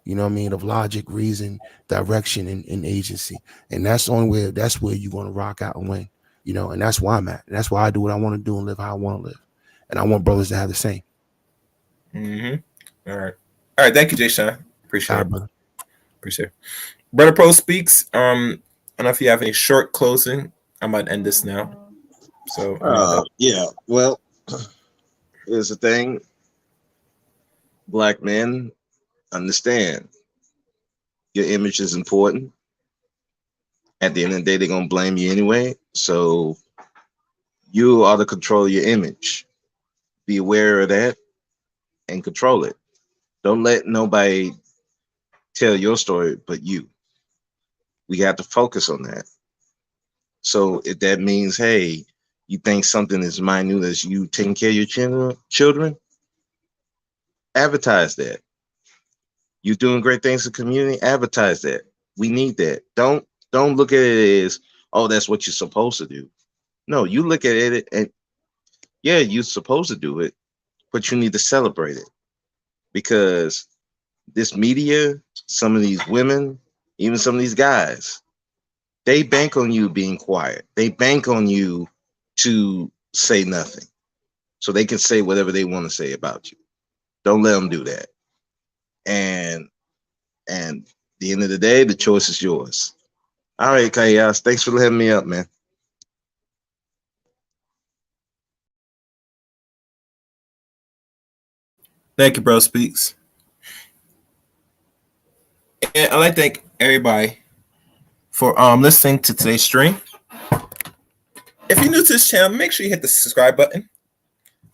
You know what I mean? Of logic, reason, direction, and agency. And that's the only way. That's where you're gonna rock out and win. And that's why I'm at. And that's why I do what I want to do and live how I want to live. And I want brothers to have the same. All right. Thank you, Jay Sean. Appreciate it, brother. Appreciate it. Brother Pro speaks. I don't know if you have any short closing. I'm about to end this now. So yeah. Well, here's the thing. Black men, understand your image is important. At the end of the day, they're gonna blame you anyway. So you are to control your image. Be aware of that and control it. Don't let nobody tell your story but you. We have to focus on that. So if that means, hey, you think something as minute as you taking care of your children, advertise that. You're doing great things in the community, advertise that. We need that. Don't look at it as, oh, that's what you're supposed to do. No, you look at it and yeah, you're supposed to do it, but you need to celebrate it. Because this media, some of these women, even some of these guys, they bank on you being quiet. They bank on you to say nothing so they can say whatever they want to say about you. Don't let them do that. And at the end of the day, the choice is yours. All right, Chaos. Thanks for letting me up, man. Thank you, Bro Speaks. And I'd like to thank everybody for listening to today's stream. If you're new to this channel, make sure you hit the subscribe button.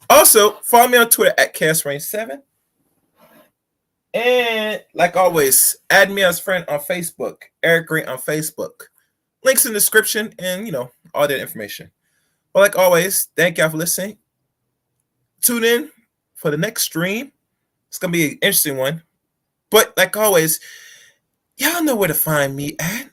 Also, follow me on Twitter at ChaosReign7. And like always, add me as a friend on Facebook, Eric Green on Facebook. Links in the description and, all that information. But like always, thank y'all for listening. Tune in for the next stream. It's going to be an interesting one. But like always, y'all know where to find me at.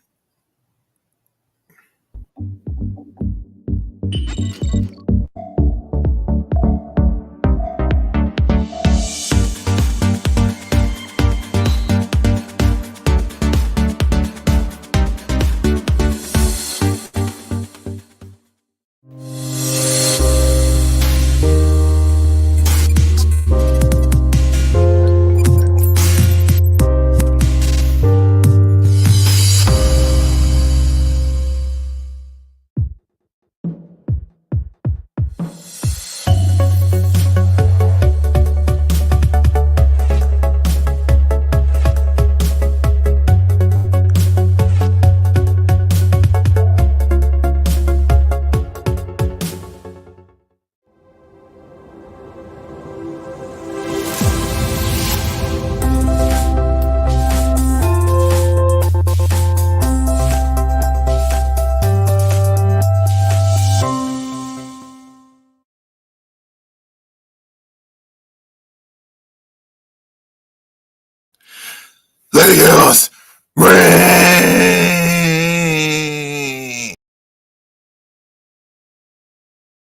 let the chaos reign.